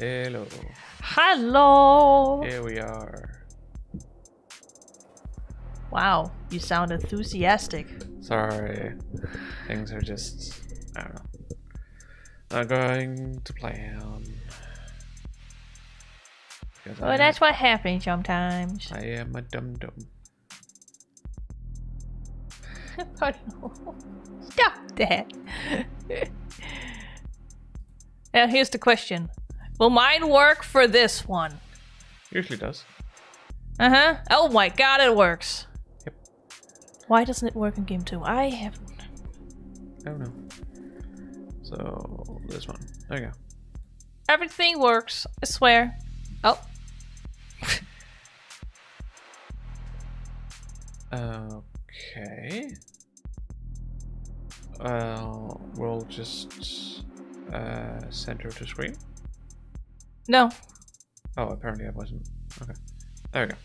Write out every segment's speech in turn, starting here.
Hello. Hello! Here we are. Wow, you sound enthusiastic. Sorry. Things are just, I don't know. Not going to plan. Well, that's what happens sometimes. I am a dum-dum. Stop that. Now here's the question. Will mine work for this one? Usually does. Uh-huh. Oh my god, it works. Yep. Why doesn't it work in game 2? I haven't. I don't know. So, this one. There you go. Everything works, I swear. Oh. Okay. We'll just center to screen. No. Oh, apparently I wasn't. Okay. There we go.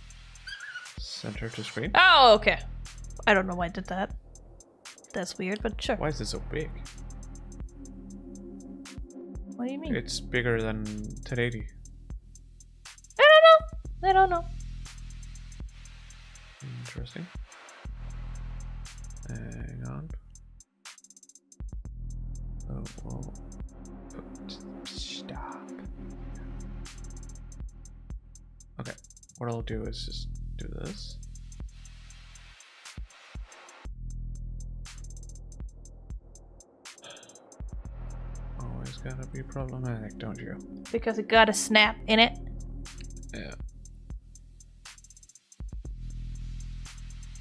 Center to screen. Oh, okay. I don't know why I did that. That's weird, but sure. Why is this so big? What do you mean? It's bigger than 1080. I don't know. Interesting. Hang on. Oh. Stop. Okay. What I'll do is just do this. Always gotta be problematic, don't you? Because it got a snap in it. Yeah.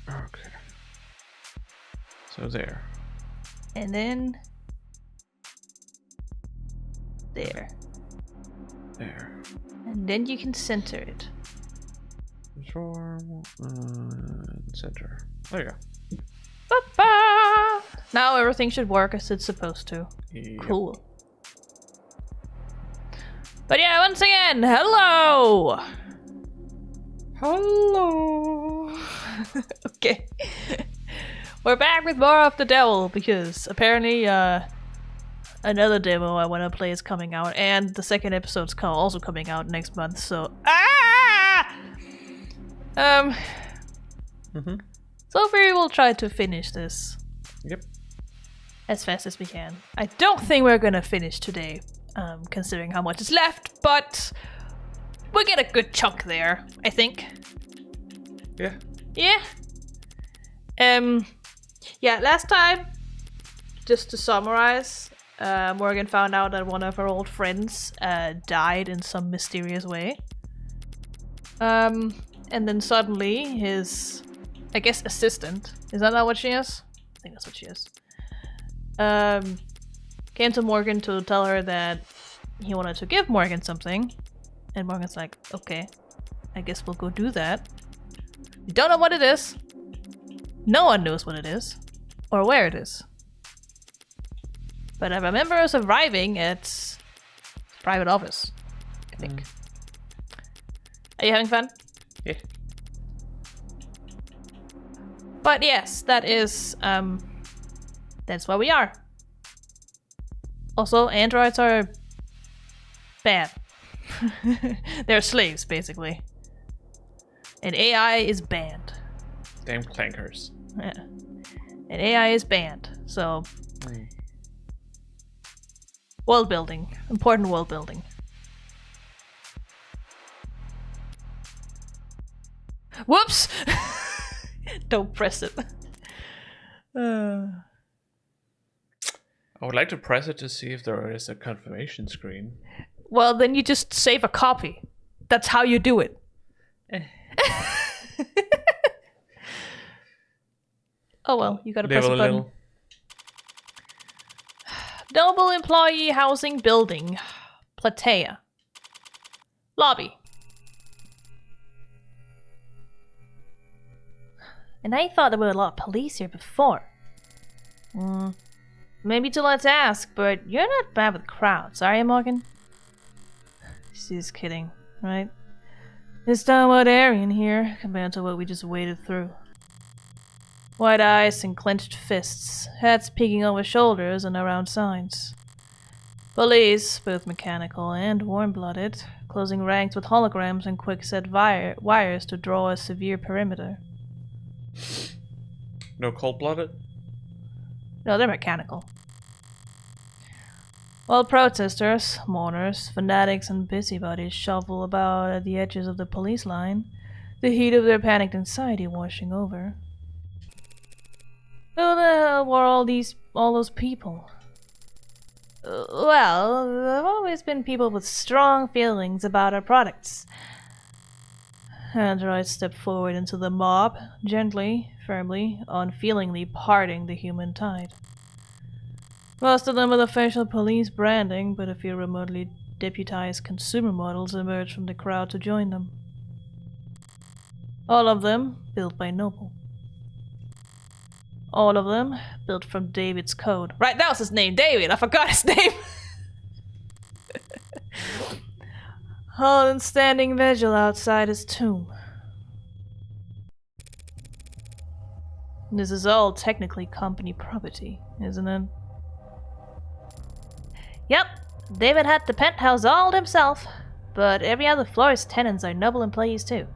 Okay. So there. And then... there. There. And then you can center it. Transform. Center. There you go. Ba-ba! Now everything should work as it's supposed to. Yep. Cool. But yeah, once again, hello! Hello. Okay. We're back with more of the devil because apparently another demo I want to play is coming out and the second episode's also coming out next month, so so we will try to finish this. Yep. As fast as we can. I don't think we're gonna finish today, considering how much is left, but we'll get a good chunk there, I think. Yeah. Yeah. Yeah, last time, just to summarize, Morgan found out that one of her old friends died in some mysterious way. And then suddenly his, I guess, assistant, is that not what she is? I think that's what she is. Came to Morgan to tell her that he wanted to give Morgan something. And Morgan's like, okay, I guess we'll go do that. We don't know what it is. No one knows what it is. Or where it is. But I remember us arriving at his private office, I think. Are you having fun? Yeah. But yes, that is, that's where we are. Also, androids are bad. They're slaves, basically. And AI is banned. Damn clankers. Yeah. And AI is banned, so... World building. Important world building. Whoops! Don't press it. I would like to press it to see if there is a confirmation screen. Well, then you just save a copy. That's how you do it. Oh well, you gotta press a button. Noble Employee Housing Building. Platea. Lobby. And I thought there were a lot of police here before. Maybe too late to ask, but you're not bad with crowds, are you, Morgan? She's kidding, right? It's downward Aryan here, compared to what we just waded through. White eyes and clenched fists, hats peeking over shoulders and around signs. Police, both mechanical and warm-blooded, closing ranks with holograms and quick-set wires to draw a severe perimeter. No cold-blooded? No, they're mechanical. While protesters, mourners, fanatics, and busybodies shovel about at the edges of the police line, the heat of their panicked anxiety washing over. Who the hell were all those people? Well, there have always been people with strong feelings about our products. Android stepped forward into the mob, gently, firmly, unfeelingly parting the human tide. Most of them with official police branding, but a few remotely deputized consumer models emerged from the crowd to join them. All of them built by Noble. All of them built from David's code. Right, that was his name, David! I forgot his name! Holland standing vigil outside his tomb. This is all technically company property, isn't it? Yep, David had the penthouse all to himself, but every other floor's tenants are Noble employees too.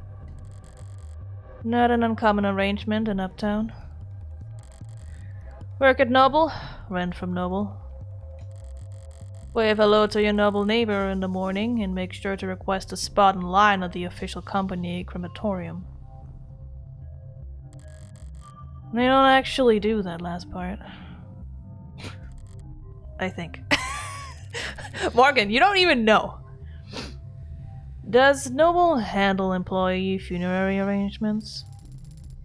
Not an uncommon arrangement in Uptown. Work at Noble, rent from Noble. Wave hello to your Noble neighbor in the morning and make sure to request a spot in line at the official company crematorium. They don't actually do that last part. I think. Morgan, you don't even know. Does Noble handle employee funerary arrangements?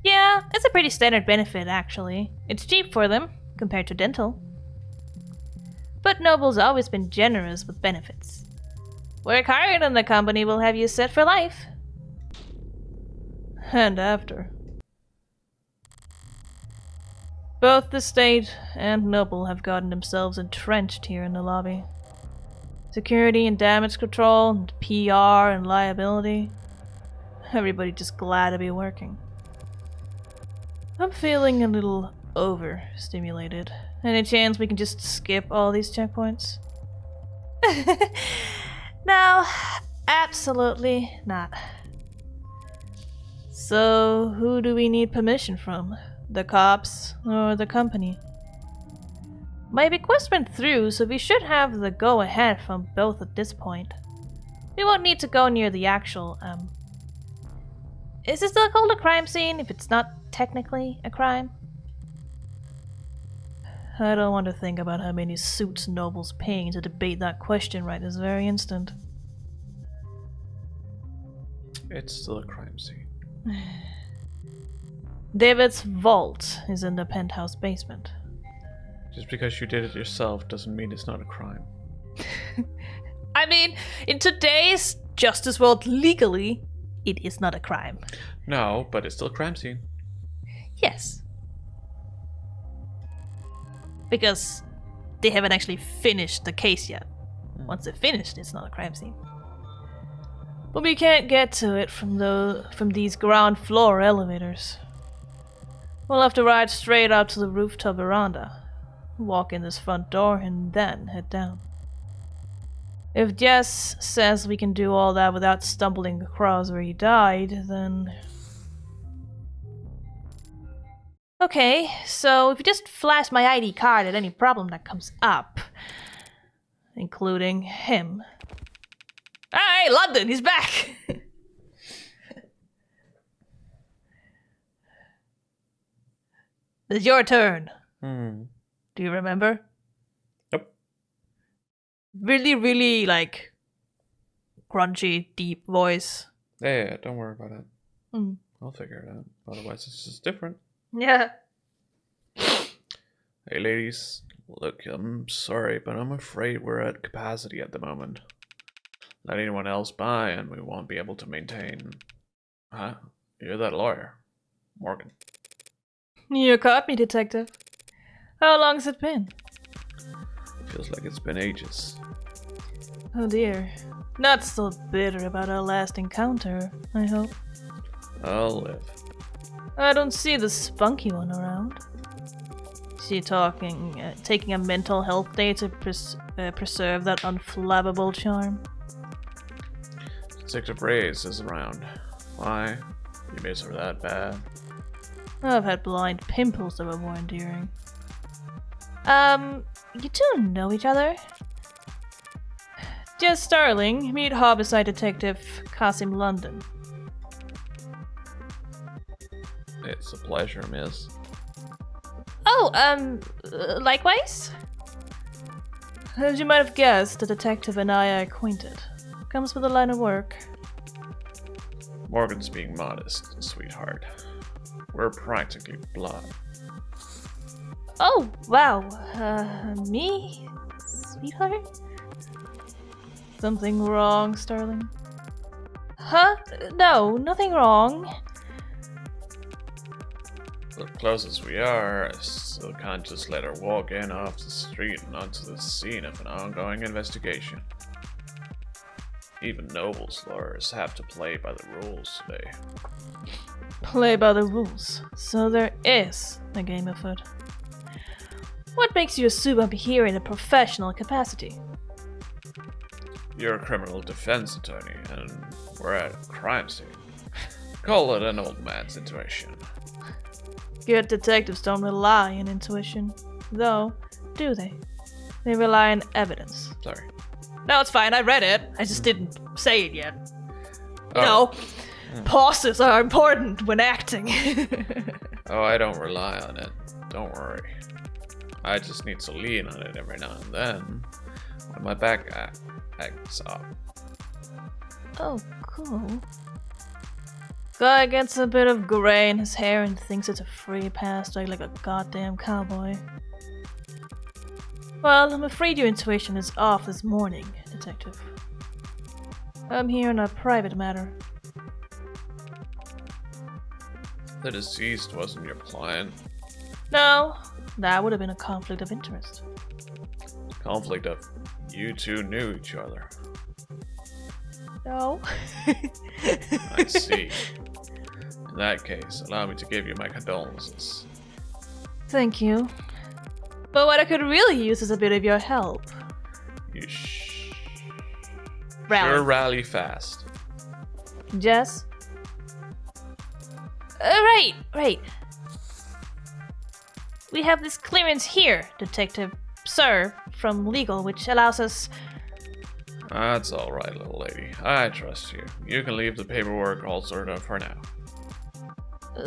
Yeah, it's a pretty standard benefit, actually. It's cheap for them, compared to dental. But Noble's always been generous with benefits. Work hard and the company will have you set for life. And after. Both the state and Noble have gotten themselves entrenched here in the lobby. Security and damage control, and PR and liability. Everybody just glad to be working. I'm feeling a little overstimulated. Any chance we can just skip all these checkpoints? No, absolutely not. So, who do we need permission from? The cops or the company? My request went through, so we should have the go-ahead from both at this point. We won't need to go near the actual, Is this still called a crime scene if it's not technically a crime? I don't want to think about how many suits Noble's paying to debate that question right this very instant. It's still a crime scene. David's vault is in the penthouse basement. Just because you did it yourself doesn't mean it's not a crime. I mean, in today's justice world, legally, it is not a crime. No, but it's still a crime scene. Yes. Because they haven't actually finished the case yet. Once they're finished, it's not a crime scene. But we can't get to it from these ground floor elevators. We'll have to ride straight up to the rooftop veranda, walk in this front door, and then head down. If Jess says we can do all that without stumbling across where he died, then... Okay, so if you just flash my ID card at any problem that comes up, including him... Hey, London, he's back! It's your turn. Do you remember? Yep. Really, really, like, crunchy, deep voice. Yeah, don't worry about it. I'll figure it out. Otherwise, it's just different. Yeah. Hey, ladies. Look, I'm sorry, but I'm afraid we're at capacity at the moment. Let anyone else by, and we won't be able to maintain... Huh? You're that lawyer. Morgan. You caught me, detective. How long's it been? Feels like it's been ages. Oh dear. Not so bitter about our last encounter, I hope. I'll live. I don't see the spunky one around. She taking a mental health day to preserve that unflappable charm. Detective Reyes is around. Why? You miss her that bad? I've had blind pimples that were more endearing. You two know each other? Jess Starling, meet homicide detective Kasim London. It's a pleasure, miss. Oh, likewise? As you might have guessed, the detective and I are acquainted. Comes with a line of work. Morgan's being modest, sweetheart. We're practically blood. Oh, wow. Me? Sweetheart? Something wrong, Starling? Huh? No, nothing wrong. The closest we are, I still can't just let her walk in off the street and onto the scene of an ongoing investigation. Even Noble's lawyers have to play by the rules today. Play by the rules. So there is a game afoot. What makes you assume I'm here in a professional capacity? You're a criminal defense attorney, and we're at a crime scene. Call it an old man's intuition. Good detectives don't rely on intuition. Though, do they? They rely on evidence. Sorry. No, it's fine. I read it. I just didn't say it yet. You Oh. know, pauses are important when acting. Oh, I don't rely on it. Don't worry. I just need to lean on it every now and then when my back acts up. Oh, cool. Guy gets a bit of gray in his hair and thinks it's a free pass to act like a goddamn cowboy. Well, I'm afraid your intuition is off this morning, detective. I'm here on a private matter. The deceased wasn't your client. No, that would have been a conflict of interest. Conflict of you two knew each other. No. I see. In that case, allow me to give you my condolences. Thank you. But what I could really use is a bit of your help. You Rally. sure rally fast. Jess? Right. We have this clearance here, Detective Sir, from legal, which allows us... That's alright, little lady. I trust you. You can leave the paperwork all sorted out for now.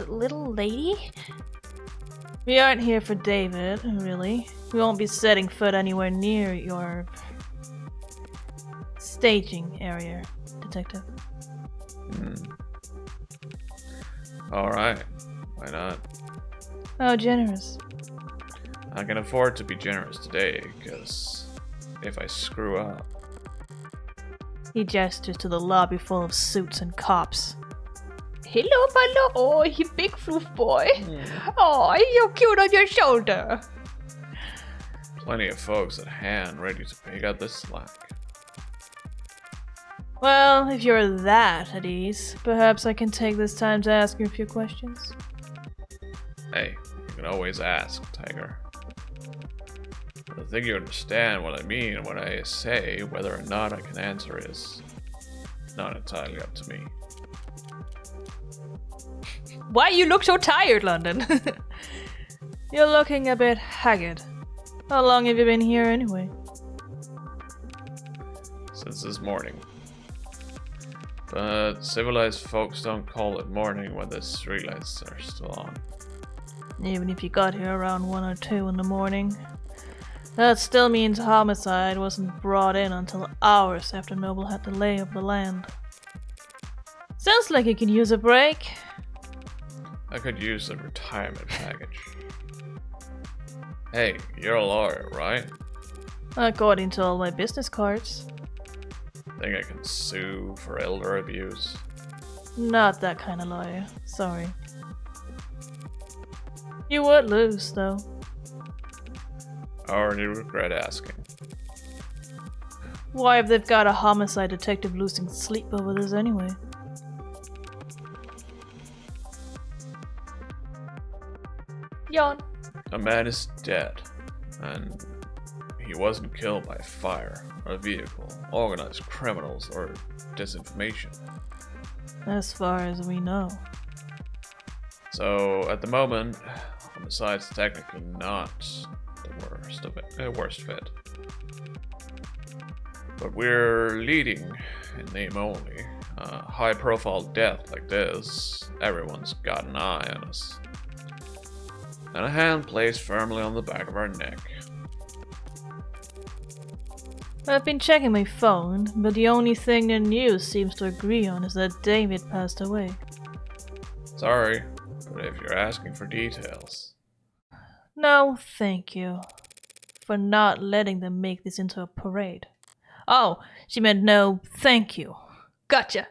Little lady? We aren't here for David, really. We won't be setting foot anywhere near your... staging area, Detective. Alright. Why not? How generous. I can afford to be generous today, because if I screw up... He gestures to the lobby full of suits and cops. Hello, Ballo. Oh, you big floof boy. Oh, you're cute on your shoulder. Plenty of folks at hand ready to pick up the slack. Well, if you're that at ease, perhaps I can take this time to ask you a few questions. Hey, you can always ask, Tiger. But I think you understand what I mean when I say whether or not I can answer is not entirely up to me. Why you look so tired, London? You're looking a bit haggard. How long have you been here anyway? Since this morning. But civilized folks don't call it morning when the streetlights are still on. Even if you got here around 1 or 2 in the morning. That still means homicide wasn't brought in until hours after Noble had the lay of the land. Sounds like you could use a break. I could use a retirement package. Hey, you're a lawyer, right? According to all my business cards. Think I can sue for elder abuse? Not that kind of lawyer, sorry. You would lose, though. I already regret asking. Why if they've got a homicide detective losing sleep over this anyway? Yawn. A man is dead, and he wasn't killed by fire, a vehicle, organized criminals, or disinformation. As far as we know. So, at the moment, homicide's technically not the worst fit. But we're leading in name only. A high-profile death like this, everyone's got an eye on us. And a hand placed firmly on the back of our neck. I've been checking my phone, but the only thing the news seems to agree on is that David passed away. Sorry, but if you're asking for details... No, thank you. For not letting them make this into a parade. Oh, she meant no, thank you. Gotcha.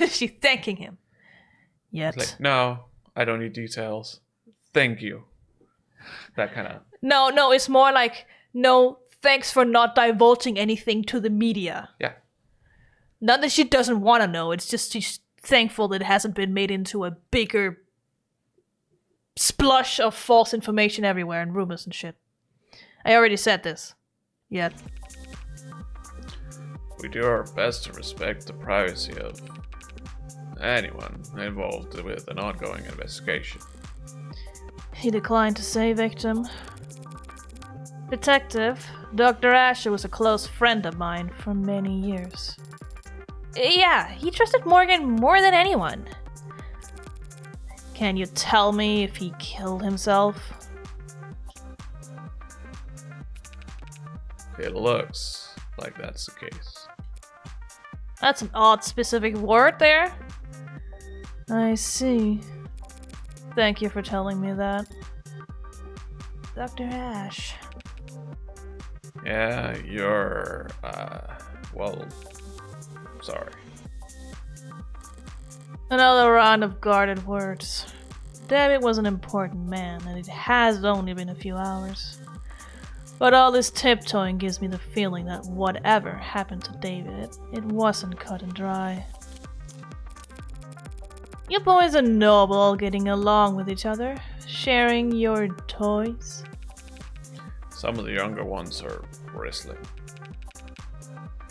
She's thanking him. Yet. It's like, no, I don't need details. Thank you. That kind of... No, it's more like, no, thanks for not divulging anything to the media. Yeah. Not that she doesn't want to know, it's just she's thankful that it hasn't been made into a bigger splush of false information everywhere and rumors and shit. I already said this. Yet. We do our best to respect the privacy of anyone involved with an ongoing investigation. He declined to say victim. Detective, Dr. Asher was a close friend of mine for many years. Yeah, he trusted Morgan more than anyone. Can you tell me if he killed himself? It looks like that's the case. That's an odd specific word there. I see. Thank you for telling me that. Dr. Ash. Yeah, you're, well, sorry. Another round of guarded words. David was an important man, and it has only been a few hours. But all this tiptoeing gives me the feeling that whatever happened to David, it wasn't cut and dry. You boys are noble, getting along with each other, sharing your toys. Some of the younger ones are bristling.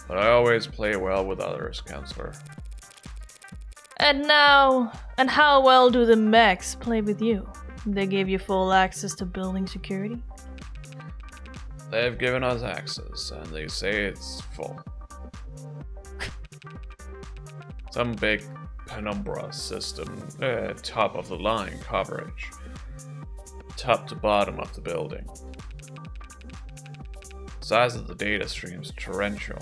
But I always play well with others, Counselor. And how well do the mechs play with you? They gave you full access to building security? They've given us access, and they say it's full. Some big penumbra system, top of the line coverage. Top to bottom of the building. Size of the data stream's torrential.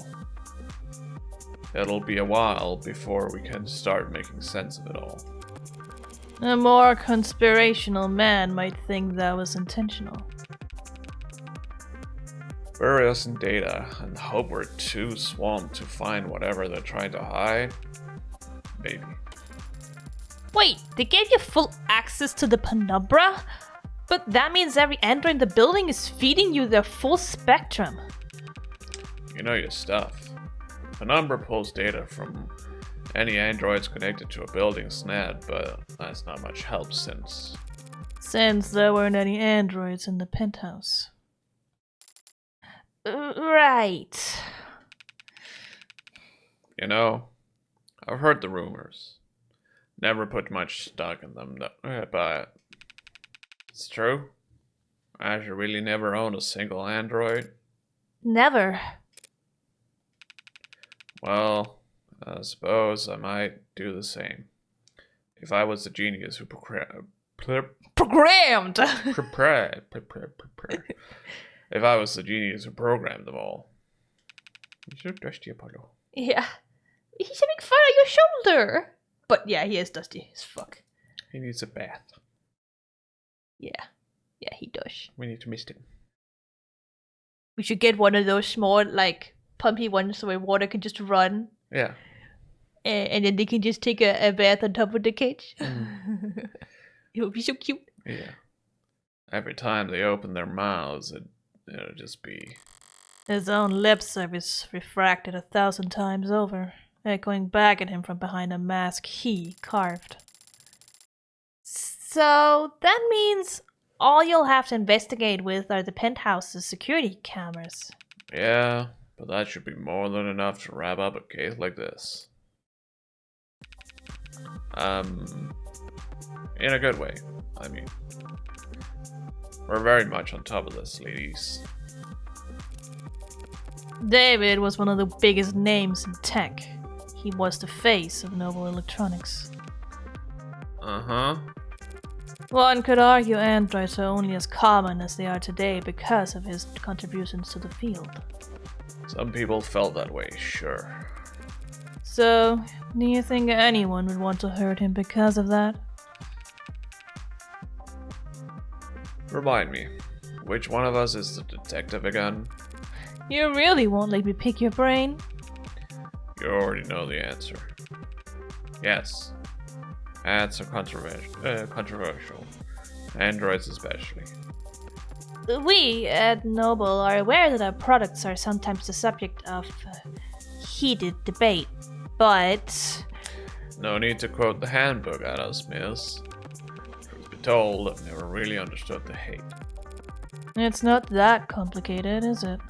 It'll be a while before we can start making sense of it all. A more conspirational man might think that was intentional. Bury us in data and hope we're too swamped to find whatever they're trying to hide? Maybe. Wait, they gave you full access to the penumbra? But that means every android in the building is feeding you their full spectrum. You know your stuff. Penumbra pulls data from any androids connected to a building's net, but that's not much help since there weren't any androids in the penthouse. Right. You know, I've heard the rumors. Never put much stock in them, but it's true. Asher really never owned a single android. Never. Well, I suppose I might do the same. If I was the genius who programmed. If I was the genius who programmed them all. You're so dusty, Apollo. Yeah. He's having fun on your shoulder. But yeah, he is dusty as fuck. He needs a bath. Yeah. Yeah, he does. We need to mist him. We should get one of those small, like, pumpy ones where water can just run. Yeah. And then they can just take a bath on top of the cage. Mm. It would be so cute. Yeah. Every time they open their mouths, it'll just be... His own lip service refracted 1,000 times over, echoing back at him from behind a mask he carved. So that means all you'll have to investigate with are the penthouse's security cameras. Yeah, but that should be more than enough to wrap up a case like this. In a good way, I mean. We're very much on top of this, ladies. David was one of the biggest names in tech. He was the face of Noble Electronics. Uh-huh. One could argue androids are only as common as they are today because of his contributions to the field. Some people felt that way, sure. So, do you think anyone would want to hurt him because of that? Remind me, which one of us is the detective again? You really won't let me pick your brain? You already know the answer. Yes. Ads are controversial. Androids especially. We at Noble are aware that our products are sometimes the subject of heated debate, but... No need to quote the handbook at us, miss. Truth be told, I've never really understood the hate. It's not that complicated, is it?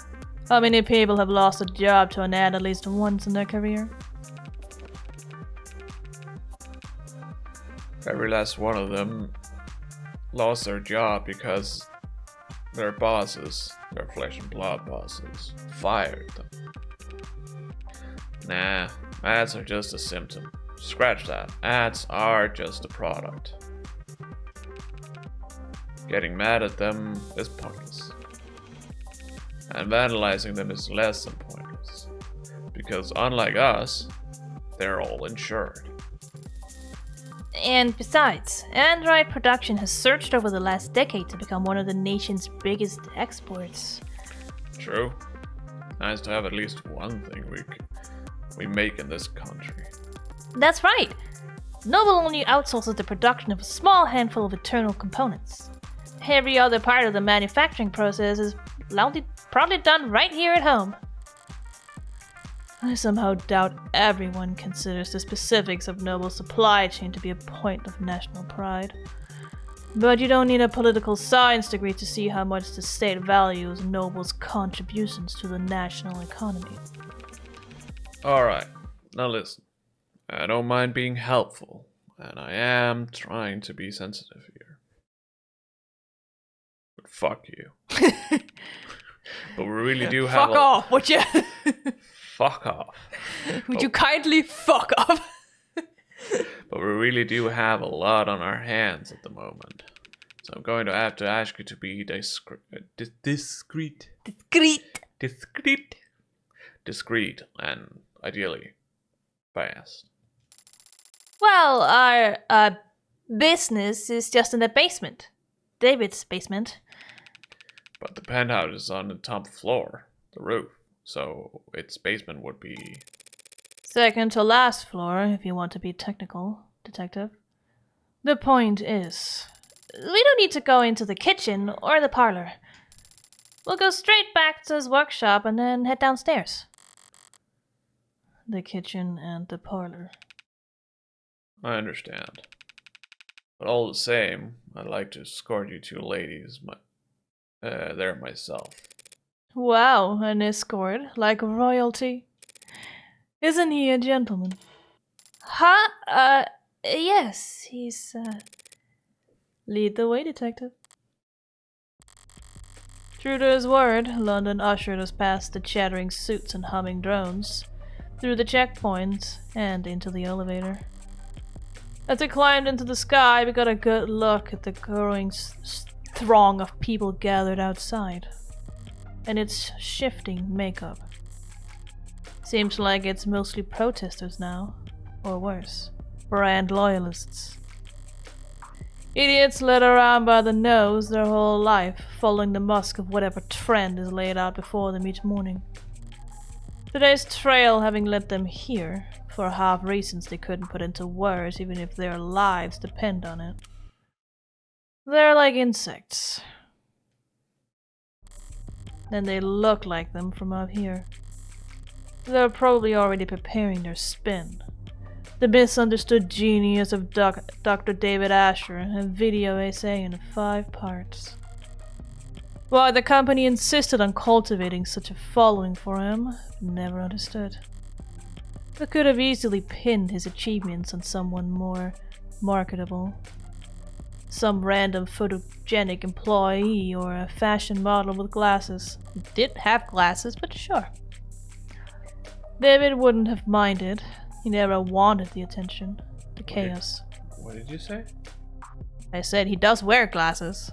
How many people have lost a job to an ad at least once in their career? Every last one of them lost their job because their bosses, their flesh and blood bosses, fired them. Nah, ads are just a symptom. Scratch that. Ads are just a product. Getting mad at them is pointless. And vandalizing them is less than pointless. Because unlike us, they're all insured. And besides, Android production has surged over the last decade to become one of the nation's biggest exports. True. Nice to have at least one thing we make in this country. That's right! Noble only outsources the production of a small handful of internal components. Every other part of the manufacturing process is proudly done right here at home. I somehow doubt everyone considers the specifics of Noble's supply chain to be a point of national pride. But you don't need a political science degree to see how much the state values Noble's contributions to the national economy. Alright, now listen. I don't mind being helpful, and I am trying to be sensitive here. But fuck you. But we really do have Fuck off, would you? Fuck off. Would you kindly fuck off? But we really do have a lot on our hands at the moment. So I'm going to have to ask you to be discreet. Discreet, and ideally fast. Well, our business is just in the basement. David's basement. But the penthouse is on the top floor, the roof. So its basement would be... Second to last floor, if you want to be technical, detective. The point is, we don't need to go into the kitchen or the parlor. We'll go straight back to his workshop and then head downstairs. The kitchen and the parlor. I understand. But all the same, I'd like to escort you two ladies there myself. Wow, an escort, like royalty. Isn't he a gentleman? Huh? Yes, he's, Lead the way, detective. True to his word, London ushered us past the chattering suits and humming drones, through the checkpoints, and into the elevator. As we climbed into the sky, we got a good look at the growing throng of people gathered outside, and its shifting makeup. Seems like it's mostly protesters now, or worse, brand loyalists. Idiots led around by the nose their whole life, following the musk of whatever trend is laid out before them each morning. Today's trail having led them here, for half reasons they couldn't put into words even if their lives depend on it. They're like insects. Then they look like them from up here. They're probably already preparing their spin. The misunderstood genius of Dr. David Asher, a video essay in 5 parts. Why the company insisted on cultivating such a following for him, never understood. They could have easily pinned his achievements on someone more marketable. Some random photogenic employee or a fashion model with glasses. He did have glasses, but sure. David wouldn't have minded. He never wanted the attention, the chaos. What did you say? I said he does wear glasses.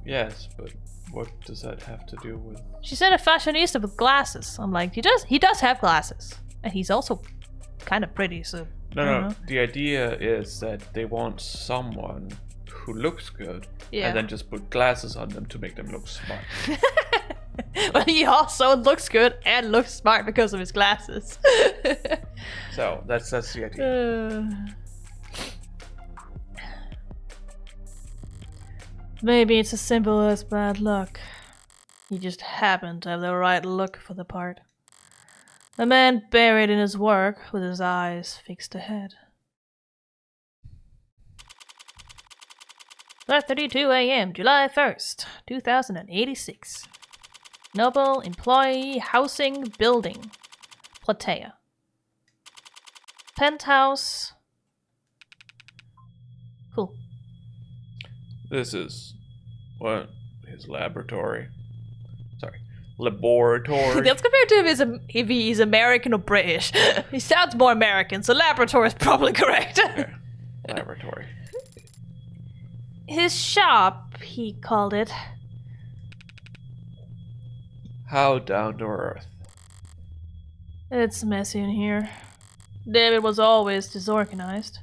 Yes, but what does that have to do with... She said a fashionista with glasses. I'm like, he does have glasses. And he's also kind of pretty, so... No. The idea is that they want someone who looks good, and then just put glasses on them to make them look smart. Well, he also looks good and looks smart because of his glasses. So that's the idea. Maybe it's as simple as bad luck. He just happened to have the right look for the part. A man buried in his work with his eyes fixed ahead. 5:32 a.m., July 1st, 2086. Noble Employee Housing Building, Platea. Penthouse. Cool. This is... what? His laboratory. Sorry. Laboratory. Let's compare to him if he's American or British. He sounds more American, so laboratory is probably correct. Okay. Laboratory. His shop, he called it. How down to earth. It's messy in here. David was always disorganized.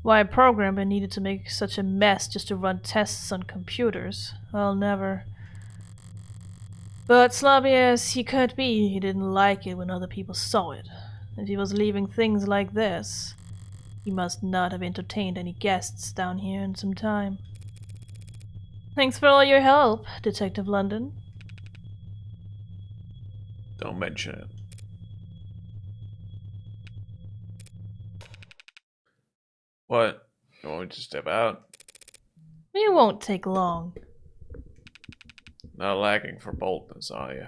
Why a programmer needed to make such a mess just to run tests on computers, I'll never... But sloppy as he could be, he didn't like it when other people saw it. If he was leaving things like this, he must not have entertained any guests down here in some time. Thanks for all your help, Detective London. Don't mention it. What? You want me to step out? It won't take long. Not lacking for boldness, are you?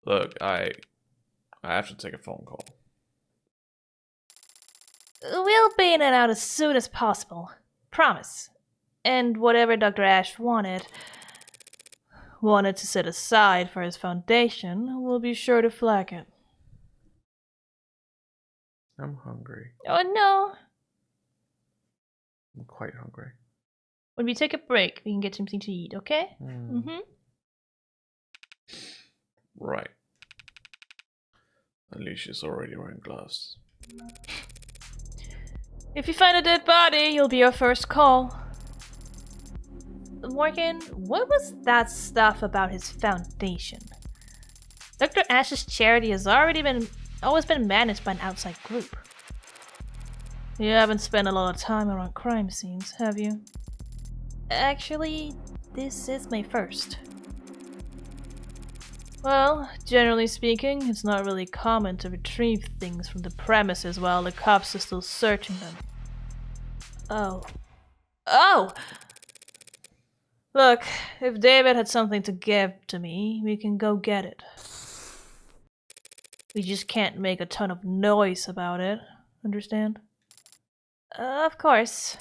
Look, I have to take a phone call. We'll be in and out as soon as possible. Promise. And whatever Dr. Ash wanted to set aside for his foundation, we'll be sure to flag it. I'm hungry. Oh no! I'm quite hungry. When we take a break, we can get something to eat, okay? Right. Alicia's already wearing gloves. If you find a dead body, you'll be our first call. Morgan, what was that stuff about his foundation? Dr. Ash's charity has always been managed by an outside group. You haven't spent a lot of time around crime scenes, have you? Actually, this is my first. Well, generally speaking, it's not really common to retrieve things from the premises while the cops are still searching them. Oh! Look, if David had something to give to me, we can go get it. We just can't make a ton of noise about it, understand? Of course.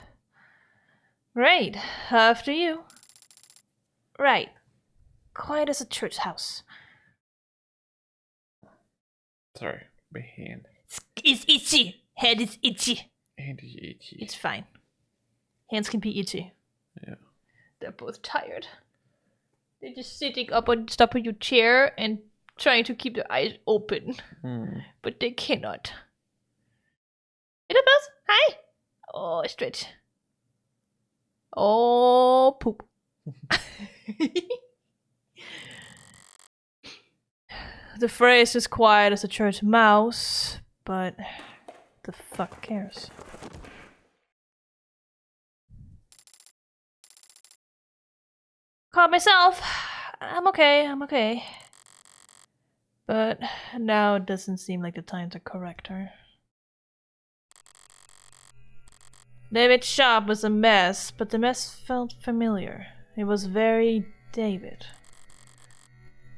Great, after you. Right. Quiet as a church house. Sorry, my hand. It's itchy. Head is itchy. Hand is itchy. It's fine. Hands can be itchy. Yeah. They're both tired. They're just sitting up on top of your chair and trying to keep their eyes open. But they cannot. Hey, boss. Hi. Oh, stretch. Oh, poop. The phrase is quiet as a church mouse, but the fuck cares? Caught myself. I'm okay. But now it doesn't seem like the time to correct her. David's shop was a mess, but the mess felt familiar. It was very David.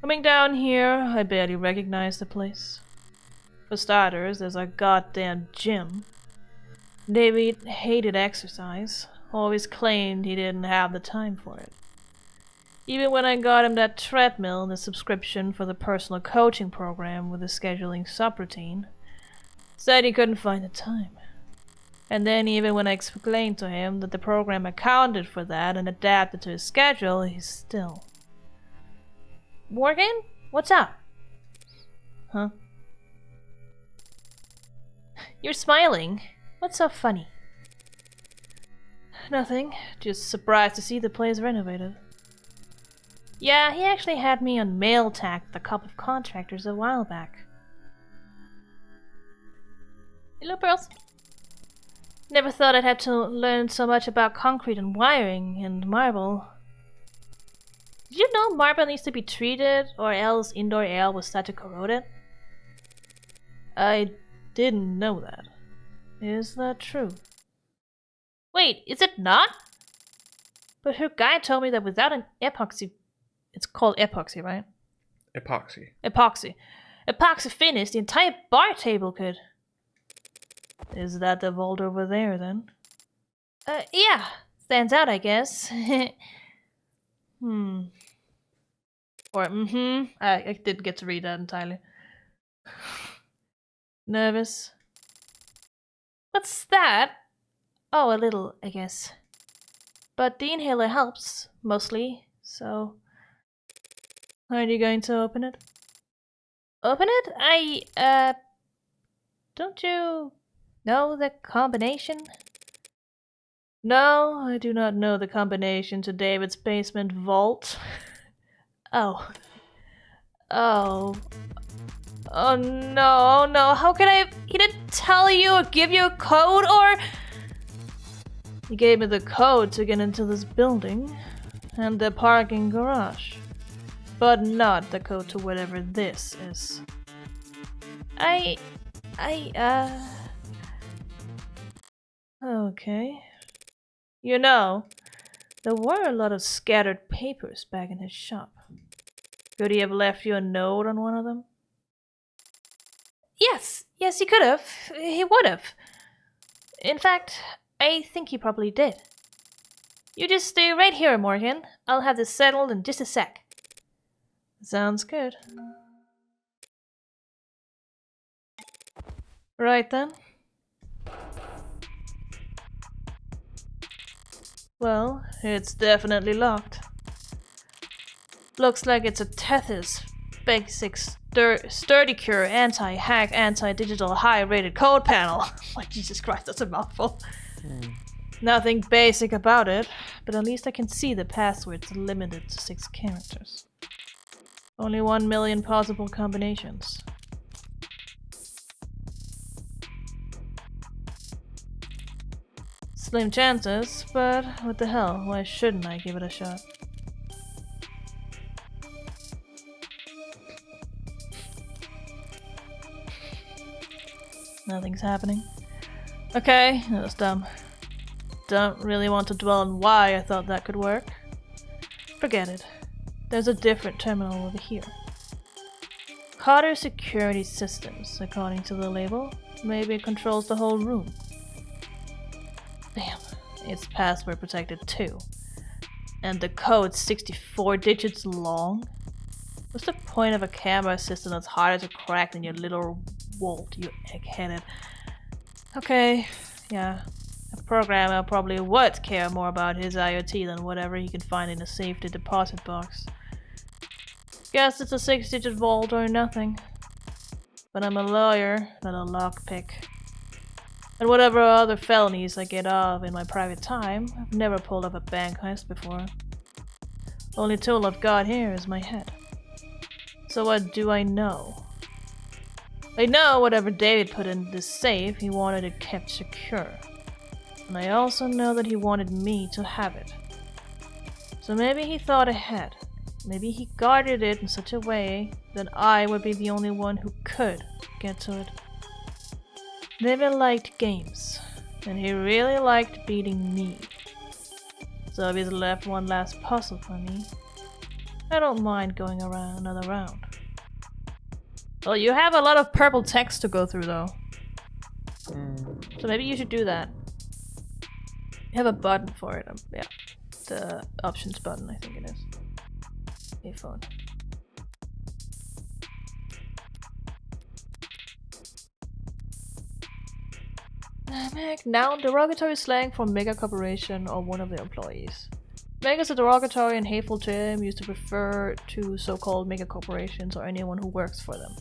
Coming down here, I barely recognized the place. For starters, there's a goddamn gym. David hated exercise, always claimed he didn't have the time for it. Even when I got him that treadmill and the subscription for the personal coaching program with the scheduling subroutine, said he couldn't find the time. And then even when I explained to him that the program accounted for that and adapted to his schedule, he's still... Morgan? What's up? Huh? You're smiling. What's so funny? Nothing. Just surprised to see the place renovated. Yeah, he actually had me on mail tag with a couple of contractors a while back. Hello, Pearls. Never thought I'd have to learn so much about concrete and wiring and marble. Did you know marble needs to be treated or else indoor air will start to corrode it? I didn't know that. Is that true? Wait, is it not? But her guy told me that without an epoxy... It's called epoxy, right? Epoxy. Epoxy. Epoxy finish, the entire bar table could... Is that the vault over there, then? Yeah. Stands out, I guess. Or, I didn't get to read that entirely. Nervous. What's that? Oh, a little, I guess. But the inhaler helps, mostly, so... Are you going to open it? Open it? Don't you know the combination? No, I do not know the combination to David's basement vault. Oh. Oh. Oh no, how can I... He didn't tell you or give you a code or... He gave me the code to get into this building and the parking garage. But not the code to whatever this is. Okay. You know, there were a lot of scattered papers back in his shop. Could he have left you a note on one of them? Yes, he could have. He would have. In fact, I think he probably did. You just stay right here, Morgan. I'll have this settled in just a sec. Sounds good. Right then. Well, it's definitely locked. Looks like it's a Tethys basic Sturdy-Cure anti-hack, anti-digital high-rated code panel. Like, Jesus Christ, that's a mouthful. Nothing basic about it, but at least I can see the password's limited to 6 characters. Only 1 million possible combinations. Slim chances, but what the hell, why shouldn't I give it a shot? Nothing's happening. Okay, that was dumb. Don't really want to dwell on why I thought that could work. Forget it. There's a different terminal over here. Carter Security Systems, according to the label. Maybe it controls the whole room. Damn, it's password protected too. And the code's 64 digits long? What's the point of a camera system that's harder to crack than your little vault, you egg-headed? Okay, yeah. A programmer probably would care more about his IoT than whatever he can find in a safety deposit box. Guess it's a 6-digit vault or nothing. But I'm a lawyer, not a lockpick. And whatever other felonies I get off in my private time, I've never pulled off a bank heist before. Only tool I've got here is my head. So what do I know? I know whatever David put in this safe, he wanted it kept secure. And I also know that he wanted me to have it. So maybe he thought ahead. Maybe he guarded it in such a way that I would be the only one who could get to it. Never liked games, and he really liked beating me. So if he's left one last puzzle for me, I don't mind going around another round. Well, you have a lot of purple text to go through though. So maybe you should do that. You have a button for it. Yeah. The options button, I think it is. A phone. Noun, derogatory slang for mega corporation or one of their employees. Mega is a derogatory and hateful term used to refer to so-called mega corporations or anyone who works for them.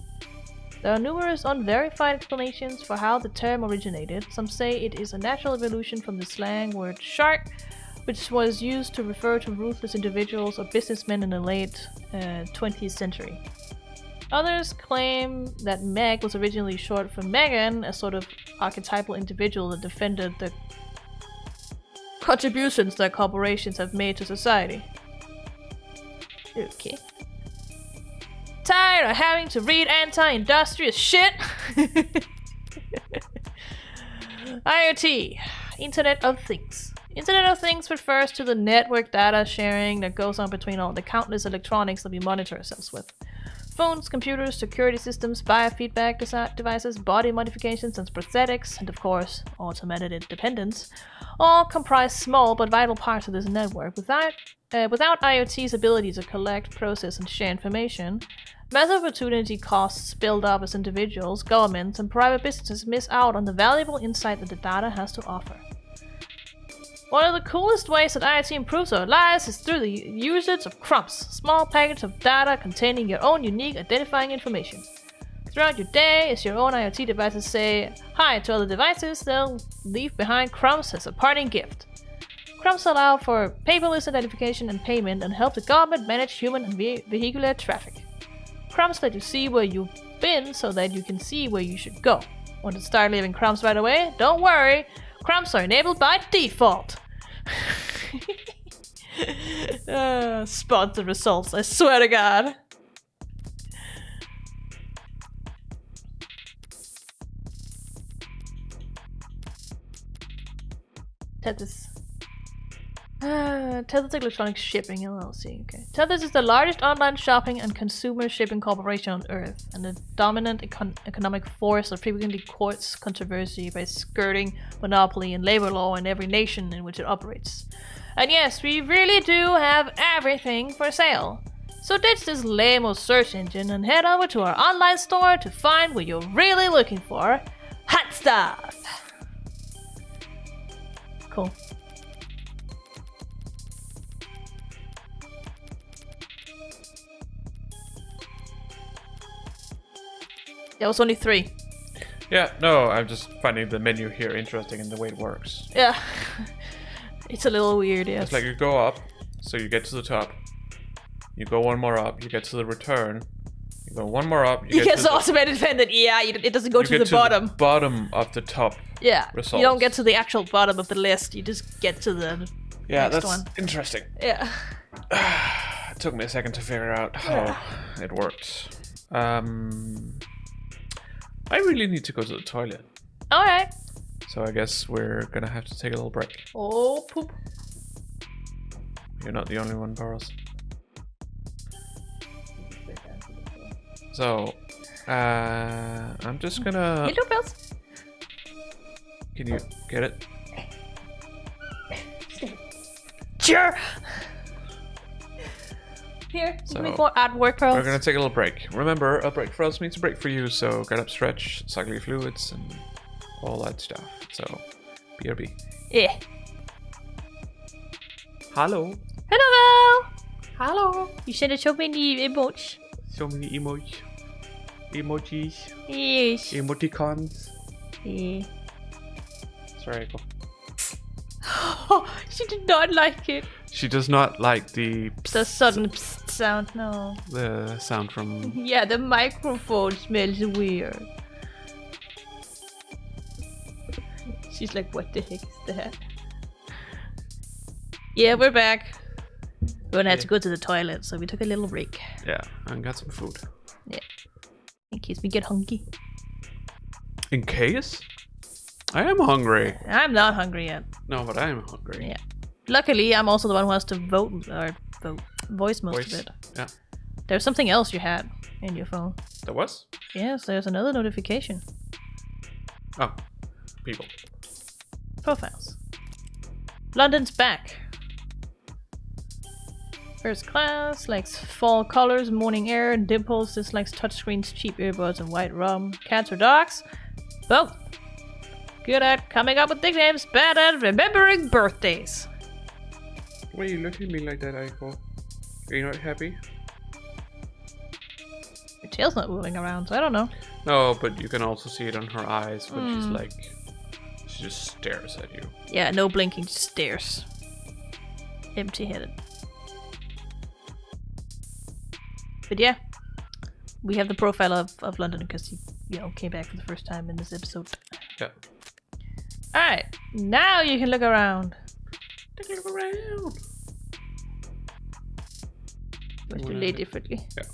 There are numerous unverified explanations for how the term originated. Some say it is a natural evolution from the slang word shark, which was used to refer to ruthless individuals or businessmen in the late 20th century. Others claim that Meg was originally short for Megan, a sort of archetypal individual that defended the contributions that corporations have made to society. Okay. Tired of having to read anti-industrious shit? IoT, Internet of Things. Internet of Things refers to the network data sharing that goes on between all the countless electronics that we monitor ourselves with. Phones, computers, security systems, biofeedback devices, body modifications and prosthetics, and of course, automated independence, all comprise small but vital parts of this network. Without IoT's ability to collect, process, and share information, massive opportunity costs build up as individuals, governments, and private businesses miss out on the valuable insight that the data has to offer. One of the coolest ways that IoT improves our lives is through the usage of crumbs, small packets of data containing your own unique identifying information. Throughout your day, as your own IoT devices say hi to other devices, they'll leave behind crumbs as a parting gift. Crumbs allow for paperless identification and payment and help the government manage human and vehicular traffic. Crumbs let you see where you've been so that you can see where you should go. Want to start leaving crumbs right away? Don't worry, crumbs are enabled by default. Spot the results, I swear to God. Tethys. Tethys Electronic Shipping LLC. Okay. Tethys is the largest online shopping and consumer shipping corporation on Earth, and a dominant economic force that frequently courts controversy by skirting monopoly and labor law in every nation in which it operates. And yes, we really do have everything for sale. So ditch this lame search engine and head over to our online store to find what you're really looking for. Hot stuff! Cool. There was only 3. Yeah, no, I'm just finding the menu here interesting in the way it works. Yeah. It's a little weird, yes. It's like you go up, so you get to the top. You go one more up, you get to the return. You go one more up, you get to the automated defendant. Yeah, it doesn't go to the bottom. The bottom of the top. Yeah, results. You don't get to the actual bottom of the list. You just get to the next one. Interesting. Yeah. It took me a second to figure out how it worked. I really need to go to the toilet. Alright. So I guess we're gonna have to take a little break. Oh, poop. You're not the only one, Boros. So, I'm just gonna... Hello, Bells. Can you get it? Sure. Here, So, give me more artwork, Pearls. We're gonna take a little break. Remember, a break for us means a break for you, so get up, stretch, cycle your fluids, and all that stuff. So, BRB. Yeah. Hello. Hello, Val. Hello. You sent so many emojis. So many emojis. Emojis. Yes. Emoticons. Yeah. Sorry, go. Oh, she did not like it. She does not like the sudden psst sound, no. The sound from... Yeah, the microphone smells weird. She's like, what the heck is that? Yeah, we're back. We're gonna have to go to the toilet, so we took a little break. Yeah, and got some food. Yeah. In case we get hungry. In case? I am hungry. I'm not hungry yet. No, but I am hungry. Yeah. Luckily, I'm also the one who has to voice most of it. Yeah. There's something else you had in your phone. There was? Yes, there's another notification. Oh. People. Profiles. London's back. First class, likes fall colors, morning air, dimples, dislikes touchscreens, cheap earbuds, and white rum. Cats or dogs? Both. Good at coming up with nicknames, bad at remembering birthdays. Why are you looking at me like that, Aiko? Are you not happy? Your tail's not moving around, so I don't know. No, but you can also see it on her eyes when she's like... She just stares at you. Yeah, no blinking, just stares. Empty-headed. But yeah, we have the profile of London because he, came back for the first time in this episode. Yeah. Alright, now you can look around. Take a look around. Must you lay differently? Yeah.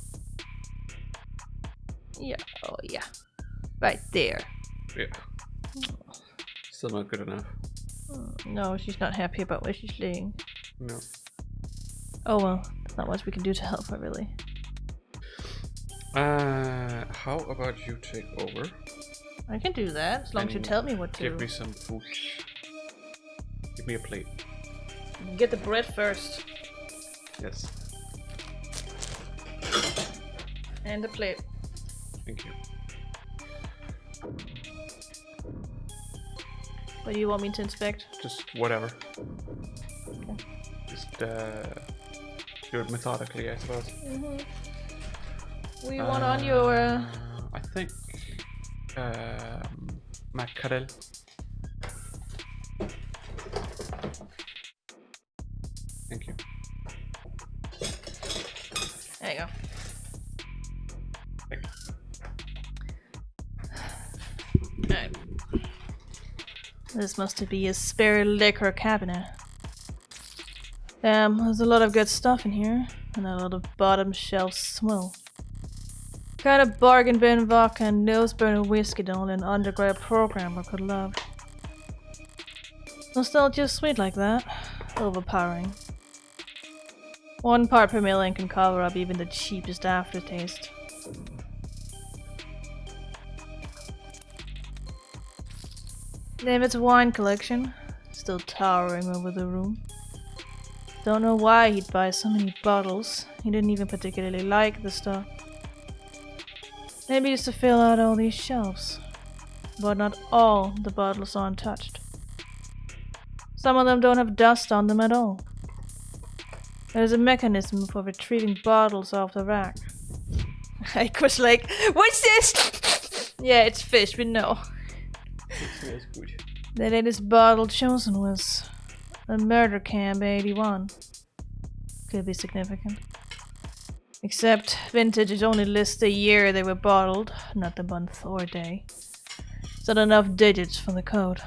Yeah, oh yeah. Right there. Yeah. Still not good enough. No, she's not happy about where she's laying. No. Oh well, there's not much we can do to help her, really. How about you take over? I can do that, as long as you tell me what to. Give me some food. Give me a plate. Get the bread first. Yes. And the plate. Thank you. What do you want me to inspect? Just whatever. Okay. Just do it methodically, I suppose. We want on your... I think... mackerel. Thank you. There you go. Thank you. Alright. This must be a spare liquor cabinet. There's a lot of good stuff in here, and a lot of bottom shelf swill. Kind of bargain bin vodka and nose burner whiskey that only an undergrad programmer could love. Nostalgia sweet like that. Overpowering. 1 part per million can cover up even the cheapest aftertaste. David's wine collection, still towering over the room. Don't know why he'd buy so many bottles. He didn't even particularly like the stuff. Maybe just to fill out all these shelves. But not all the bottles are untouched. Some of them don't have dust on them at all. There's a mechanism for retrieving bottles off the rack. I was like, what's this? Yeah, it's fish, we know. It smells good. The latest bottle chosen was a murder camp 81. Could be significant. Except vintage only lists the year they were bottled, not the month or day. It's not enough digits for the code.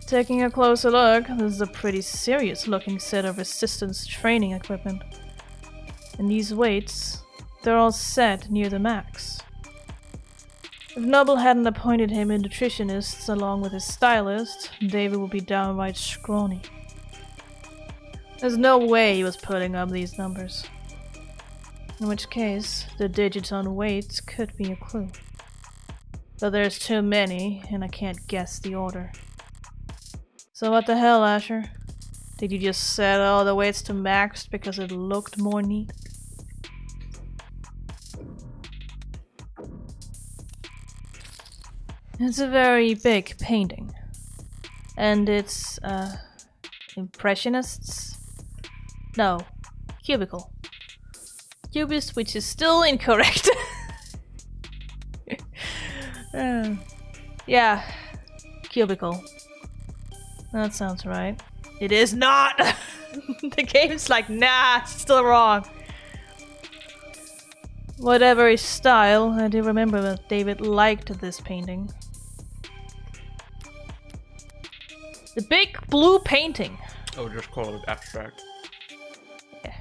Taking a closer look, this is a pretty serious looking set of resistance training equipment. And these weights, they're all set near the max. If Noble hadn't appointed him a nutritionist along with his stylist, David would be downright scrawny. There's no way he was putting up these numbers. In which case, the digits on weights could be a clue. But there's too many, and I can't guess the order. So what the hell, Asher? Did you just set all the weights to max because it looked more neat? It's a very big painting. And it's, Impressionists? No, cubicle. Cubist, which is still incorrect. Yeah, cubicle. That sounds right. It is not! The game's like, nah, it's still wrong. Whatever his style, I do remember that David liked this painting. The big blue painting. I would just call it abstract. Yeah.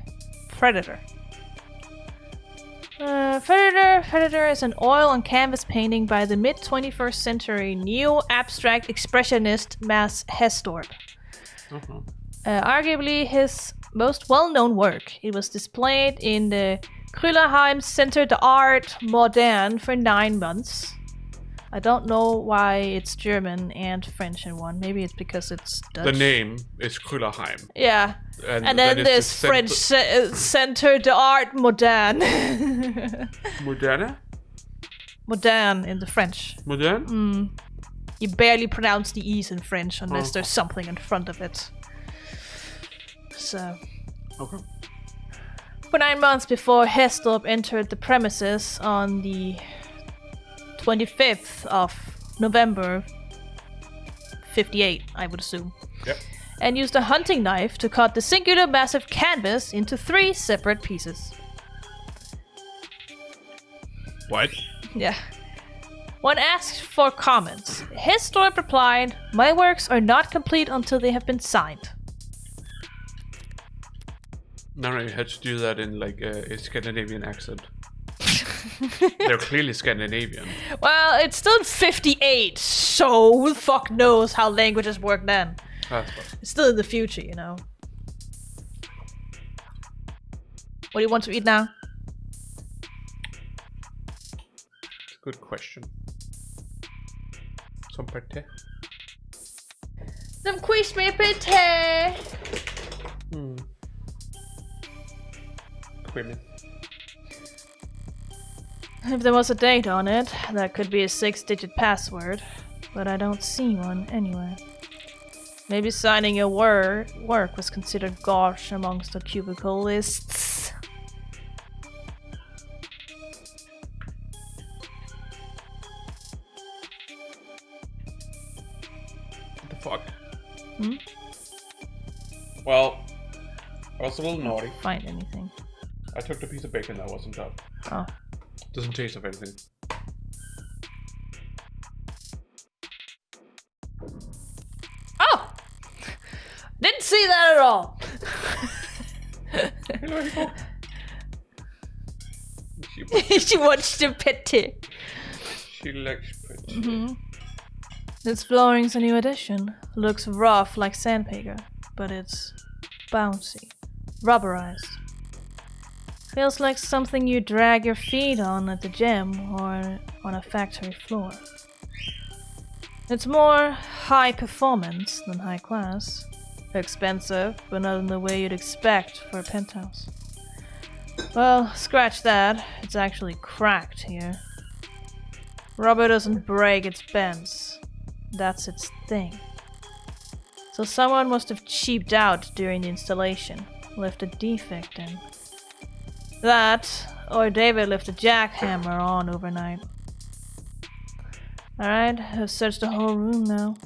Predator. Predator is an oil on canvas painting by the mid-21st century neo-abstract expressionist Max Hestorp. Arguably his most well-known work. It was displayed in the Krüllerheim Centre d'Art Moderne for 9 months. I don't know why it's German and French in one. Maybe it's because it's Dutch. The name is Krüllerheim. Yeah. And then there's French Centre d'Art Moderne. Moderne? Moderne in the French. Moderne? You barely pronounce the E's in French unless there's something in front of it. So. Okay. For 9 months before Hestorp entered the premises on the 25th of November 58, I would assume. Yep. And used a hunting knife to cut the singular massive canvas into 3 separate pieces. What? Yeah. When asked for comments, Hestorp replied, "My works are not complete until they have been signed." No, you had to do that in like a Scandinavian accent. They're clearly Scandinavian. Well, it's still 58, so who the fuck knows how languages work then? It's still in the future, you know. What do you want to eat now? Good question. Some pate. Some crispy pate. Creamy. If there was a date on it, that could be a 6-digit password, but I don't see one anywhere. Maybe signing your work was considered gauche amongst the cubicle lists. What the fuck? Well, I was a little naughty. Find anything. I took the piece of bacon that wasn't cut. Oh. Doesn't taste of anything. Oh! Didn't see that at all. Hello, Hiko. She watched the pate. She likes pretty. This flooring's a new addition. Looks rough like sandpaper, but it's bouncy, rubberized. Feels like something you drag your feet on at the gym or on a factory floor. It's more high performance than high class. Expensive, but not in the way you'd expect for a penthouse. Well, scratch that. It's actually cracked here. Rubber doesn't break, it bends. That's its thing. So someone must have cheaped out during the installation, left a defect in. That, or David left a jackhammer on overnight. Alright, I've searched the whole room now.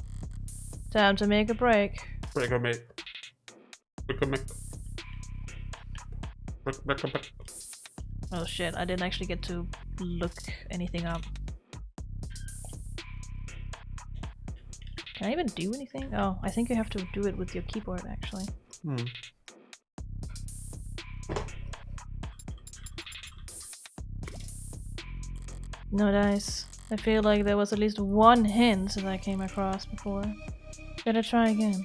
Time to make a break. Break or make. Oh shit, I didn't actually get to look anything up. Can I even do anything? Oh, I think you have to do it with your keyboard actually. No dice. I feel like there was at least one hint that I came across before. Better try again.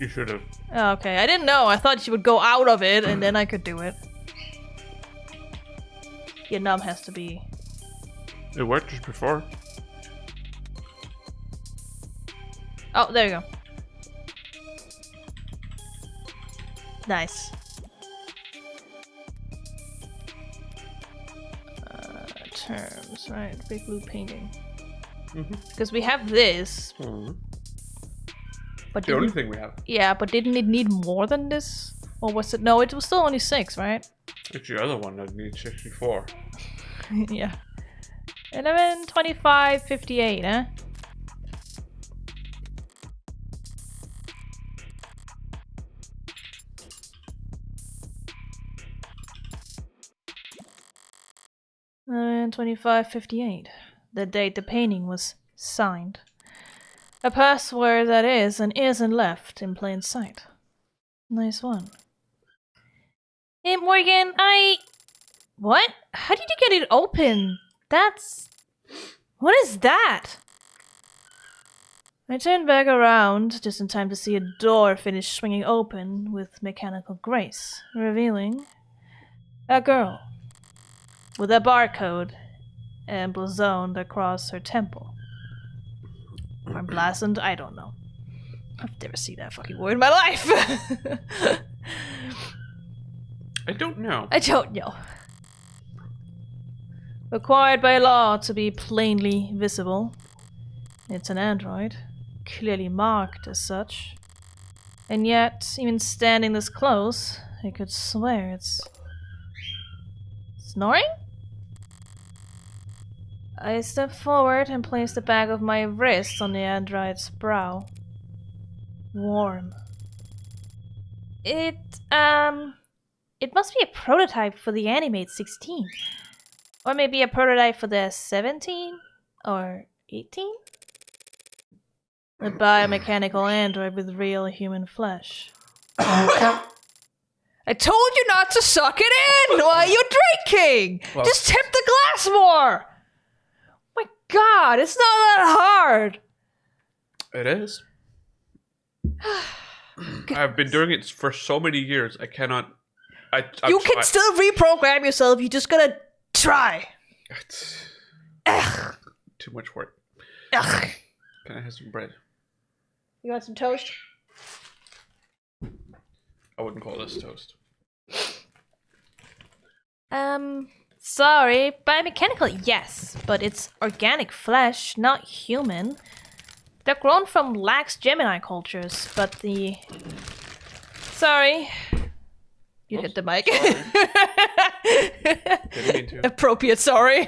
You should have. Oh, okay, I didn't know. I thought she would go out of it and then I could do it. Your num has to be... It worked just before. Oh, there you go. Nice. Terms, right? Big blue painting. Because we have this. But the only thing we have. Yeah, but didn't it need more than this? Or was it? No, it was still only 6, right? It's the other one that needs 64. Yeah. 11, 25, 58, huh? 10/25/58, the date the painting was signed. A password that is and isn't left in plain sight. Nice one. Hey, Morgan, What? How did you get it open? What is that? I turned back around just in time to see a door finish swinging open with mechanical grace, revealing a girl with a barcode emblazoned across her temple. Or emblazoned, I don't know. I've never seen that fucking word in my life. I don't know. I don't know. Required by law to be plainly visible. It's an android, clearly marked as such. And yet, even standing this close, I could swear it's snoring? I stepped forward and placed the back of my wrist on the android's brow. Warm. It must be a prototype for the Animate 16. Or maybe a prototype for the 17? Or 18? A biomechanical android with real human flesh. I told you not to suck it in while you're drinking! Well, just tip the glass more! My god, it's not that hard! It is. I've been doing it for so many years, I cannot... You can still reprogram yourself, you just gotta try. Ugh. Too much work. Ugh. Can I have some bread? You want some toast? I wouldn't call this toast. Sorry, biomechanical, yes, but it's organic flesh, not human. They're grown from lax Gemini cultures, but the... Sorry. You hit the mic. Didn't mean to. Appropriate, sorry.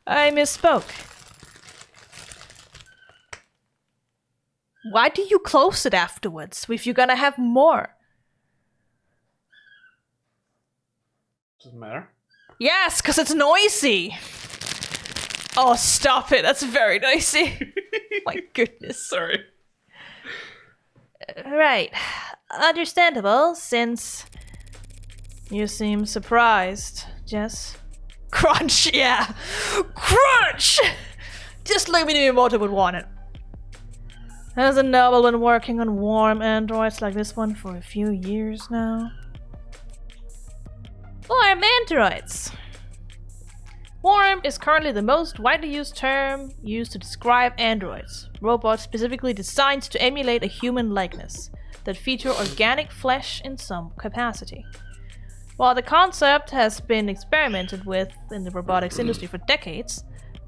I misspoke. Why do you close it afterwards if you're gonna have more? Doesn't matter. Yes, because it's noisy. Oh, stop it. That's very noisy. My goodness. Sorry. Right. Understandable, since you seem surprised, Jess. Crunch, yeah. Crunch! Just like me Immortal would want it. Has a noble been working on warm androids like this one for a few years now? Warm androids. Warm is currently the most widely used term used to describe androids, robots specifically designed to emulate a human likeness, that feature organic flesh in some capacity. While the concept has been experimented with in the robotics industry for decades,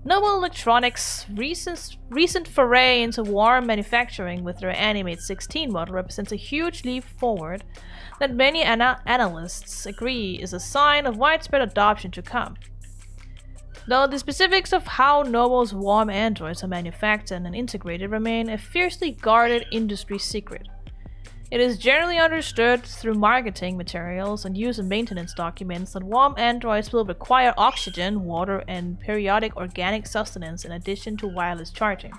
Noble Electronics' recent foray into warm manufacturing with their Animate 16 model represents a huge leap forward that many analysts agree is a sign of widespread adoption to come. Though the specifics of how Noble's warm androids are manufactured and integrated remain a fiercely guarded industry secret. It is generally understood through marketing materials and user maintenance documents that warm androids will require oxygen, water, and periodic organic sustenance in addition to wireless charging.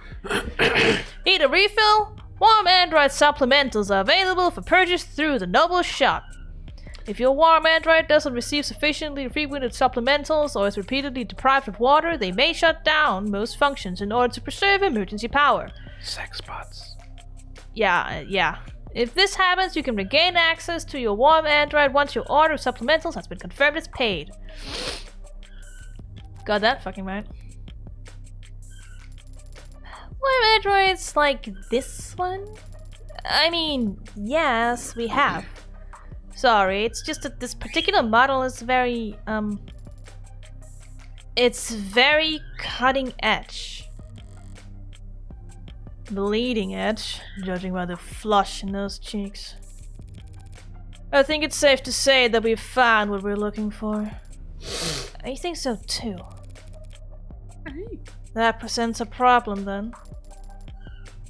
Need a refill? Warm android supplementals are available for purchase through the Noble shop. If your warm android doesn't receive sufficiently frequented supplementals or is repeatedly deprived of water, they may shut down most functions in order to preserve emergency power. Sex bots. Yeah. If this happens, you can regain access to your warm android once your order of supplementals has been confirmed as paid. Got that fucking right. Warm androids like this one? I mean, yes, we have. Sorry, it's just that this particular model is very, it's very cutting edge. Bleeding edge, judging by the flush in those cheeks. I think it's safe to say that we've found what we're looking for. I think so too. That presents a problem then.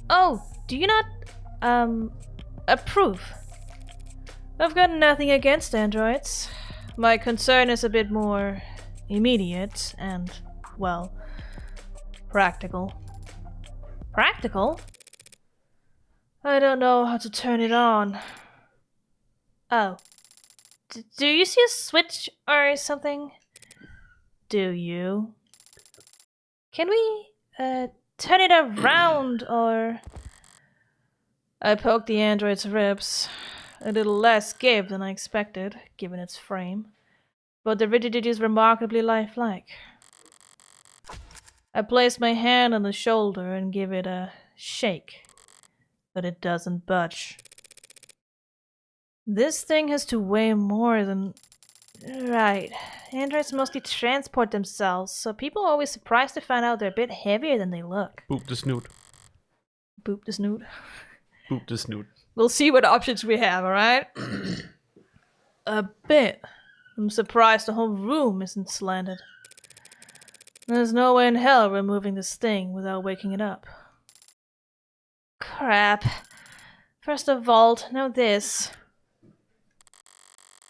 Oh, do you not, approve? I've got nothing against androids. My concern is a bit more immediate and, well, practical. Practical? I don't know how to turn it on. Oh. Do you see a switch or something? Do you? Can we, turn it around or... I poked the android's ribs. A little less give than I expected, given its frame. But the rigidity is remarkably lifelike. I placed my hand on the shoulder and give it a shake. But it doesn't budge. This thing has to weigh more than... Right. Androids mostly transport themselves, so people are always surprised to find out they're a bit heavier than they look. Boop the snoot. Boop the snoot. Boop the snoot. We'll see what options we have, alright? A bit. I'm surprised the whole room isn't slanted. There's no way in hell we're moving this thing without waking it up. Crap. First a vault, now this.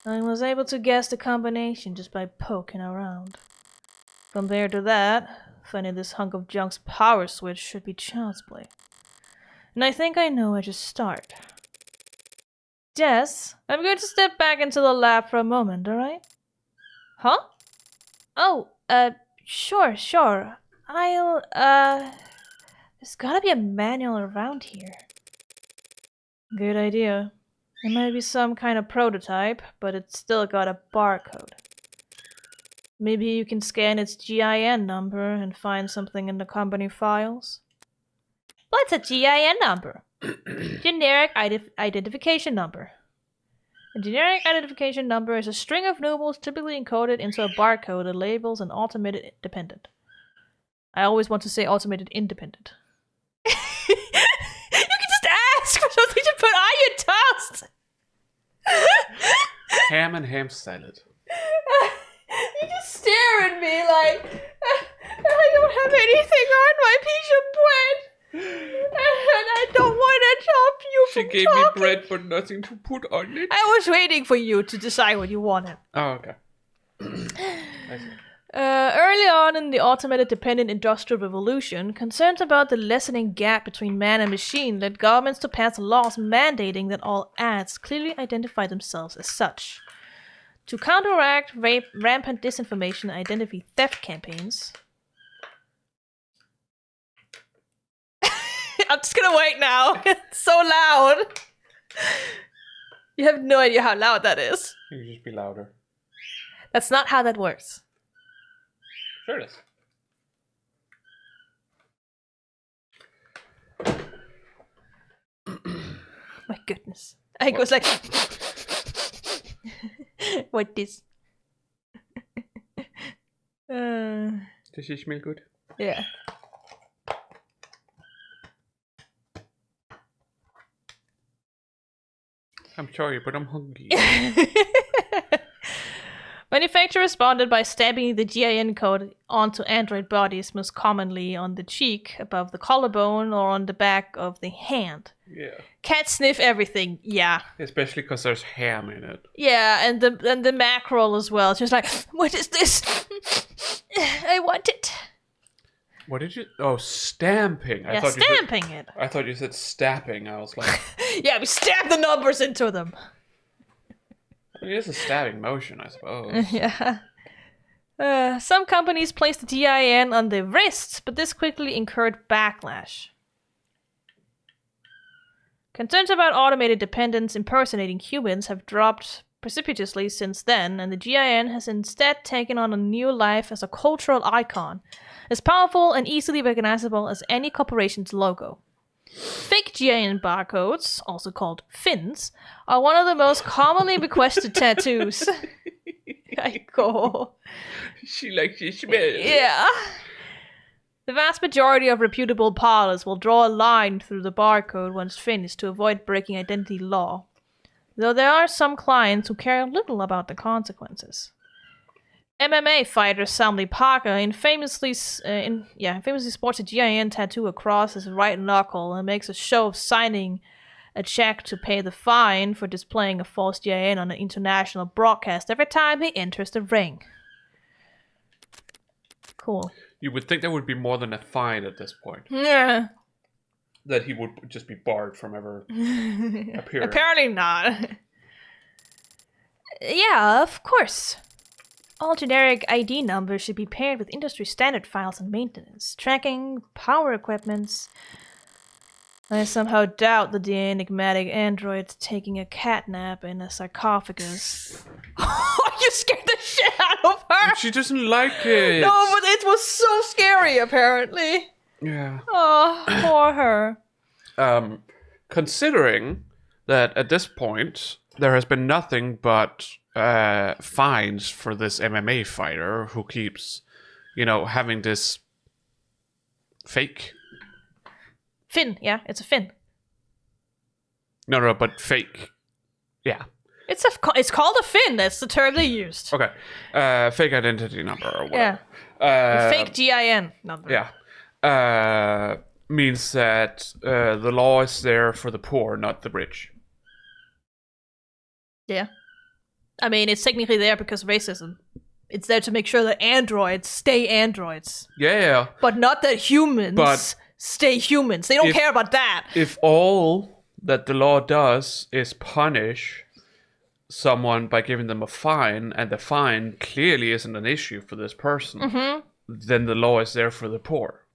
I was able to guess the combination just by poking around. Compared to that, finding this hunk of junk's power switch should be child's play. And I think I know where to start. Jess, I'm going to step back into the lab for a moment, alright? Huh? Oh, sure. There's gotta be a manual around here. Good idea. It might be some kind of prototype, but it's still got a barcode. Maybe you can scan its GIN number and find something in the company files? What's a GIN number? Generic identification number. A generic identification number is a string of numerals typically encoded into a barcode that labels an automated dependent. I always want to say automated independent. You can just ask for something to put on your toast! Ham and ham salad. You just stare at me like, I don't have anything on my piece of bread. And I don't want to stop you She from gave talking. me bread but nothing to put on it. I was waiting for you to decide what you wanted. Oh, okay. I see. Early on in the automated dependent industrial revolution, concerns about the lessening gap between man and machine led governments to pass laws mandating that all ads clearly identify themselves as such. To counteract rampant disinformation and identity theft campaigns... I'm just gonna wait now. It's so loud. You have no idea how loud that is. You can just be louder. That's not how that works. Sure it is. My goodness. I was like... What this? Does it smell good? Yeah. I'm sorry, but I'm hungry. Manufacturer responded by stamping the GIN code onto android bodies, most commonly on the cheek, above the collarbone, or on the back of the hand. Yeah. Cats sniff everything, yeah. Especially because there's ham in it. Yeah, and the mackerel as well. She's like, what is this? I want it. What did you... Oh, stamping. Yeah, stamping it. I thought you said stabbing. I was like... Yeah, we stab the numbers into them. It is a stabbing motion, I suppose. Yeah. Some companies placed the GIN on their wrists, but this quickly incurred backlash. Concerns about automated dependents impersonating humans have dropped precipitously since then, and the GIN has instead taken on a new life as a cultural icon, as powerful and easily recognizable as any corporation's logo. Fake GIN barcodes, also called fins, are one of the most commonly requested tattoos. Chiyoko. She likes your smell. Yeah. The vast majority of reputable parlors will draw a line through the barcode once finished to avoid breaking identity law, though there are some clients who care little about the consequences. MMA fighter Samly Parker famously sports a GIN tattoo across his right knuckle and makes a show of signing a check to pay the fine for displaying a false GIN on an international broadcast every time he enters the ring. Cool. You would think there would be more than a fine at this point. Yeah. That he would just be barred from ever appearing. Apparently not. Yeah, of course. All generic ID numbers should be paired with industry standard files and maintenance, tracking, power equipments. I somehow doubt that the enigmatic android's taking a cat nap in a sarcophagus. You scared the shit out of her! She doesn't like it! No, but it was so scary, apparently. Yeah. Oh, poor her. Considering that at this point, there has been nothing but fines for this MMA fighter who keeps, having this fake... Fin, yeah, it's a fin. No, but fake. Yeah. It's called a fin, that's the term they used. Okay. Fake identity number or whatever. Yeah. Fake GIN number. Yeah. Means that the law is there for the poor, not the rich. Yeah. I mean, it's technically there because of racism. It's there to make sure that androids stay androids. Yeah. But not that humans stay humans. They don't care about that. If all that the law does is punish someone by giving them a fine, and the fine clearly isn't an issue for this person, then the law is there for the poor.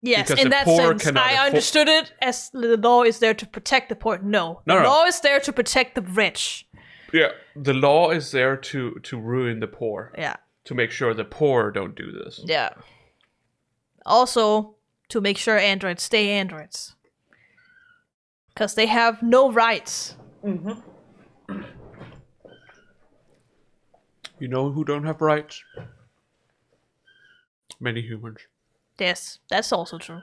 Yes, because in that sense, I understood it as the law is there to protect the poor. No, the law is there to protect the rich. Yeah, the law is there to ruin the poor. Yeah. To make sure the poor don't do this. Yeah. Also, to make sure androids stay androids. Because they have no rights. Mm-hmm. You know who don't have rights? Many humans. Yes, that's also true.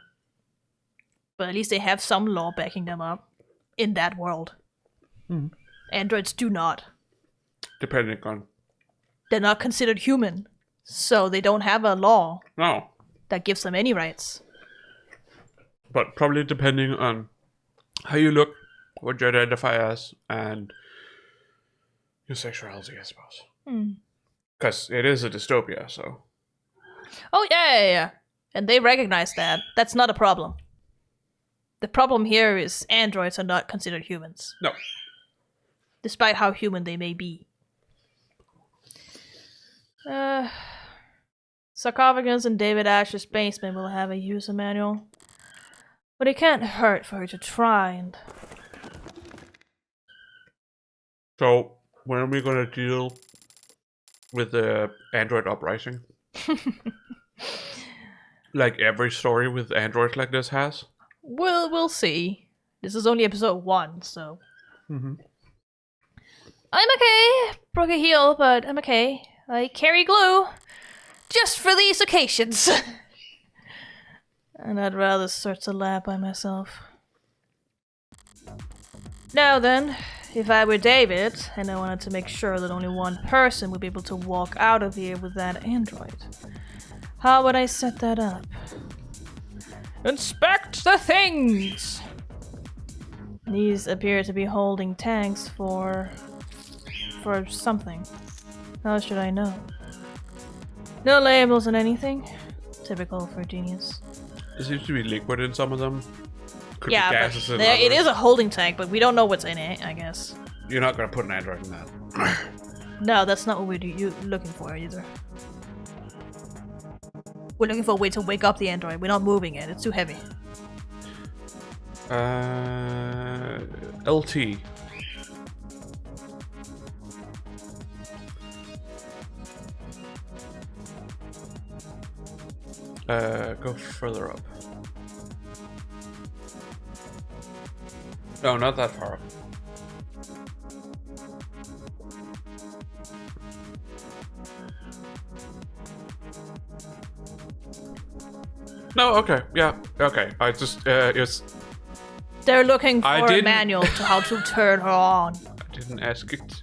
But at least they have some law backing them up in that world. Mm-hmm. Androids do not. Depending on... They're not considered human. So they don't have a law that gives them any rights. But probably depending on how you look, what you identify as, and your sexuality, I suppose. Because it is a dystopia, so... Oh, yeah. And they recognize that. That's not a problem. The problem here is androids are not considered humans. No. Despite how human they may be. Sarcophagus in David Ash's basement will have a user manual. But it can't hurt for her to try and... So, when are we going to deal with the Android uprising? Like every story with androids like this has? We'll see. This is only episode 1, so... Mm-hmm. I'm okay. Broke a heel, but I'm okay. I carry glue. Just for these occasions. And I'd rather search the lab by myself. Now then, if I were David, and I wanted to make sure that only one person would be able to walk out of here with that android, how would I set that up? Inspect the things! These appear to be holding tanks for something. How should I know? No labels and anything. Typical for a genius. There seems to be liquid in some of them. Could Yeah, be gases but in it others. is a holding tank, but we don't know what's in it, I guess. You're not going to put an android in that. No, that's not what we're looking for either. We're looking for a way to wake up the android. We're not moving it. It's too heavy. LT. Go further up. No, not that far up. No, okay, yeah, okay. I just, it's... They're looking for a manual to how to turn her on. I didn't ask it.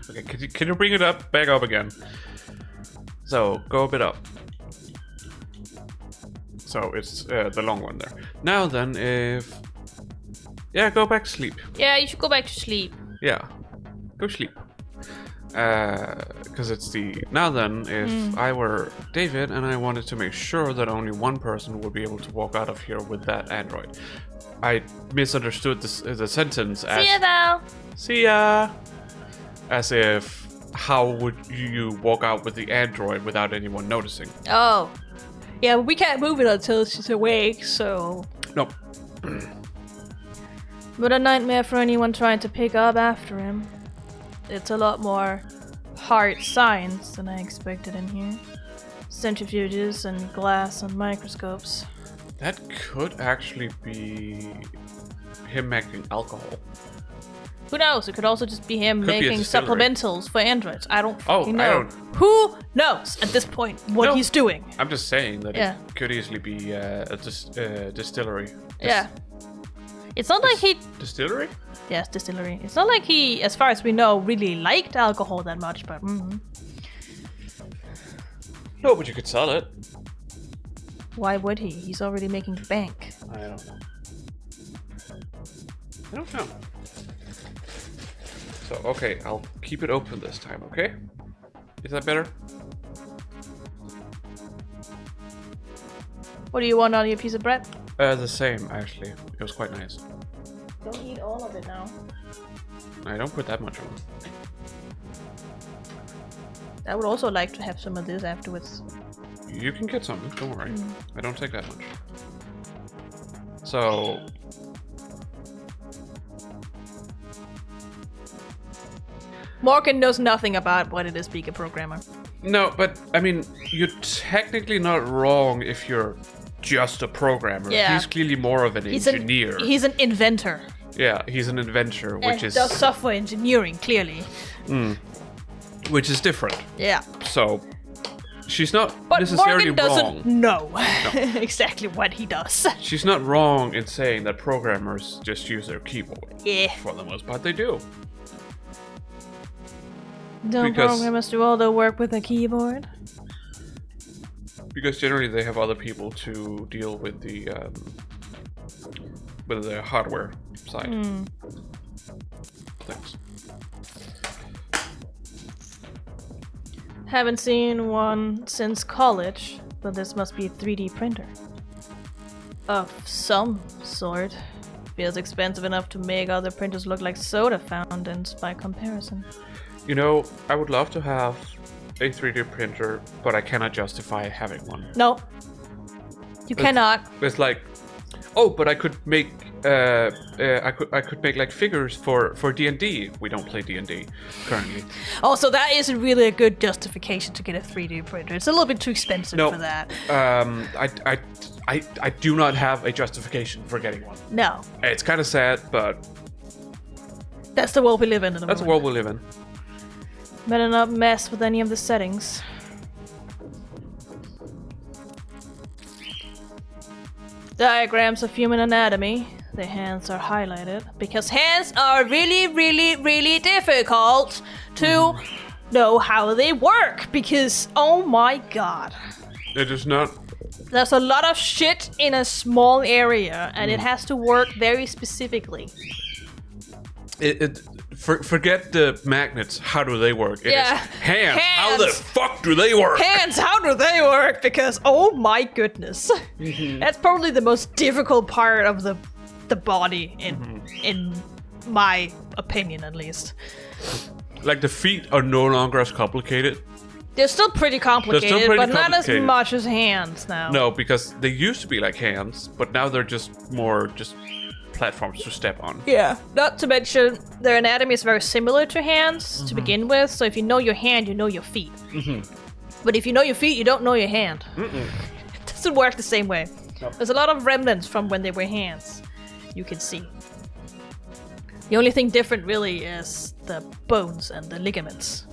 Okay, can you bring it up, back up again? So, go a bit up. So, it's the long one there. Now then, if... Yeah, go back to sleep. Yeah, you should go back to sleep. Yeah, go sleep. because it's the... Now then, if I were David and I wanted to make sure that only one person would be able to walk out of here with that android. I misunderstood the sentence as... See ya now! See ya! As if, how would you walk out with the android without anyone noticing? Oh. Yeah, but we can't move it until she's awake, so... Nope. But a nightmare for anyone trying to pick up after him. It's a lot more hard science than I expected in here. Centrifuges and glass and microscopes. That could actually be him making alcohol. Who knows? It could also just be him Could be a making distillery. supplementals for androids. I don't fucking know. I don't... Who knows at this point what No. he's doing? I'm just saying that Yeah. it could easily be a distillery. Yeah. It's not like he... Distillery? Yes, distillery. It's not like he, as far as we know, really liked alcohol that much, but... No, but you could sell it. Why would he? He's already making bank. I don't know. I don't know. So, okay, I'll keep it open this time, okay? Is that better? What do you want on your piece of bread? The same, actually. It was quite nice. Don't eat all of it now. I don't put that much on. I would also like to have some of this afterwards. You can get some, don't worry. I don't take that much. So... Morgan knows nothing about what it is being a programmer. No, but, I mean, you're technically not wrong if you're just a programmer. Yeah. He's clearly more of an engineer. He's an inventor. Yeah, he's an inventor, which And is... does software engineering, clearly. Which is different. Yeah. So, she's not But necessarily Morgan doesn't wrong. know exactly what he does. She's not wrong in saying that programmers just use their keyboard. Yeah. For the most part, they do. Don't Because- programmers do all the work with a keyboard? Because generally they have other people to deal with the hardware side. Thanks. Haven't seen one since college, but this must be a 3D printer. Of some sort. Feels expensive enough to make other printers look like soda fountains by comparison. You know, I would love to have a 3D printer, but I cannot justify having one. No. You cannot. It's like, oh, but I could make I could make like figures for D&D. We don't play D&D currently. Also, that isn't really a good justification to get a 3D printer. It's a little bit too expensive for that. I do not have a justification for getting one. No. It's kind of sad, but That's the world we live in at the that's the moment. world we live in. Better not mess with any of the settings. Diagrams of human anatomy. The hands are highlighted because hands are really, really, really difficult to know how they work because, oh my god. It is not. There's a lot of shit in a small area and it has to work very specifically. Forget the magnets. How do they work? It Yeah. is hands. How the Hands. fuck do they work? Hands, how do they work? Because, oh my goodness. That's probably the most difficult part of the body in my opinion, at least. Like the feet are no longer as complicated. They're still pretty complicated, pretty but not as complicated. much as hands now. No, because they used to be like hands, but now they're just more just platforms to step on. Yeah. Not to mention, their anatomy is very similar to hands to begin with, so if you know your hand, you know your feet. But if you know your feet, you don't know your hand. It doesn't work the same way. Nope. There's a lot of remnants from when they were hands, you can see. The only thing different really is the bones and the ligaments.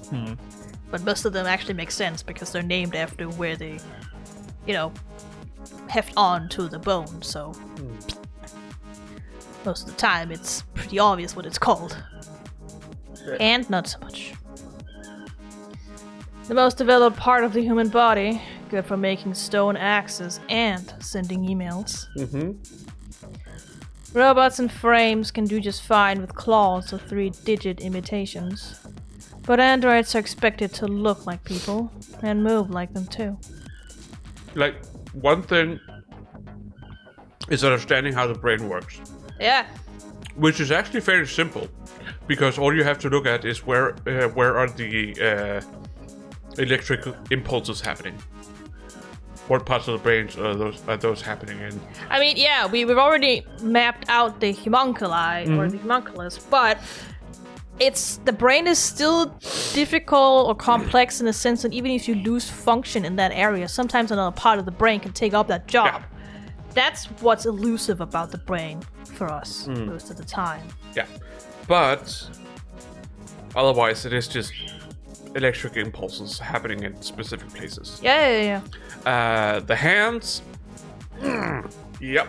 But most of them actually make sense because they're named after where they, heft on to the bone, so most of the time it's pretty obvious what it's called. And not so much. The most developed part of the human body, good for making stone axes and sending emails. Robots and frames can do just fine with claws or 3-digit imitations. But androids are expected to look like people and move like them too. Like, one thing is understanding how the brain works. Yeah. Which is actually fairly simple, because all you have to look at is where are the electrical impulses happening. What parts of the brain are those happening in? I mean, yeah, we've already mapped out the homunculi or the homunculus, but the brain is still difficult or complex in the sense that even if you lose function in that area, sometimes another part of the brain can take up that job. Yeah. That's what's elusive about the brain for us most of the time. Yeah, but otherwise it is just electric impulses happening in specific places. Yeah. The hands. Yep.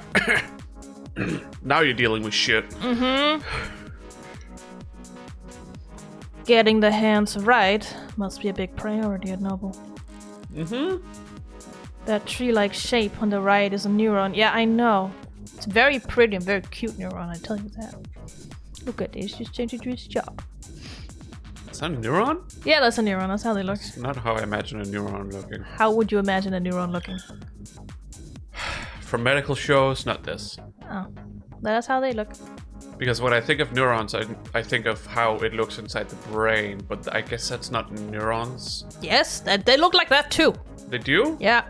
Now you're dealing with shit. Mm-hmm. Getting the hands right must be a big priority at Noble. Mm-hmm. That tree-like shape on the right is a neuron. Yeah, I know. It's very pretty and very cute neuron, I tell you that. Look at this, just changed it to its job. Is that a neuron? Yeah, that's a neuron. That's how they look. It's not how I imagine a neuron looking. How would you imagine a neuron looking? From medical shows, not this. Oh, that's how they look. Because when I think of neurons, I think of how it looks inside the brain, but I guess that's not neurons. Yes, they look like that too. They do? Yeah.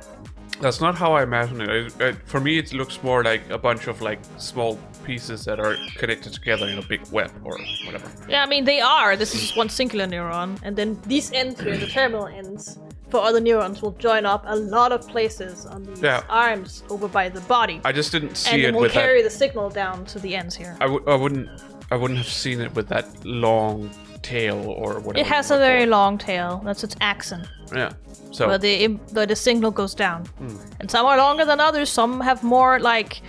That's not how I imagine it. For me, it looks more like a bunch of like small pieces that are connected together in a big web or whatever. Yeah, I mean, they are. This is just one singular neuron. And then these ends here, the terminal ends, for other neurons will join up a lot of places on these arms over by the body. I just didn't see and it it will with carry that. the signal down to the ends here. I wouldn't have seen it with that long tail or whatever. It has a very long tail. That's its axon. Yeah. So Where the signal goes down. And some are longer than others. Some have more like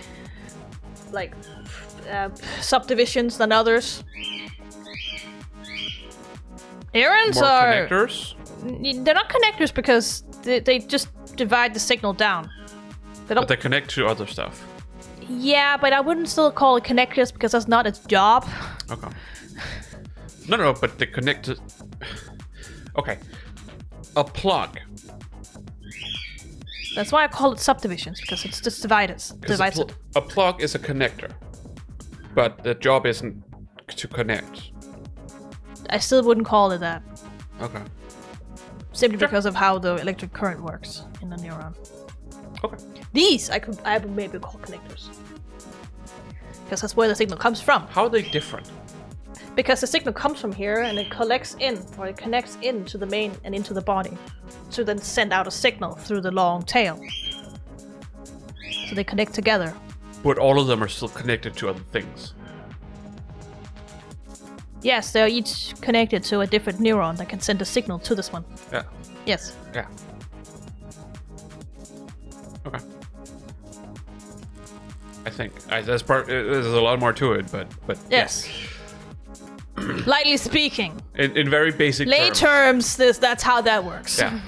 subdivisions than others. Neurons more are connectors. They're not connectors because they just divide the signal down. But they connect to other stuff. Yeah, but I wouldn't still call it connectors because that's not its job. Okay. No, but they connect to... Okay. A plug. That's why I call it subdivisions, because it's just divides it. A plug is a connector. But the job isn't to connect. I still wouldn't call it that. Okay. Simply because of how the electric current works in the neuron. Okay. These I would maybe call connectors. Because that's where the signal comes from. How are they different? Because the signal comes from here and it connects into the main and into the body. To then send out a signal through the long tail. So they connect together. But all of them are still connected to other things. Yes, they're each connected to a different neuron that can send a signal to this one. Yeah. Yes. Yeah. Okay. I think that's part. There's a lot more to it, but yes. Lightly speaking. In very basic lay terms, that's how that works. Yeah.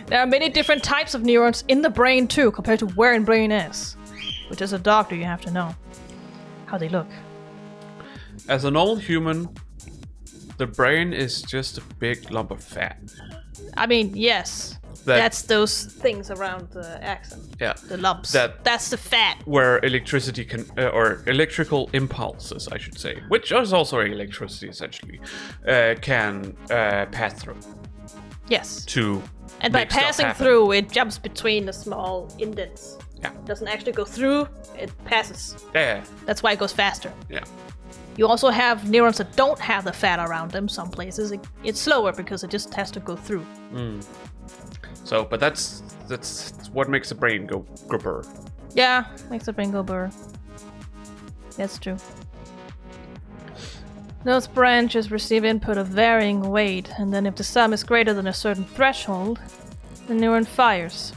There are many different types of neurons in the brain too, compared to where in brain is. Which as a doctor, you have to know how they look. As an old human, the brain is just a big lump of fat. I mean, yes. That's those things around the axon. Yeah. The lumps. That's the fat. Where electricity can, or electrical impulses, I should say, which is also electricity essentially, can pass through. Yes. And by passing through, it jumps between the small indents. Yeah. It doesn't actually go through, it passes. Yeah. That's why it goes faster. Yeah. You also have neurons that don't have the fat around them. Some places it's slower because it just has to go through. So, but that's what makes the brain go burr. Yeah, makes the brain go burr. That's true. Those branches receive input of varying weight, and then if the sum is greater than a certain threshold, the neuron fires.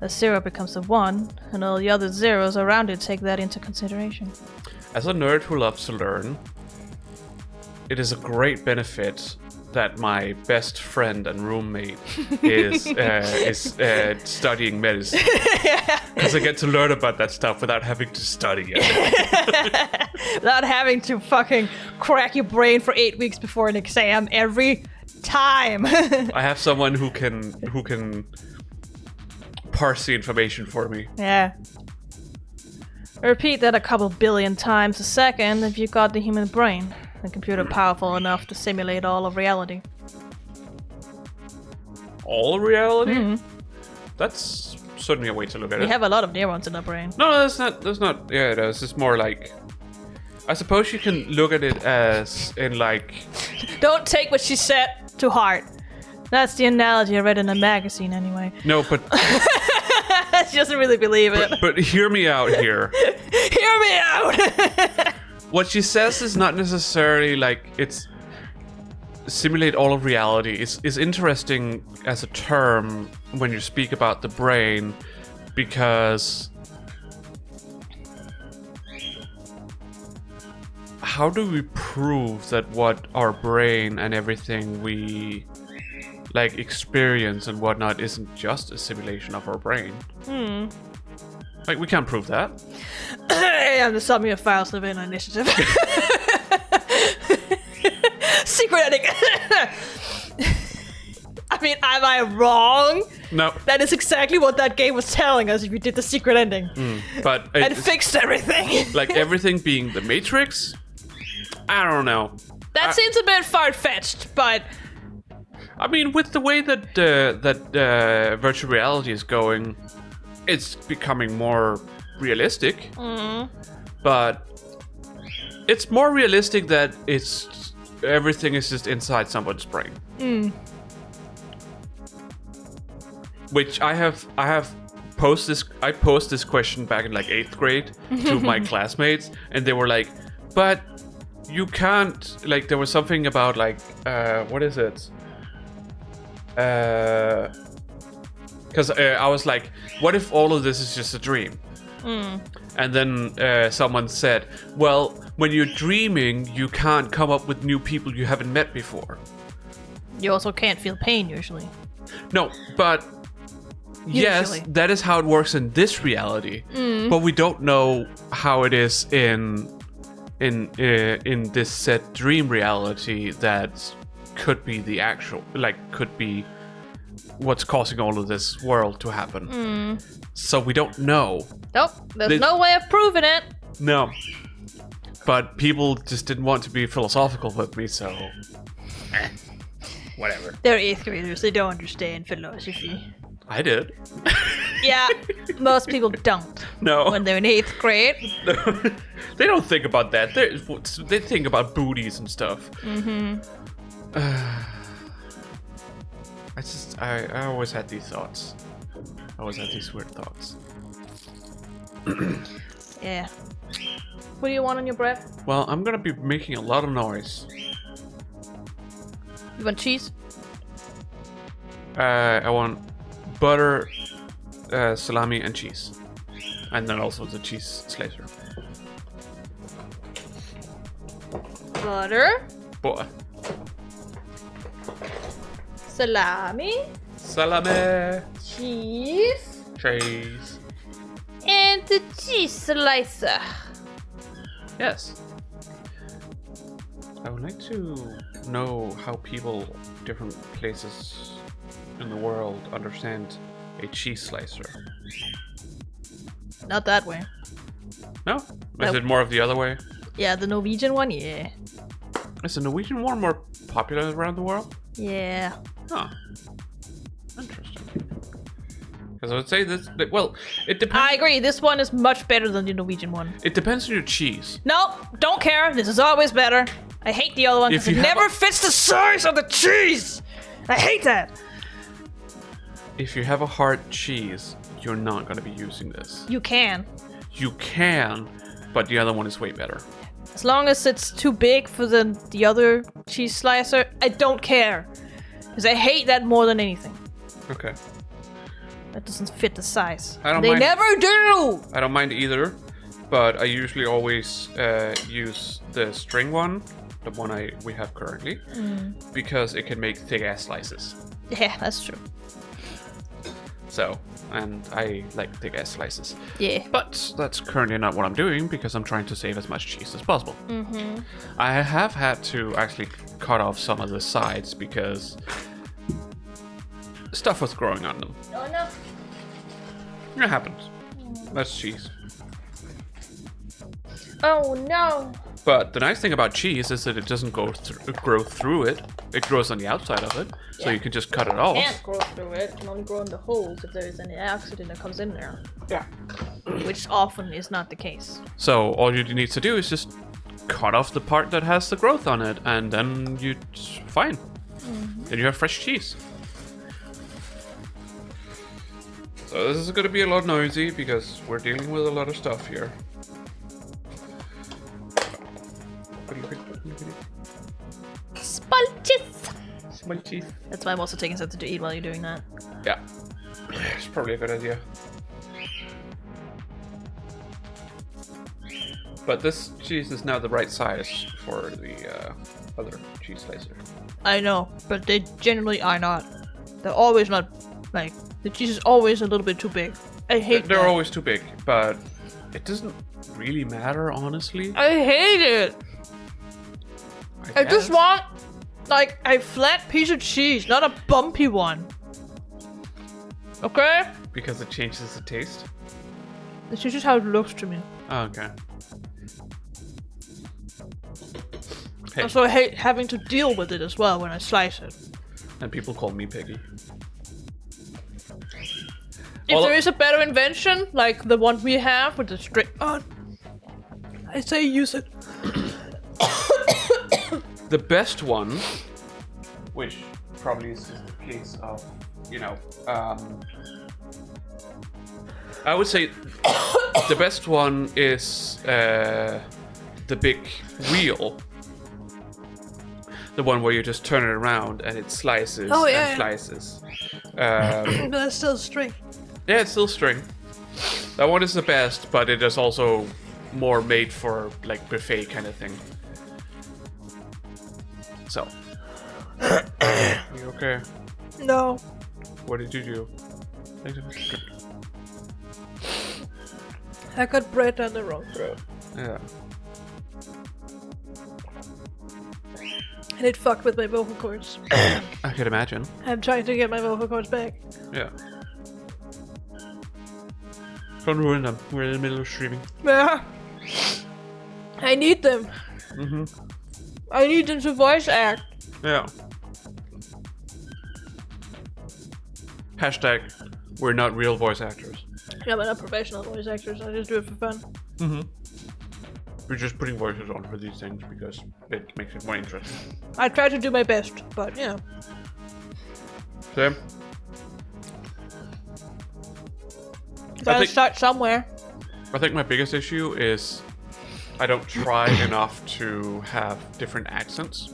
A 0 becomes a 1, and all the other zeros around it take that into consideration. As a nerd who loves to learn, it is a great benefit that my best friend and roommate is studying medicine. Because I get to learn about that stuff without having to study it. Without having to fucking crack your brain for 8 weeks before an exam every time. I have someone who can parse the information for me. Yeah. Repeat that a couple billion times a second if you got the human brain. A computer powerful enough to simulate all of reality. All reality? That's certainly a way to look at We it. have a lot of neurons in our brain. No, that's not. Yeah, it's just more like. I suppose you can look at it as in like. Don't take what she said to heart. That's the analogy I read in a magazine anyway. No, but She doesn't really believe it. but hear me out here. Hear me out! What she says is not necessarily like it's simulate all of reality. It's interesting as a term when you speak about the brain because how do we prove that what our brain and everything we like experience and whatnot isn't just a simulation of our brain? Like we can't prove that. I'm the Submit Your Files Savannah Initiative. Secret ending. I mean, am I wrong? No. That is exactly what that game was telling us if you did the secret ending. But And it's fixed everything. like everything being the Matrix. I don't know. That seems a bit far-fetched, but I mean, with the way that virtual reality is going, it's becoming more realistic. But it's more realistic that it's everything is just inside someone's brain. Which I posed this question back in like 8th grade to my classmates, and they were like, "But you can't." Like there was something about like what is it? Because I was like, what if all of this is just a dream? And then someone said, well, when you're dreaming, you can't come up with new people you haven't met before. you also can't feel pain usually. No, but yes, Usually. that is how it works in this reality. But we don't know how it is in this set dream reality that could be the actual, like, could be what's causing all of this world to happen. So we don't know. Nope, there's no way of proving it. No. But people just didn't want to be philosophical with me, so whatever. They're 8th graders, they don't understand philosophy. I did. Yeah, most people don't No. when they're in 8th grade. They don't think about that. They think about booties and stuff. I always had these thoughts. I always had these weird thoughts. Yeah. What do you want on your bread? Well, I'm gonna be making a lot of noise. You want cheese? I want butter, salami, and cheese. And then also the cheese slicer. Butter, Boy. salami, Salami. cheese, Cheese. and the cheese slicer. Yes. I would like to know how people, different places in the world, understand a cheese slicer. Not that way. No? Is Nope. it more of the other way? Yeah, the Norwegian one, yeah. Is the Norwegian one more popular around the world? Yeah. Huh. Interesting. Because I would say this, well, it depends. I agree, this one is much better than the Norwegian one. It depends on your cheese. No, don't care, this is always better. I hate the other one If because it you have never a- fits the size of the cheese! I hate that! If you have a hard cheese, you're not going to be using this. You can. You can, but the other one is way better. As long as it's too big for the other cheese slicer, I don't care. Because I hate that more than anything. Okay. That doesn't fit the size. I don't They mind. never do! I don't mind either, but I usually always use the string one the one we have currently, because it can make thick ass slices. Yeah, that's true. So, and I like thick ass slices. Yeah. But that's currently not what I'm doing because I'm trying to save as much cheese as possible. I have had to actually cut off some of the sides because stuff was growing on them. Oh no. It happens. That's cheese. Oh no. But the nice thing about cheese is that it doesn't grow through it. It grows on the outside of it, so you can just cut it off. It can't grow through it. It can only grow in the holes if there is any oxygen that comes in there. Yeah. Which often is not the case. So all you need to do is just cut off the part that has the growth on it, and then you're fine. Then you have fresh cheese. So this is going to be a lot noisy because we're dealing with a lot of stuff here. Spalches. That's why I'm also taking something to eat while you're doing that. Yeah. It's probably a good idea. But this cheese is now the right size for the other cheese slicer. I know, but they generally are not. They're always not, like, the cheese is always a little bit too big. I hate They're that. always too big, but it doesn't really matter, honestly. I hate it. I just guess. want, like, a flat piece of cheese, not a bumpy one. Okay? Because it changes the taste? It's just how it looks to me. Oh, okay. Hey, Also, I hate having to deal with it as well when I slice it. and people call me piggy. If there is a better invention, like the one we have with the straight on, I say use it. The best one, which probably is just the case of, you know, I would say the best one is the big wheel. The one where you just turn it around and it slices and slices. But that's still string. Yeah, it's still string. That one is the best, but it is also more made for like buffet kind of thing. So, you okay? No. What did you do? I got bread down the wrong throat. Yeah. And it fucked with my vocal cords. I could imagine. I'm trying to get my vocal cords back. Yeah. Don't ruin them. We're in the middle of streaming. Yeah. I need them. I need them to voice act. Yeah. Hashtag, we're not real voice actors. Yeah, but not professional voice actors. I just do it for fun. We're just putting voices on for these things because it makes it more interesting. I try to do my best, but you know. Same. Gotta start somewhere. I think my biggest issue is I don't try enough to have different accents.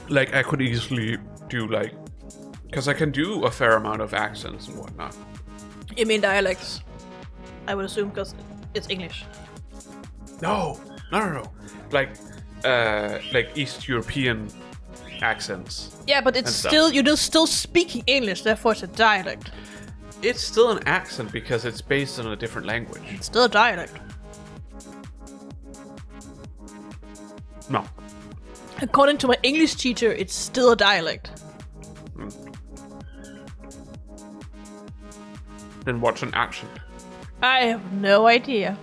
Like, I could easily do, like... Because I can do a fair amount of accents and whatnot. You mean dialects? I would assume because it's English. No. Like East European accents. Yeah, but it's still, you're still speaking English, therefore it's a dialect. It's still an accent because it's based on a different language. It's still a dialect. No. According to my English teacher, it's still a dialect. Then what's an accent? I have no idea.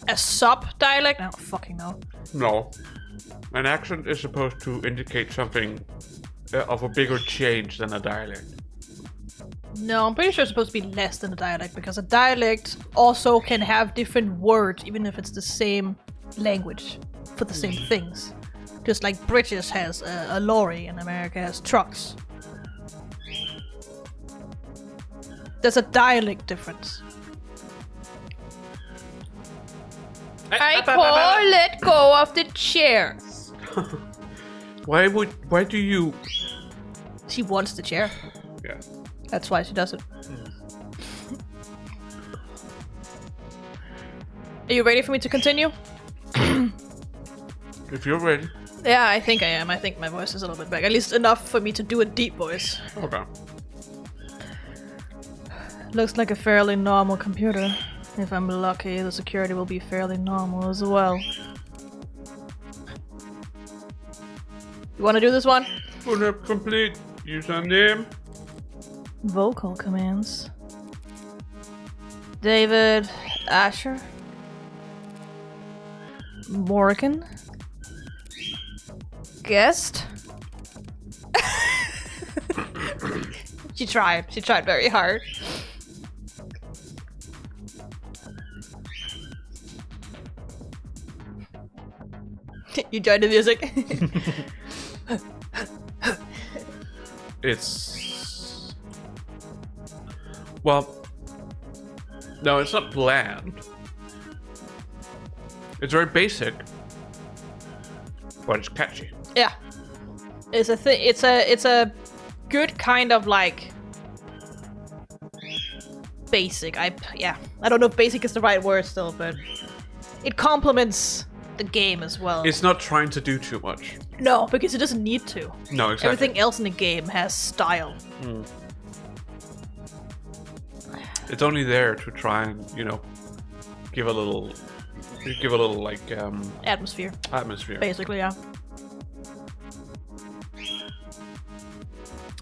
A sub-dialect? I don't fucking know. No. An accent is supposed to indicate something of a bigger change than a dialect. No, I'm pretty sure it's supposed to be less than a dialect, because a dialect also can have different words, even if it's the same language for the same things. Just like British has a lorry and America has trucks. There's a dialect difference. I call let go of the chair. Why do you... She wants the chair. Yeah. That's why she does it. Are you ready for me to continue? If you're ready. Yeah, I think I am. I think my voice is a little bit back. At least enough for me to do a deep voice. Okay. Looks like a fairly normal computer. If I'm lucky, the security will be fairly normal as well. You wanna do this one? Full up complete. Username. Vocal commands. David Asher. Morgan. Guest. She tried. She tried very hard. You joined the music. It's... Well... No, it's not bland. It's very basic. But it's catchy. Yeah. It's a thing. It's a good kind of like basic. I don't know if basic is the right word still, but it complements the game as well. It's not trying to do too much. No, because it doesn't need to. No, exactly. Everything else in the game has style. It's only there to try and, give a little like Atmosphere. atmosphere. Basically, yeah.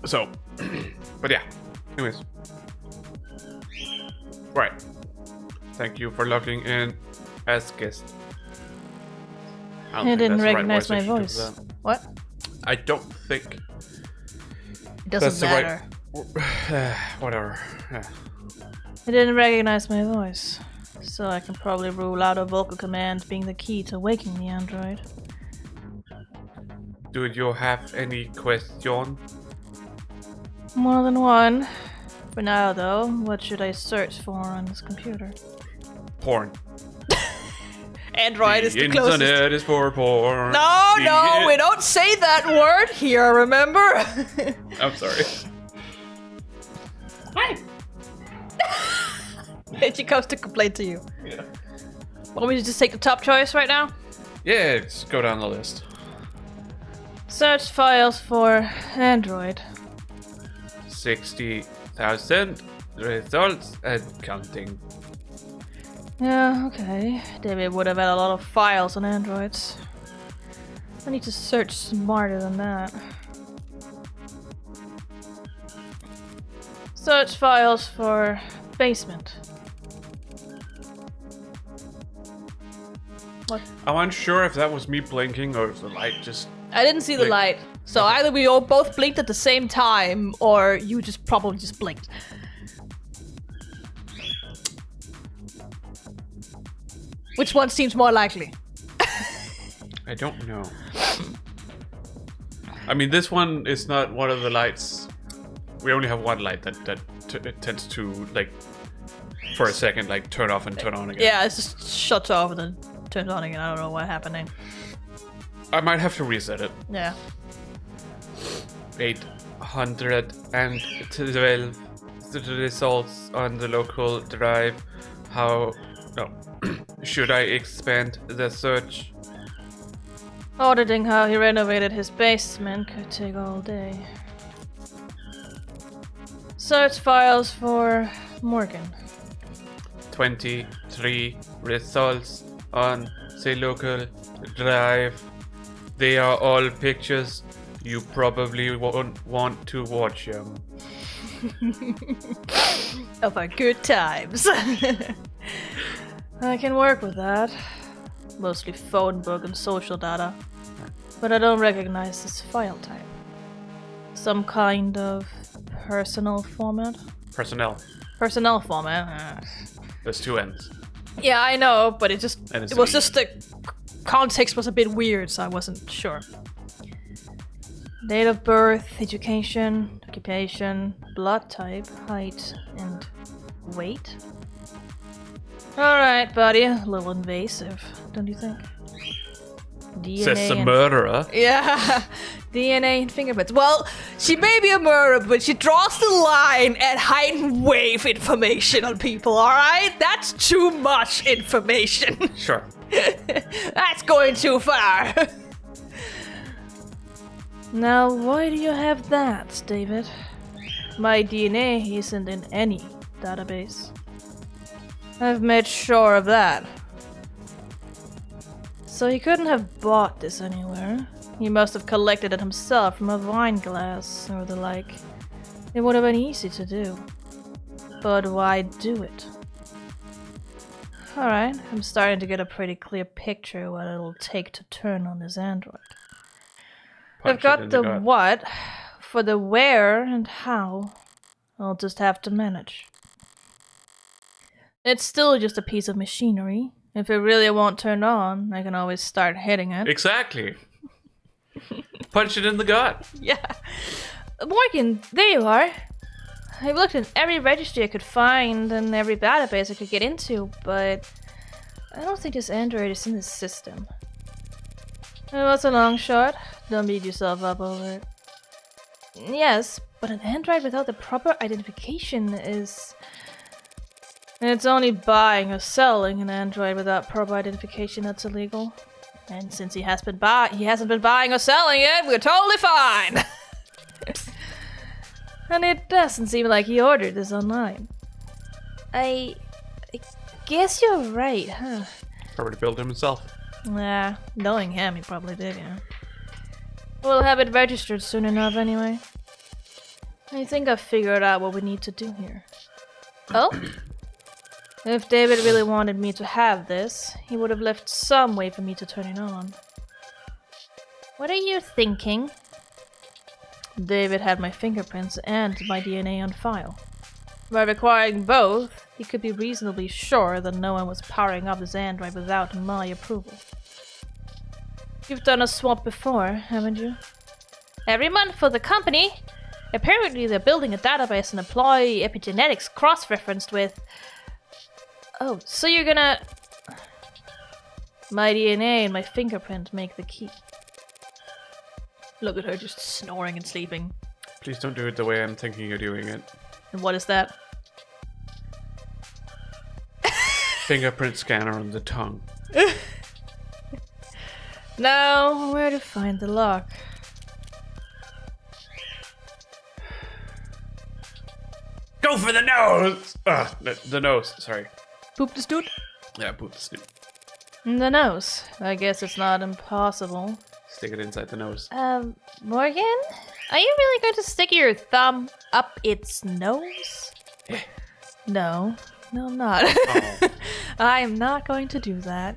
So, but yeah. Anyways, right. Thank you for logging in as guest. I don't I think didn't that's the right recognize my I should do voice. that. What? I don't think It doesn't that's the matter. right. Whatever. Yeah. I didn't recognize my voice, so I can probably rule out a vocal command being the key to waking the android. Do you have any question? More than one. For now, though, what should I search for on this computer? Porn. Android is the closest. Internet is for porn. No, we don't say that word here, remember? I'm sorry. Hi. And she comes to complain to you. Yeah. Want me to just take the top choice right now? Yeah, just go down the list. Search files for Android. 60,000 results and counting. Yeah, okay. David would have had a lot of files on Androids. I need to search smarter than that. Search files for basement. What? I'm unsure if that was me blinking or if the light just... I didn't see the Blink. light. So either we all both blinked at the same time or you just probably just blinked. Which one seems more likely? I don't know. I mean, this one is not one of the lights. We only have one light that tends to, like, for a second, like, turn off and turn on again. Yeah, it just shuts off and then turns on again. I don't know what's happening. I might have to reset it. Yeah. 812 results on the local drive. How... No. Should I expand the search? Auditing how he renovated his basement could take all day. Search files for Morgan. 23 results on the local drive. They are all pictures. You probably won't want to watch them. Of our good times. I can work with that. Mostly phone book and social data. But I don't recognize this file type. Some kind of personal format? Personnel. Personnel format? There's two N's. Yeah, I know, but it was E. just the context was a bit weird, so I wasn't sure. Date of birth, education, occupation, blood type, height, and weight. Alright, buddy. A little invasive, don't you think? DNA Says the and- murderer. Yeah. DNA and fingerprints. Well, she may be a murderer, but she draws the line at height and wave information on people, alright? That's too much information. Sure. That's going too far. Now, why do you have that, David? My DNA isn't in any database. I've made sure of that. So he couldn't have bought this anywhere. He must have collected it himself from a wine glass or the like. It would have been easy to do. But why do it? Alright, I'm starting to get a pretty clear picture of what it'll take to turn on this android. I've got the what, for the where and how, I'll just have to manage. It's still just a piece of machinery. If it really won't turn on, I can always start hitting it. Exactly. Punch it in the gut. Yeah. Morgan, there you are. I've looked in every registry I could find and every database I could get into, but I don't think this android is in the system. What's a long shot? Don't beat yourself up over it. Yes, but an android without the proper identification is... It's only buying or selling an android without proper identification that's illegal. And since he hasn't been buying or selling it, we're totally fine! And it doesn't seem like he ordered this online. I guess you're right, huh? Probably built him himself. Nah, knowing him, he probably did, yeah. We'll have it registered soon enough anyway. I think I've figured out what we need to do here. Oh? If David really wanted me to have this, he would have left some way for me to turn it on. What are you thinking? David had my fingerprints and my DNA on file. By requiring both, he could be reasonably sure that no one was powering up this android without my approval. You've done a swap before, haven't you? Every month for the company. Apparently they're building a database and employee epigenetics cross-referenced with... Oh, so you're gonna... My DNA and my fingerprint make the key. Look at her just snoring and sleeping. Please don't do it the way I'm thinking you're doing it. And what is that? Fingerprint scanner on the tongue. Now, where to find the lock? Go for the nose! The nose, sorry. Poop the snoot? Yeah, poop the snoot. The nose. I guess it's not impossible. Stick it inside the nose. Morgan? Are you really going to stick your thumb up its nose? No, I'm not. Oh. I am not going to do that.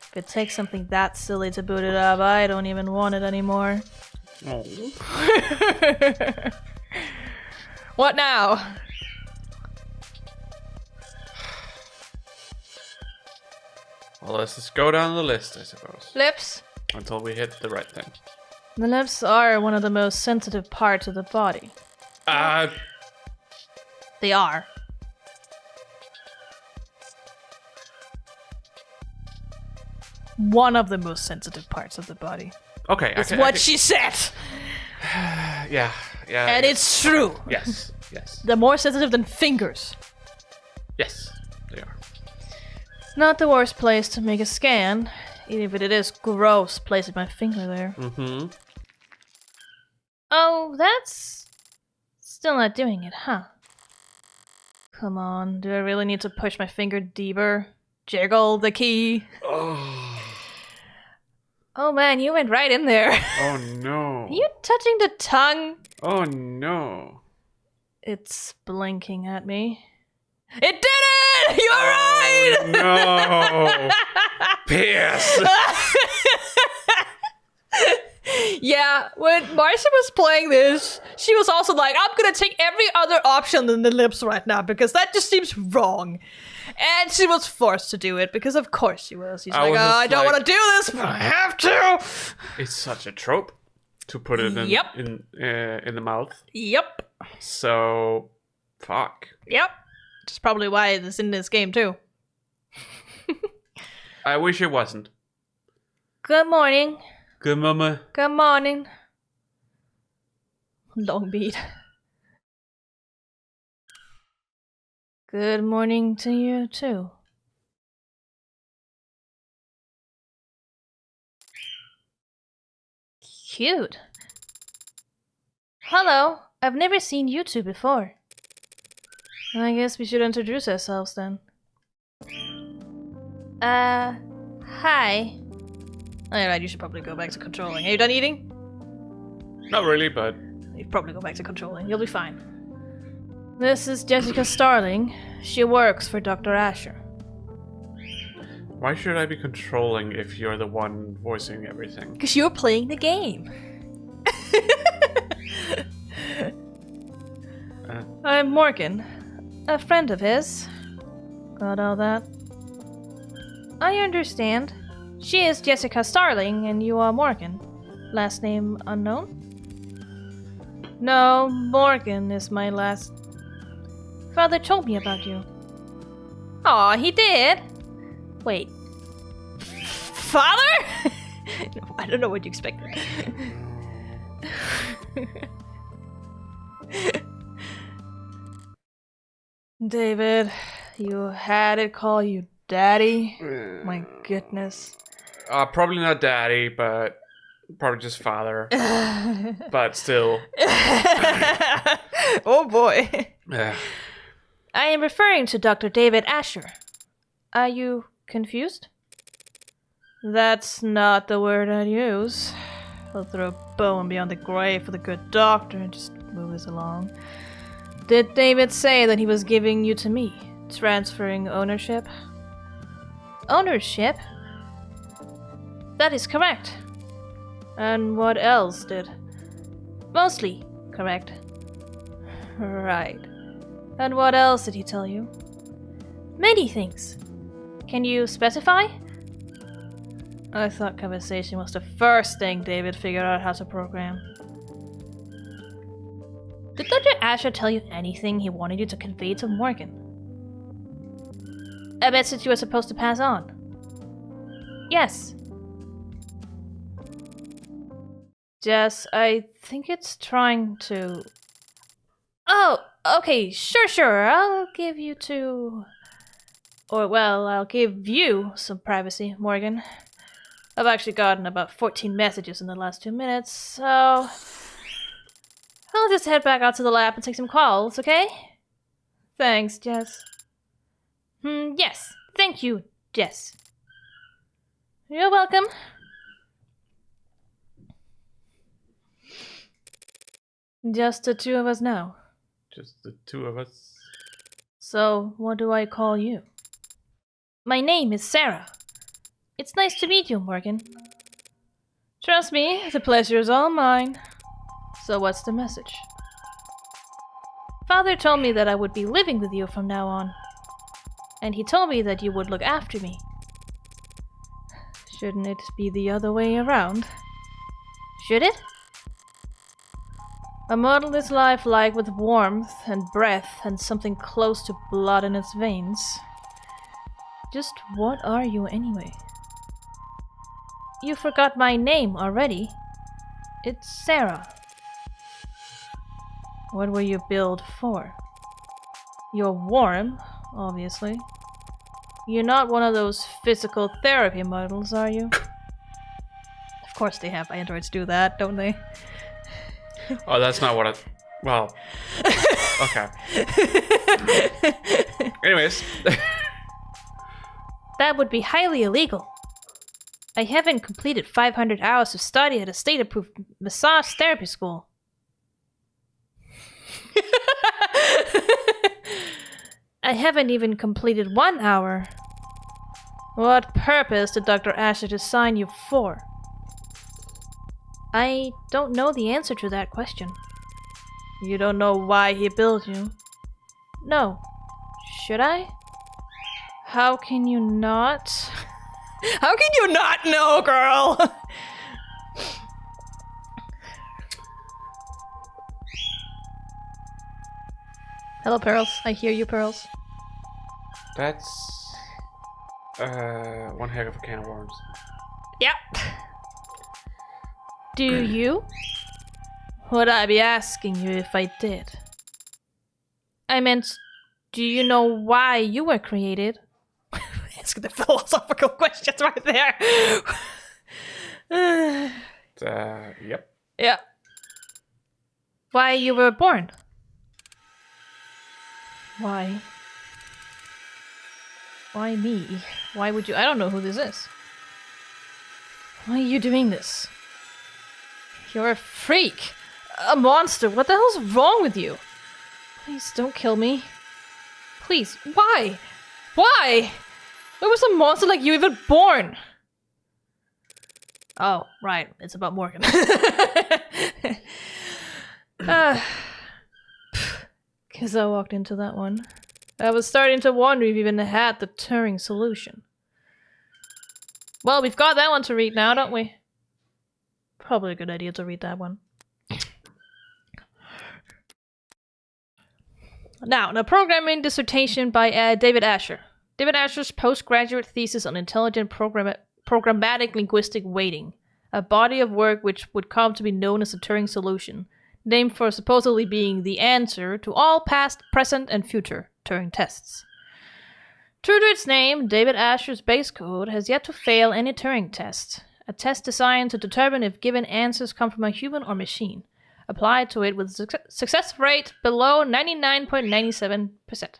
If it takes something that silly to boot it up, I don't even want it anymore. Oh. What now? Well, let's just go down the list, I suppose. Lips? Until we hit the right thing. The lips are one of the most sensitive parts of the body. They are. One of the most sensitive parts of the body. Okay. That's what she said! Yeah. And it's true! Yes. They're more sensitive than fingers. Yes, they are. Not the worst place to make a scan, even if it is gross placing my finger there. Mm-hmm. Oh, that's... still not doing it, huh? Come on, do I really need to push my finger deeper? Jiggle the key. Oh man, you went right in there. Oh no. Are you touching the tongue? Oh no. It's blinking at me. It did it! You're right! No. Pierce. Yeah, when Marcia was playing this, she was also like, I'm gonna take every other option than the lips right now because that just seems wrong. And she was forced to do it because of course she was. She's like, I don't want to do this, but I have to. It's such a trope to put it in the mouth. Yep. So, fuck. Yep. Which is probably why it's in this game too. I wish it wasn't. Good morning. Good mama. Good morning. Long beat. Good morning to you too. Cute. Hello, I've never seen you two before. I guess we should introduce ourselves then. Hi. Alright, you should probably go back to controlling. Are you done eating? Not really, but You'd probably go back to controlling. You'll be fine. This is Jessica Starling. She works for Dr. Asher. why should I be controlling if you're the one voicing everything? Because you're playing the game. I'm Morgan, a friend of his. Got all that? I understand. She is Jessica Starling, and you are Morgan. Last name unknown? No, Morgan is my last... Father told me about you. Aw, he did? Wait. Father? No, I don't know what you expected. David, you had it call you daddy? My goodness. Probably not daddy, but probably just father. But still. Oh boy. Yeah. I am referring to Dr. David Asher. Are you confused? That's not the word I'd use. I'll throw a bone beyond the grave for the good doctor and just move us along. Did David say that he was giving you to me? Transferring ownership? Ownership? That is correct. And what else did? Mostly correct. Right. And what else did he tell you? Many things. Can you specify? I thought conversation was the first thing David figured out how to program. Did Dr. Asher tell you anything he wanted you to convey to Morgan? A message you were supposed to pass on? Yes. Jess, I think it's trying to... Oh, okay, sure. I'll give you two... Or, well, I'll give you some privacy, Morgan. I've actually gotten about 14 messages in the last 2 minutes, so... I'll just head back out to the lab and take some calls, okay? Thanks, Jess. Yes. Thank you, Jess. You're welcome. Just the two of us now. Just the two of us. So, what do I call you? My name is Sarah. It's nice to meet you, Morgan. Trust me, the pleasure is all mine. So what's the message? Father told me that I would be living with you from now on. And he told me that you would look after me. Shouldn't it be the other way around? Should it? A model is lifelike with warmth and breath and something close to blood in its veins. Just what are you anyway? You forgot my name already. It's Sarah. What were you billed for? You're warm, obviously. You're not one of those physical therapy models, are you? Of course they have androids do that, don't they? Oh, that's not what I... Well... Okay. Anyways. That would be highly illegal. I haven't completed 500 hours of study at a state-approved massage therapy school. I haven't even completed 1 hour. What purpose did Dr. Asher assign you for? I don't know the answer to that question. You don't know why he billed you? No. Should I? How can you not? How can you not know, girl? Hello, Pearls. I hear you, Pearls. That's... one heck of a can of worms. Yep. Do you? Would I be asking you if I did? I meant, do you know why you were created? Ask the philosophical questions right there. Yep. Yeah. Why you were born? Why? Why me? Why would you? I don't know who this is. Why are you doing this? You're a freak. A monster. What the hell's wrong with you? Please don't kill me. Please. Why? Why? Where was a monster like you even born? Oh, right. It's about Morgan. Guess I walked into that one. I was starting to wonder if you even had the Turing solution. Well, we've got that one to read now, don't we? Probably a good idea to read that one. Now, the programming dissertation by David Asher. David Asher's postgraduate thesis on intelligent programmatic linguistic weighting, a body of work which would come to be known as the Turing solution, named for supposedly being the answer to all past, present, and future Turing tests. True to its name, David Asher's base code has yet to fail any Turing test, a test designed to determine if given answers come from a human or machine, applied to it with a success rate below 99.97%.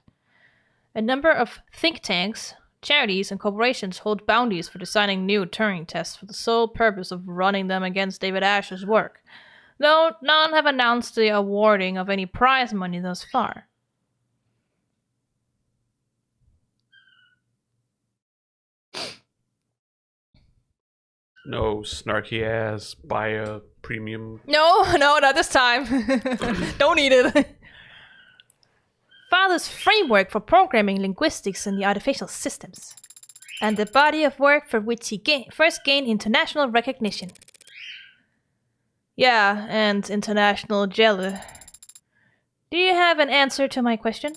A number of think tanks, charities, and corporations hold bounties for designing new Turing tests for the sole purpose of running them against David Asher's work, though none have announced the awarding of any prize money thus far. No snarky ass buy a premium. No, not this time. Don't need it. Father's framework for programming linguistics in the artificial systems, and the body of work for which he first gained international recognition. Yeah, and international jelly. Do you have an answer to my question?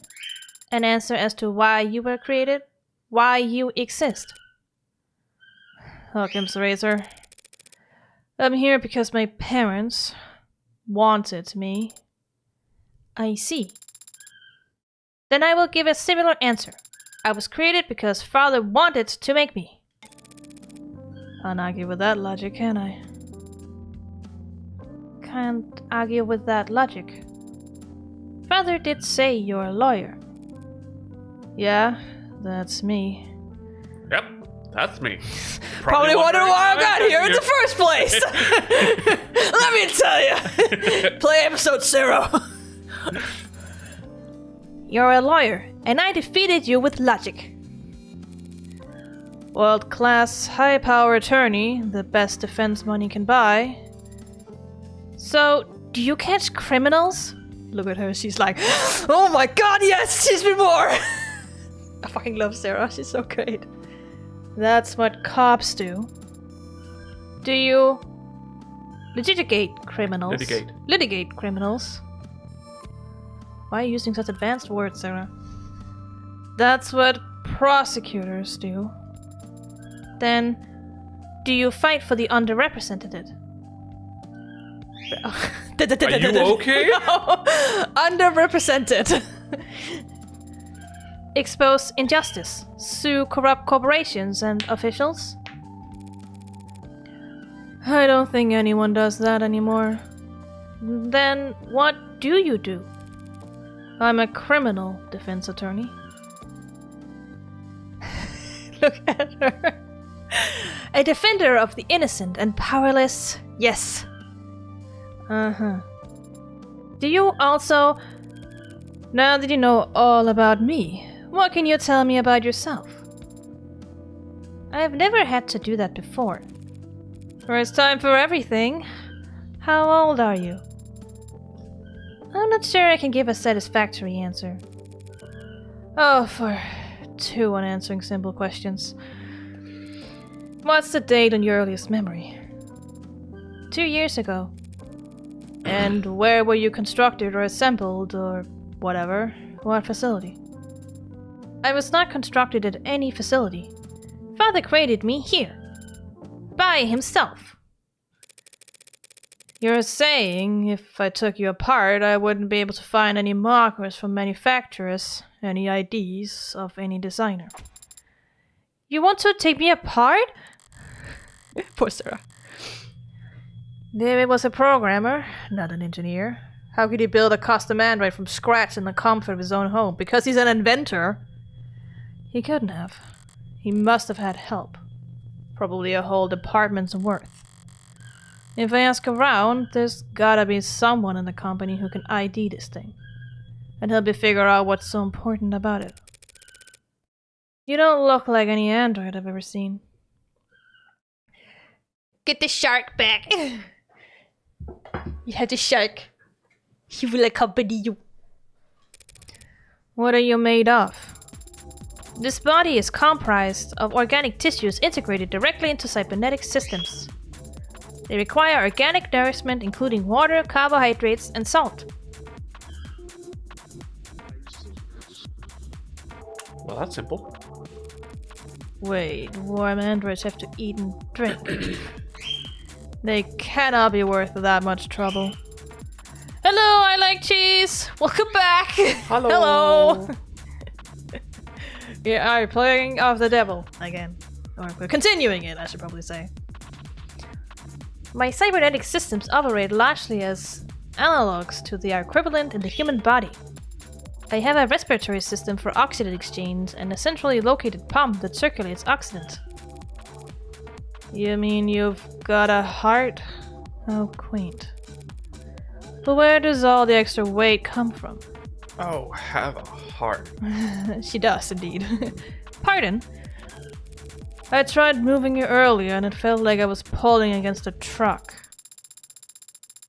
An answer as to why you were created? Why you exist? Occam's razor. I'm here because my parents wanted me. I see. Then I will give a similar answer. I was created because father wanted to make me. Can't argue with that logic, can I? Can't argue with that logic. Father did say you're a lawyer. Yeah, that's me. Yep, that's me. Probably wondering why I got here in the first place. Let me tell you. Play episode 0. You're a lawyer, and I defeated you with logic. World-class, high-power attorney, the best defense money can buy. So, do you catch criminals? Look at her, she's like, oh my god, yes, teach me more! I fucking love Sarah, she's so great. That's what cops do. Do you litigate criminals? Litigate criminals. Why are you using such advanced words, Sarah? That's what prosecutors do. Then, do you fight for the underrepresented? Are you okay? No. Underrepresented. Expose injustice. Sue corrupt corporations and officials. I don't think anyone does that anymore. Then what do you do? I'm a criminal defense attorney. Look at her. A defender of the innocent and powerless. Yes. Uh-huh. Do you also... Now that you know all about me, what can you tell me about yourself? I've never had to do that before. First time for everything. How old are you? I'm not sure I can give a satisfactory answer. Oh, for 2 on answering simple questions. What's the date on your earliest memory? 2 years ago. And where were you constructed or assembled or whatever? What facility? I was not constructed at any facility. Father created me here. By himself. You're saying if I took you apart, I wouldn't be able to find any markers from manufacturers, any IDs of any designer. You want to take me apart? Poor Sarah. David was a programmer, not an engineer. How could he build a custom android from scratch in the comfort of his own home? Because he's an inventor? He couldn't have. He must have had help. Probably a whole department's worth. If I ask around, there's gotta be someone in the company who can ID this thing. And help me figure out what's so important about it. You don't look like any android I've ever seen. Get the shark back! You have the shark. He will accompany you. What are you made of? This body is comprised of organic tissues integrated directly into cybernetic systems. They require organic nourishment including water, carbohydrates, and salt. Well, that's simple. Wait, warm androids have to eat and drink. They cannot be worth that much trouble. Hello, I like cheese! Welcome back! Hello! Yeah, I'm playing of the devil again. Or we're continuing it, I should probably say. My cybernetic systems operate largely as analogs to their equivalent in the human body. I have a respiratory system for oxygen exchange and a centrally located pump that circulates oxygen. You mean you've got a heart? How quaint. But where does all the extra weight come from? Oh, have a heart. She does, indeed. Pardon? I tried moving you earlier and it felt like I was pulling against a truck.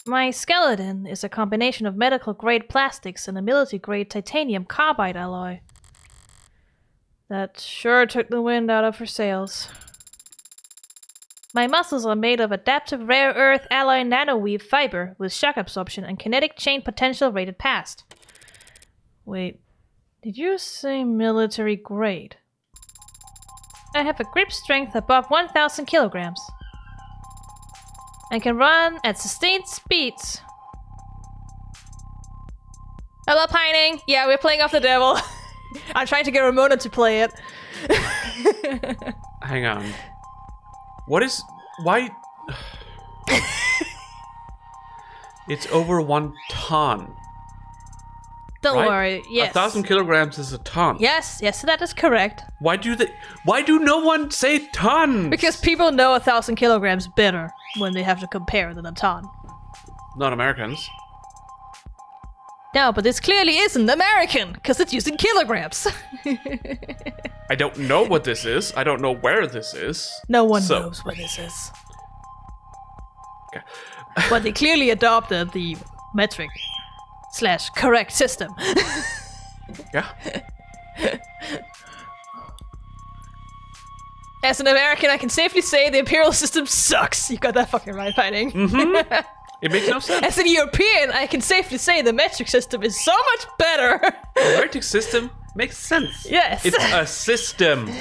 My skeleton is a combination of medical-grade plastics and a military-grade titanium carbide alloy. That sure took the wind out of her sails. My muscles are made of adaptive rare earth alloy nanoweave fiber with shock absorption and kinetic chain potential rated past. Wait, did you say military grade? I have a grip strength above 1,000 kilograms. And can run at sustained speeds. Hello, Pining! Yeah, we're playing off the devil. I'm trying to get Ramona to play it. Hang on. What is... Why... It's over 1 ton. Don't right? worry, yes. 1,000 kilograms is a ton. Yes, that is correct. Why do no one say ton? Because people know 1,000 kilograms better when they have to compare than a ton. Not Americans. No, but this clearly isn't American, because it's using kilograms. I don't know what this is. I don't know where this is. No one knows what this is. Okay. But they clearly adopted the metric / correct system. Yeah. As an American, I can safely say the imperial system sucks. You got that fucking right, Fighting. Mm-hmm. It makes no sense. As an European, I can safely say the metric system is so much better. The metric system makes sense. Yes. It's a system.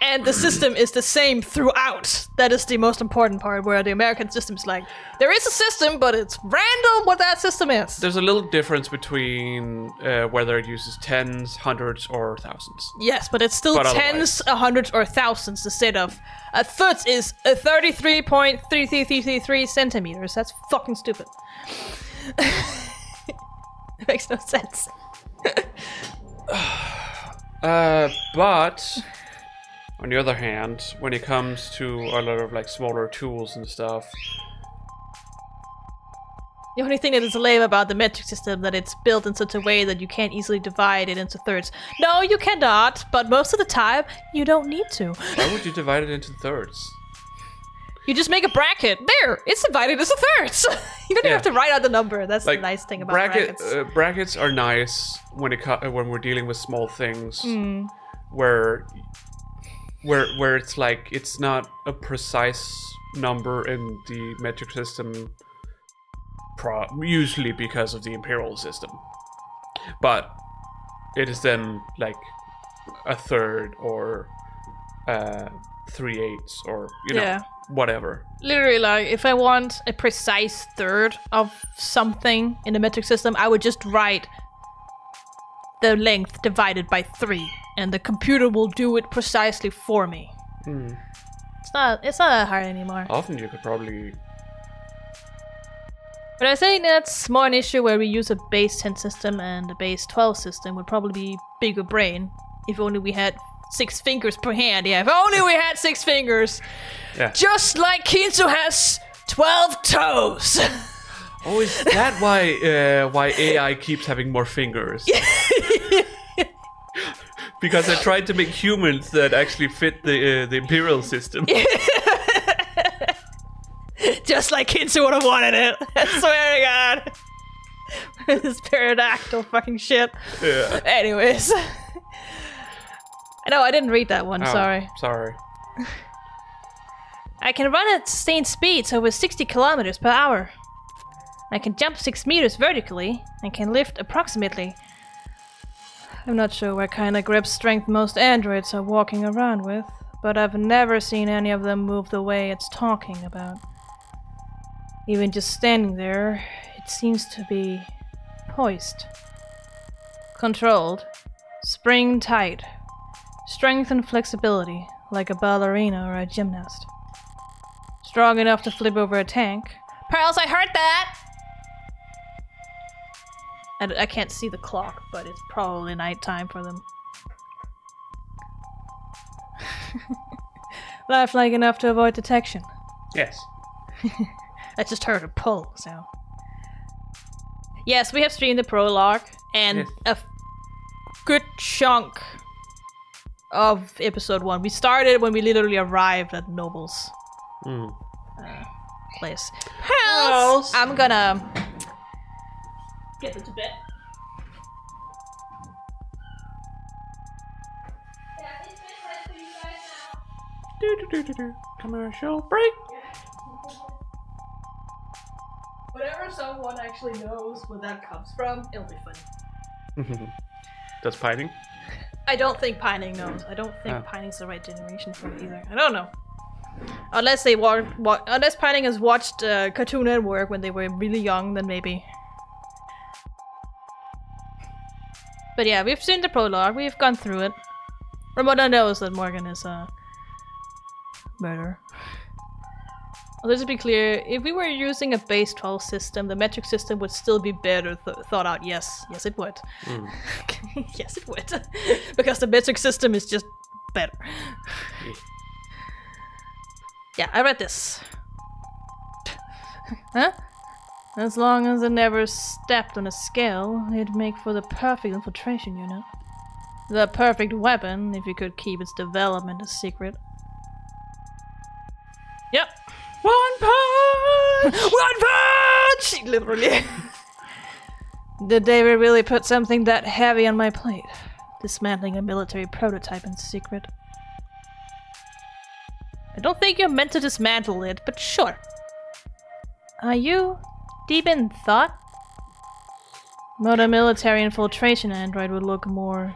And the system is the same throughout. That is the most important part, where the American system is like, there is a system, but it's random what that system is. There's a little difference between whether it uses tens, hundreds, or thousands. Yes, but it's still tens, hundreds, or thousands instead of a foot is 33.3333 centimeters. That's fucking stupid. It makes no sense. But on the other hand, when it comes to a lot of like smaller tools and stuff, the only thing that is lame about the metric system that it's built in such a way that you can't easily divide it into thirds. No, you cannot, but most of the time, you don't need to. why would you divide it into thirds? You just make a bracket. There, it's divided into thirds. You don't even have to write out the number. That's Like, the nice thing about brackets. Brackets are nice when when we're dealing with small things, where it's like it's not a precise number in the metric system, usually because of the imperial system, but it is then like a third or 3/8 or you know whatever. Literally, like, if I want a precise third of something in the metric system, I would just write the length divided by 3, and the computer will do it precisely for me. It's not that hard anymore. Often you could probably... But I think that's more an issue where we use a base 10 system, and a base 12 system would probably be bigger brain if only we had 6 fingers per hand. Yeah, if only we had 6 fingers. Yeah. Just like Kinzo has 12 toes. Oh, is that why AI keeps having more fingers? Because I tried to make humans that actually fit the imperial system. Just like Kinzo would have wanted it. I swear to God. This pterodactyl fucking shit. Yeah. Anyways. No, I didn't read that one, Oh, sorry. Sorry. I can run at sustained speeds over 60 kilometers per hour. I can jump 6 meters vertically and can lift approximately. I'm not sure what kind of grip strength most androids are walking around with, but I've never seen any of them move the way it's talking about. Even just standing there, it seems to be poised, controlled, spring tight, strength and flexibility like a ballerina or a gymnast. Strong enough to flip over a tank. Pearls, I heard that! I can't see the clock, but it's probably nighttime for them. Lifelike enough to avoid detection. Yes. I just heard a pull, so... Yes, we have streamed the prologue, and Yes. a good chunk of episode 1. We started when we literally arrived at Noble's place. Pearls! I'm gonna... get them to bed. Commercial break. Whenever someone actually knows where that comes from, it'll be funny. Does pining? I don't think Pining knows. I don't think Pining's the right generation for it either. I don't know. Unless they unless Pining has watched Cartoon Network when they were really young, then maybe. But yeah, we've seen the prologue. We've gone through it. Ramona knows that Morgan is a murderer. Well, let's be clear. If we were using a base 12 system, the metric system would still be better thought out. Yes, it would. Yes, it would. Because the metric system is just better. Yeah, I read this. Huh? As long as it never stepped on a scale, it'd make for the perfect infiltration unit. The perfect weapon if you could keep its development a secret. Yep. One punch! One punch! Literally. Did David really put something that heavy on my plate? Dismantling a military prototype in secret. I don't think you're meant to dismantle it, but sure. Are you deep in thought? But a military infiltration android would look more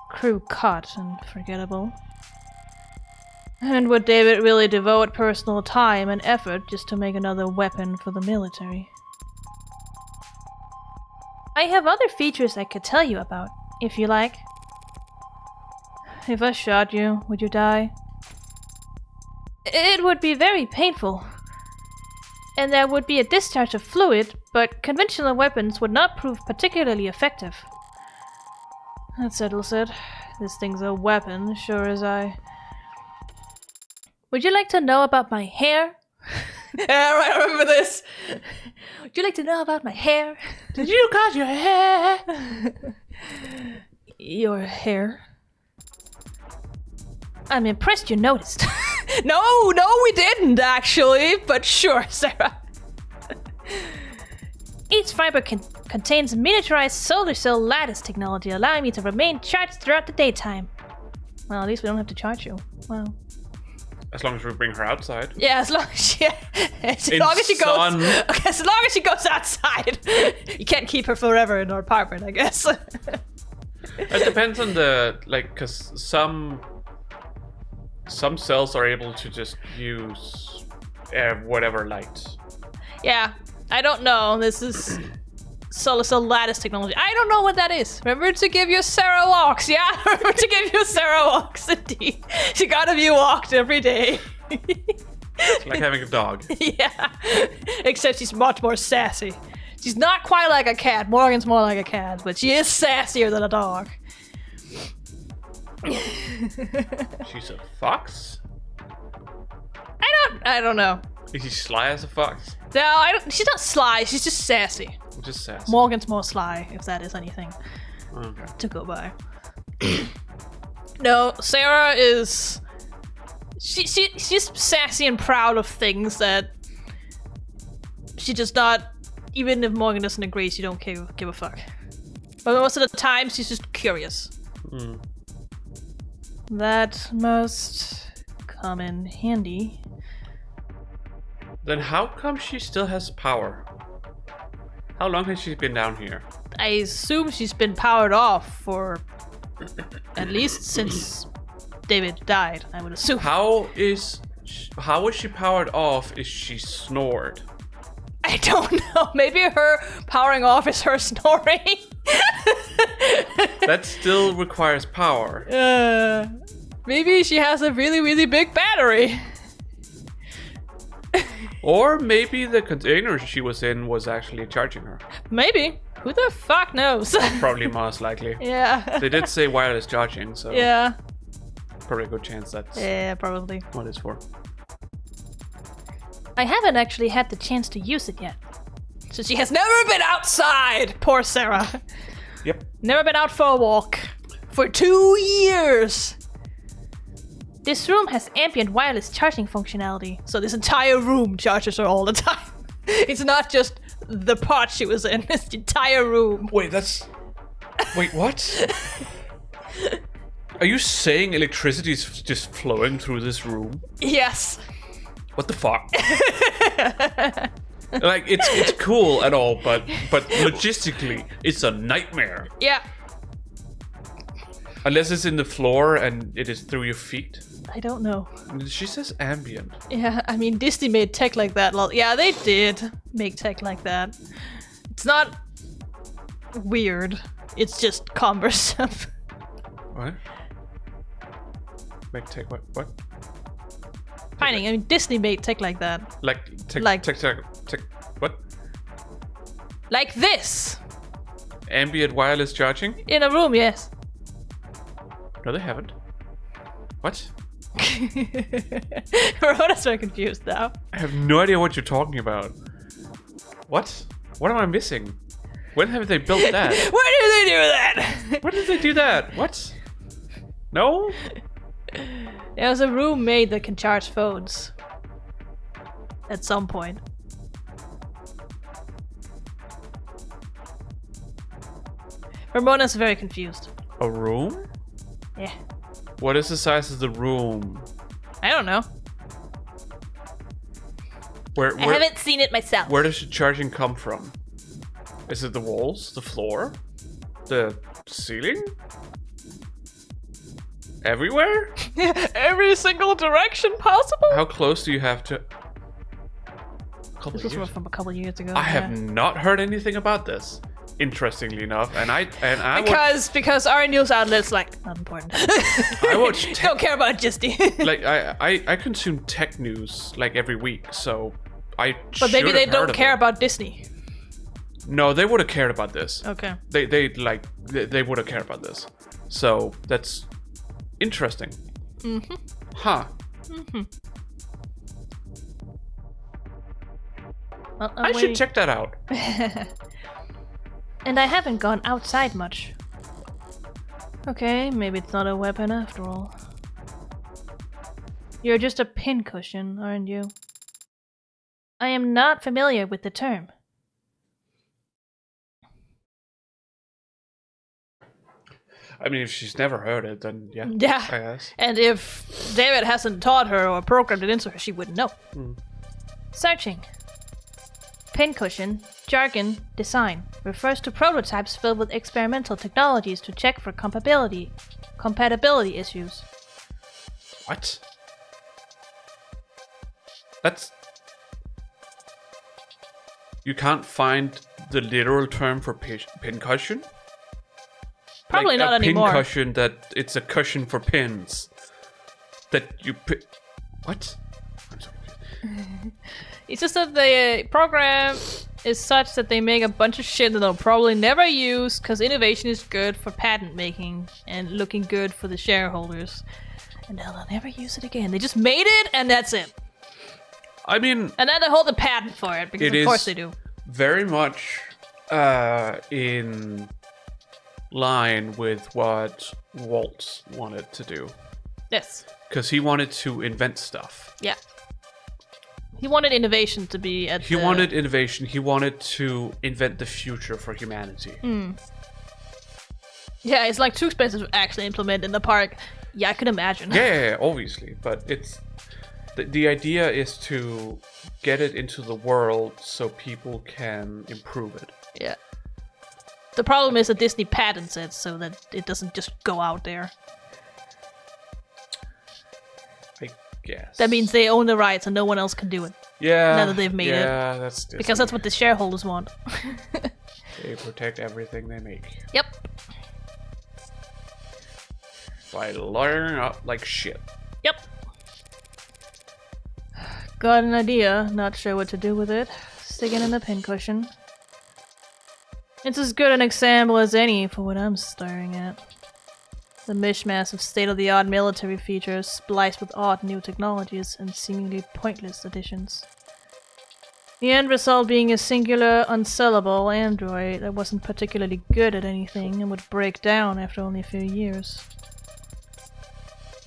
crew-cut and forgettable. And would David really devote personal time and effort just to make another weapon for the military? I have other features I could tell you about, if you like. If I shot you, would you die? It would be very painful. And there would be a discharge of fluid, but conventional weapons would not prove particularly effective. That settles it. This thing's a weapon, sure as I... Would you like to know about my hair? Yeah, right, I remember this. Would you like to know about my hair? Did you cut your hair? Your hair? I'm impressed you noticed. No, we didn't actually, but sure, Sarah. Each fiber contains miniaturized solar cell lattice technology, allowing me to remain charged throughout the daytime. Well, at least we don't have to charge you. Wow. As long as we bring her outside. Yeah, as long as she goes outside. You can't keep her forever in her apartment, I guess. It depends on the because some cells are able to just use whatever light. Yeah, I don't know. This is solar cell lattice technology. I don't know what that is. Remember to give your Sarah walks, yeah? Remember to give your Sarah walks, indeed. She gotta be walked every day. It's like having a dog. Yeah, except she's much more sassy. She's not quite like a cat. Morgan's more like a cat, but she is sassier than a dog. She's a fox? I don't know. Is she sly as a fox? No, she's not sly. She's just sassy. Just sassy. Morgan's more sly, if that is anything Okay. to go by. No, Sarah is... She's sassy and proud of things that she does not... Even if Morgan doesn't agree, she don't give a fuck. But most of the time, she's just curious. Mm. That must come in handy. Then how come she still has power? How long has she been down here? I assume she's been powered off for at least since David died, I would assume. How is she powered off if she snored? I don't know. Maybe her powering off is her snoring. That still requires power. Maybe she has a really, really big battery. Or maybe the container she was in was actually charging her. Maybe. Who the fuck knows? Probably most likely. Yeah. They did say wireless charging, so Yeah. probably a good chance that's Yeah, probably. what it's for. I haven't actually had the chance to use it yet. So she has never been outside! Poor Sarah. Yep. Never been out for a walk. For 2 years! This room has ambient wireless charging functionality, so this entire room charges her all the time. It's not just the part she was in, it's the entire room. Wait, what? Are you saying electricity is just flowing through this room? Yes. What the fuck? Like, it's cool and all, but logistically, it's a nightmare. Yeah. Unless it's in the floor and it is through your feet. I don't know. She says ambient. Yeah, I mean, Disney made tech like that. Yeah, they did make tech like that. It's not weird. It's just cumbersome. What? Make tech what? Finding. I mean, Disney made tech like that. Like tech what? Like this. Ambient wireless charging? In a room, yes. No, they haven't. What? Rona's so confused now. I have no idea what you're talking about. What? What am I missing? When have they built that? Where did they do that? When did they do that? What? No? There's a room made that can charge phones. At some point. Ramona's very confused. A room? Yeah. What is the size of the room? I don't know. Where I haven't seen it myself. Where does the charging come from? Is it the walls? The floor? The ceiling? Everywhere? Every single direction possible? How close do you have to... This was from a couple years ago. I have not heard anything about this. Interestingly enough, and I because our news outlets like not important. I watch don't care about Disney. like I consume tech news like every week, so I. But maybe they don't care about Disney. No, they would have cared about this. Okay. They would have cared about this, so that's interesting. Mm-hmm. Huh. Mm-hmm. Well, I should check that out. And I haven't gone outside much. Okay, maybe it's not a weapon after all. You're just a pincushion, aren't you? I am not familiar with the term. I mean, if she's never heard it, then yeah. Yeah. I guess. And if David hasn't taught her or programmed it into her, she wouldn't know. Searching. Pincushion, jargon, design, refers to prototypes filled with experimental technologies to check for compatibility issues. What? That's you can't find the literal term for pincushion. Probably like not a anymore. Pincushion that it's a cushion for pins. That you what? I'm so confused. It's just that the program is such that they make a bunch of shit that they'll probably never use because innovation is good for patent making and looking good for the shareholders. And they'll never use it again. They just made it and that's it. I mean, And then they hold the patent for it because of course they do. Very much in line with what Walt wanted to do. Yes. Because he wanted to invent stuff. Yeah. He wanted innovation to be at He wanted innovation. He wanted to invent the future for humanity. Yeah, it's like too expensive to actually implement in the park. Yeah, I could imagine. Yeah, obviously. But it's... The idea is to get it into the world so people can improve it. Yeah. The problem is that Disney patents it so that it doesn't just go out there. I guess. That means they own the rights and no one else can do it. Yeah. Now that they've made it. Yeah, that's Disney. Because that's what the shareholders want. They protect everything they make. Yep. By lawyering up like shit. Yep. Got an idea, not sure what to do with it. Stick it in the pincushion. It's as good an example as any for what I'm staring at. The mishmash of state-of-the-art military features spliced with odd new technologies and seemingly pointless additions. The end result being a singular, unsellable android that wasn't particularly good at anything and would break down after only a few years.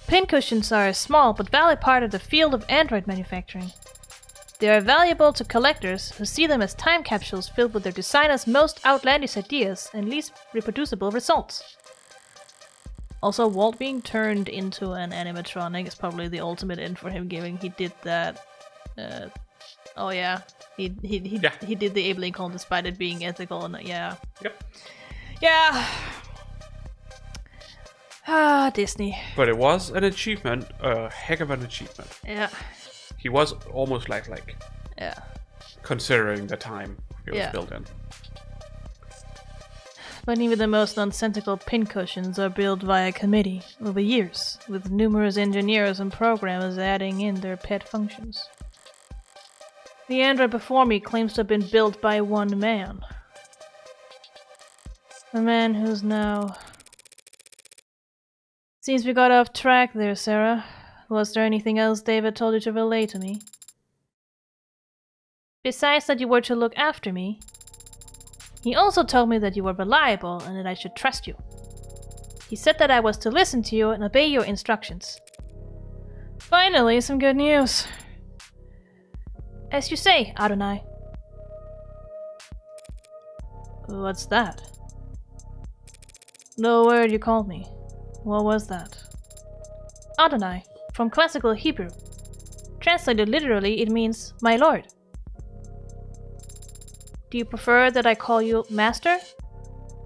Pincushions are a small but valid part of the field of android manufacturing. They are valuable to collectors who see them as time capsules filled with their designers' most outlandish ideas and least reproducible results. Also, Walt being turned into an animatronic is probably the ultimate end for him, given he did that. Oh yeah, he did the Abe Lincoln despite it being ethical and yeah. Yep. Yeah. Ah, Disney. But it was an achievement, a heck of an achievement. Yeah. He was almost like Yeah. considering the time it was built in. But even the most nonsensical pincushions are built via committee over years, with numerous engineers and programmers adding in their pet functions. The android before me claims to have been built by one man. A man who's now... Seems we got off track there, Sarah. Was there anything else David told you to relay to me? Besides that you were to look after me, he also told me that you were reliable and that I should trust you. He said that I was to listen to you and obey your instructions. Finally, some good news. As you say, Adonai. What's that? The word you called me. What was that? Adonai, from classical Hebrew. Translated literally, it means my lord. Do you prefer that I call you master?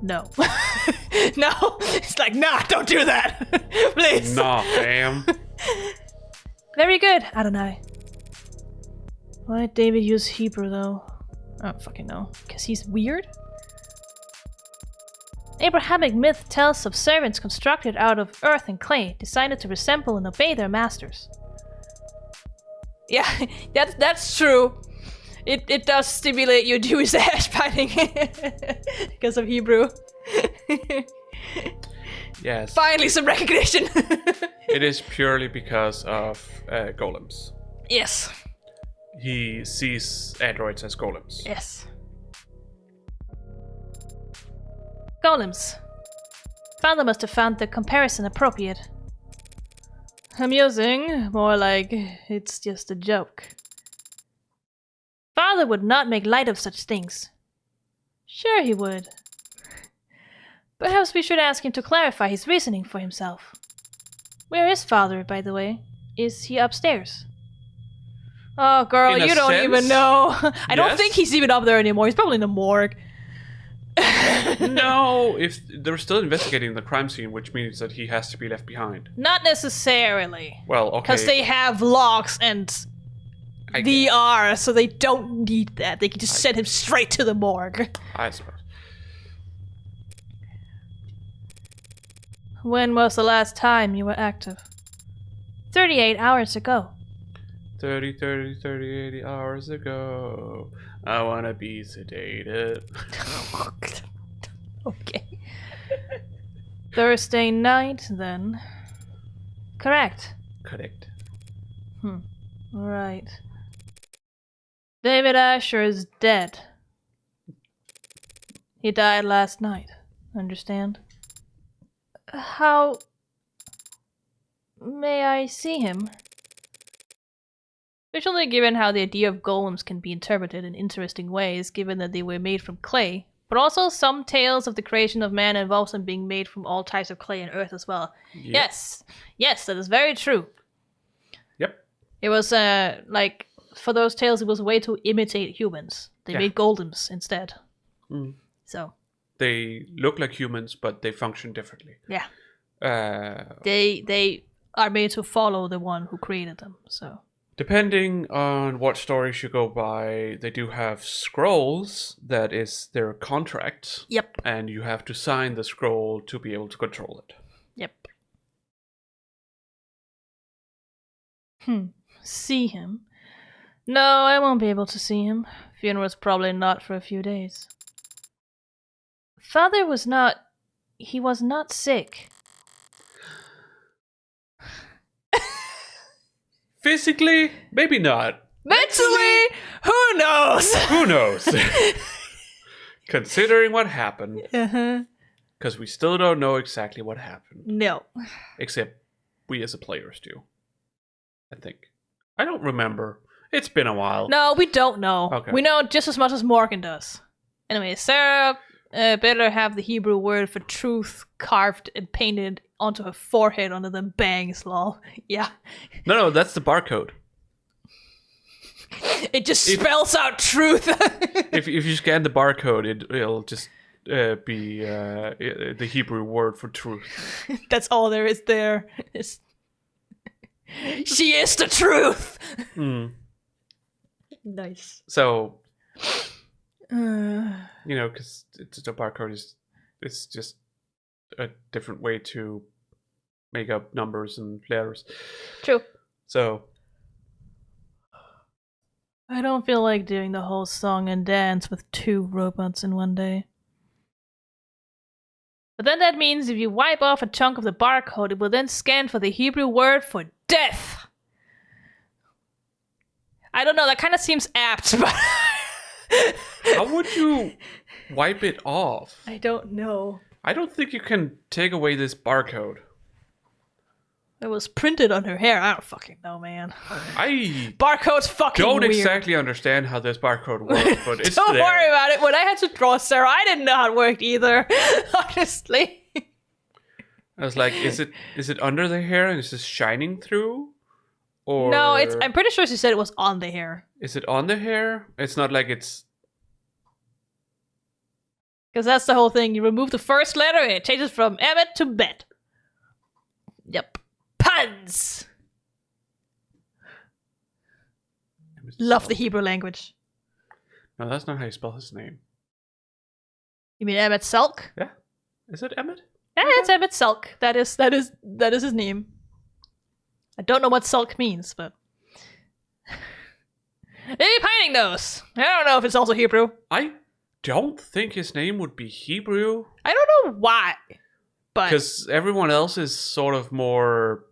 No. No! It's like, nah, don't do that! Please! Nah, fam. Very good, Adonai. Why did David use Hebrew, though? I don't fucking know. Because he's weird? Abrahamic myth tells of servants constructed out of earth and clay, designed to resemble and obey their masters. Yeah, that's true. It does stimulate your Jewish ass biting because of Hebrew. Yes. Finally, some recognition. It is purely because of golems. Yes. He sees androids as golems. Yes. Golems. Father must have found the comparison appropriate. Amusing, more like it's just a joke. Father would not make light of such things. Sure he would. Perhaps we should ask him to clarify his reasoning for himself. Where is Father, by the way? Is he upstairs? Oh, girl, you don't even know. I don't think he's even up there anymore. He's probably in the morgue. No, if they're still investigating the crime scene, which means that he has to be left behind. Not necessarily. Well, okay. Because they have logs and VR, so they don't need that. They can just send him straight to the morgue. I suppose. When was the last time you were active? 38 hours ago. 30 hours ago. I wanna be sedated. Okay. Thursday night, then. Correct. Correct. Right. David Asher is dead. He died last night. Understand? How may I see him? Especially given how the idea of golems can be interpreted in interesting ways, given that they were made from clay. But also some tales of the creation of man involves them being made from all types of clay and earth as well. Yep. Yes, that is very true. Yep. It was, like, for those tales, it was a way to imitate humans. They made golems instead. So. They look like humans, but they function differently. Yeah. They are made to follow the one who created them, so. Depending on what stories you go by, they do have scrolls that is their contract. Yep. And you have to sign the scroll to be able to control it. Yep. See him? No, I won't be able to see him. Funeral's probably not for a few days. Father was not... He was not sick. Physically, maybe not. Mentally, who knows? Who knows? Considering what happened. Uh-huh. Because we still don't know exactly what happened. No. Except we as the players do. I think. I don't remember. It's been a while. No, we don't know. Okay. We know just as much as Morgan does. Anyway, Sarah better have the Hebrew word for truth carved and painted onto her forehead under them bangs, lol. Yeah. No, that's the barcode. It just spells out truth. if you scan the barcode, it'll just be the Hebrew word for truth. That's all there is there. She is the truth. Nice. So, because the barcode it's just a different way to make up numbers and letters. True. So, I don't feel like doing the whole song and dance with 2 robots in one day. But then that means if you wipe off a chunk of the barcode, it will then scan for the Hebrew word for death. I don't know, that kind of seems apt, but... how would you wipe it off? I don't know. I don't think you can take away this barcode. It was printed on her hair. I don't fucking know, man. I Barcode's fucking don't weird. exactly understand how this barcode works, but it's Don't there. worry about it. When I had to draw Sarah, I didn't know how it worked either. Honestly. I was like, is it under the hair and it's just shining through? Or No, I'm pretty sure she said it was on the hair. Is it on the hair? It's not like it's... Because that's the whole thing. You remove the first letter, and it changes from Emmett to Bet. Yep. Puns! Love the Hebrew language. No, that's not how you spell his name. You mean Emmett Selk? Yeah. Is it Emmett? Yeah, it's Emmett Selk. That is his name. I don't know what Sulk means, but... Maybe Pining knows. I don't know if it's also Hebrew. I don't think his name would be Hebrew. I don't know why, but... Because everyone else is sort of more...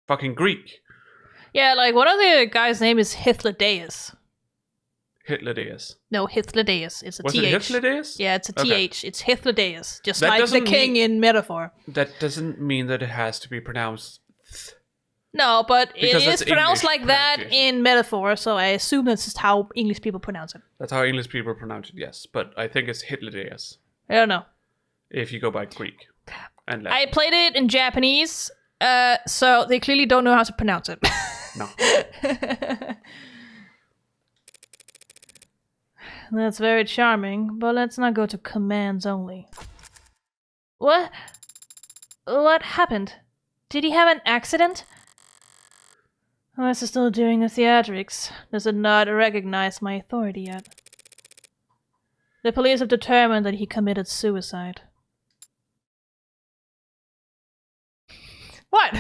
fucking Greek. Yeah, like, one of the guys' name is Hythlodaeus. Hythlodaeus. No, Hythlodaeus. It's a Was TH. it Hythlodaeus? Yeah, it's a Okay. TH. It's Hythlodaeus. Just That like the doesn't king in Metaphor. That doesn't mean that it has to be pronounced... No, but it Because is that's pronounced English like that pronunciation. in Metaphor, so I assume that's just how English people pronounce it. That's how English people pronounce it, yes. But I think it's Hythlodaeus, I don't know. if you go by Greek and I Latin. played it in Japanese, so they clearly don't know how to pronounce it. No. That's very charming, but let's not go to commands only. What? What happened? Did he have an accident? Unless he's still doing the theatrics, does it not recognize my authority yet? The police have determined that he committed suicide. What?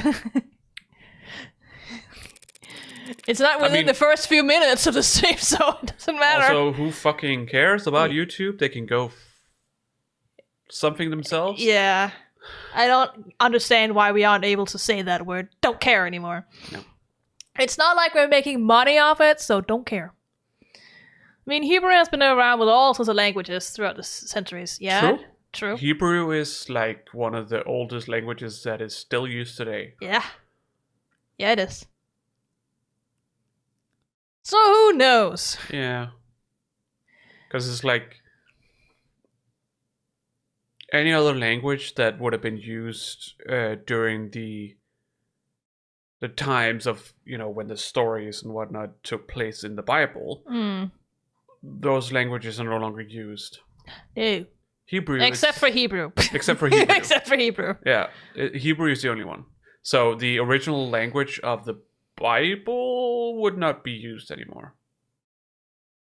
It's not within the first few minutes of the stream, so it doesn't matter. Also, who fucking cares about YouTube? They can go something themselves. Yeah. I don't understand why we aren't able to say that word. Don't care anymore. No. It's not like we're making money off it, so don't care. I mean, Hebrew has been around with all sorts of languages throughout the centuries. Yeah? True. Hebrew is like one of the oldest languages that is still used today. Yeah. Yeah, it is. So who knows? Yeah. Because it's like any other language that would have been used during the times of, when the stories and whatnot took place in the Bible. Those languages are no longer used. No. Hebrew. Except for Hebrew. Except for Hebrew. Except for Hebrew. Yeah. Hebrew is the only one. So the original language of the Bible would not be used anymore.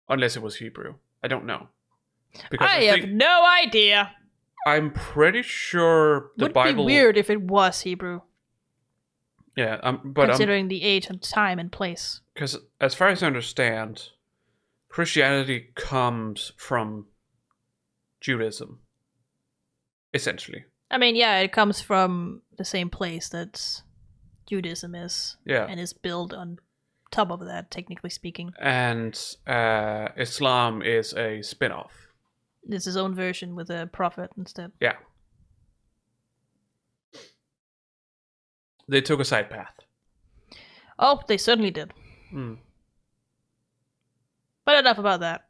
Unless it was Hebrew. I don't know. Because I have no idea. I'm pretty sure the Bible... Would be weird if it was Hebrew. Yeah, but considering the age and time and place. Because as far as I understand, Christianity comes from Judaism, essentially. I mean, yeah, it comes from the same place that Judaism is. Yeah. And is built on top of that, technically speaking. And Islam is a spin-off. It's his own version with a prophet instead. Yeah. They took a side path. Oh, they certainly did. But enough about that.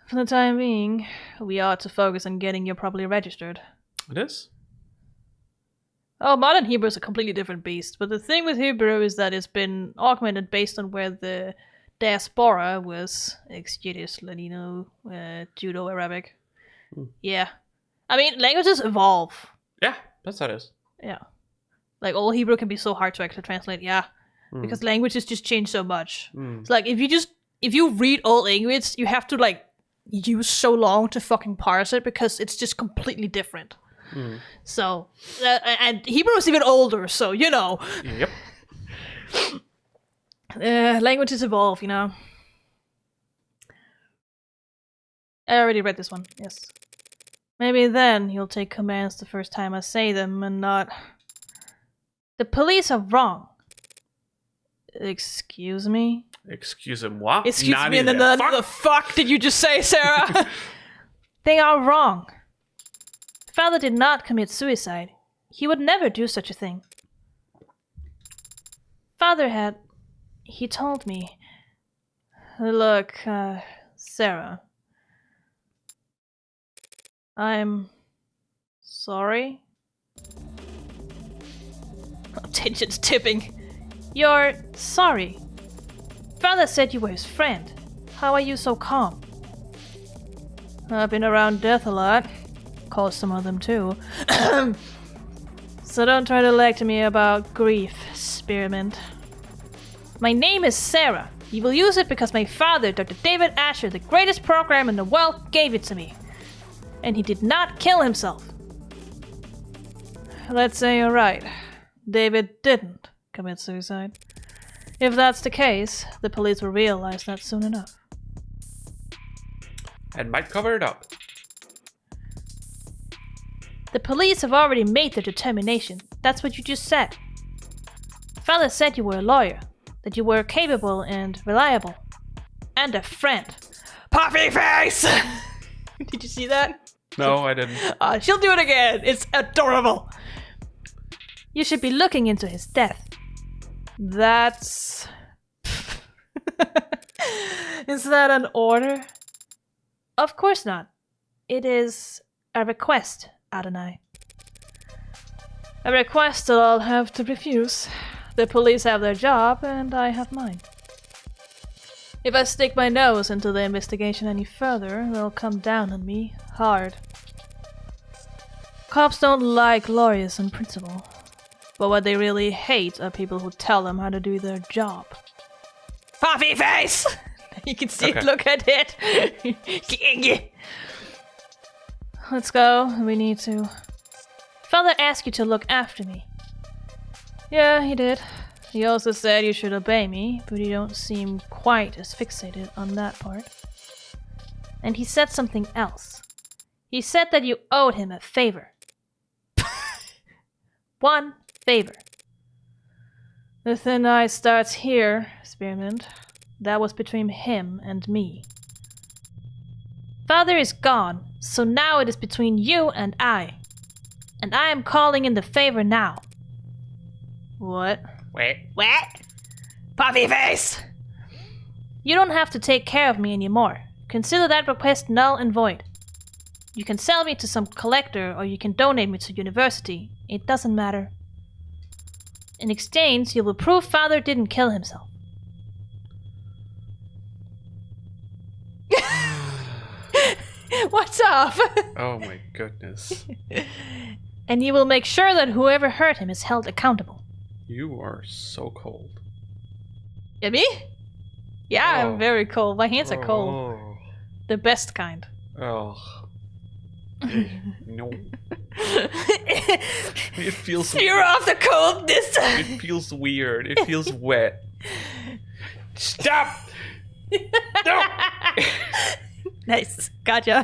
For the time being, we ought to focus on getting you properly registered. It is? Oh, modern Hebrew is a completely different beast. But the thing with Hebrew is that it's been augmented based on where the diaspora was. Ex-Yiddish, Ladino, Judo-Arabic. Yeah. I mean, languages evolve. Yeah, that's how it is. Yeah. Like, Old Hebrew can be so hard to actually translate, yeah. Because languages just change so much. It's like, if you read Old English, you have to, like, use so long to fucking parse it because it's just completely different. So, and Hebrew is even older, so, Yep. Languages evolve, I already read this one, yes. Maybe then you'll take commands the first time I say them and not... The police are wrong. Excuse me? Excuse me, what? Excuse me, and the fuck did you just say, Sarah? They are wrong. Father did not commit suicide. He would never do such a thing. Father had... He told me... Look, Sarah. I'm... sorry. Tension's tipping. You're sorry. Father said you were his friend. How are you so calm? I've been around death a lot. Caused some of them too. So don't try to lecture me about grief, spearmint. My name is Sarah. You will use it because my father, Dr. David Asher, the greatest program in the world, gave it to me. And he did not kill himself. Let's say you're right. David didn't commit suicide. If that's the case, the police will realize that soon enough. And might cover it up. The police have already made their determination. That's what you just said. Father said you were a lawyer, that you were capable and reliable. And a friend. Puffy face! Did you see that? No, I didn't. She'll do it again. It's adorable. You should be looking into his death. That's... Is that an order? Of course not. It is a request, Adonai. A request that I'll have to refuse. The police have their job, and I have mine. If I stick my nose into the investigation any further, they'll come down on me hard. Cops don't like lawyers in principle. But what they really hate are people who tell them how to do their job. Puffy face! You can see it, look at it. Let's go, we need to. Father asked you to look after me. Yeah, he did. He also said you should obey me, but you don't seem quite as fixated on that part. And he said something else. He said that you owed him a favor. One favor. The thin ice starts here, Spearmint. That was between him and me. Father is gone, so now it is between you and I. And I am calling in the favor now. What? Wait. What? Puffy face! You don't have to take care of me anymore. Consider that request null and void. You can sell me to some collector or you can donate me to university. It doesn't matter. In exchange, you will prove Father didn't kill himself. What's up? Oh my goodness. And you will make sure that whoever hurt him is held accountable. You are so cold. Yeah, me? Yeah, Oh. I'm very cold. My hands are cold. Oh. The best kind. Oh. No. It feels Fear off the coldness. It feels weird. It feels wet. Stop! No! Nice. Gotcha.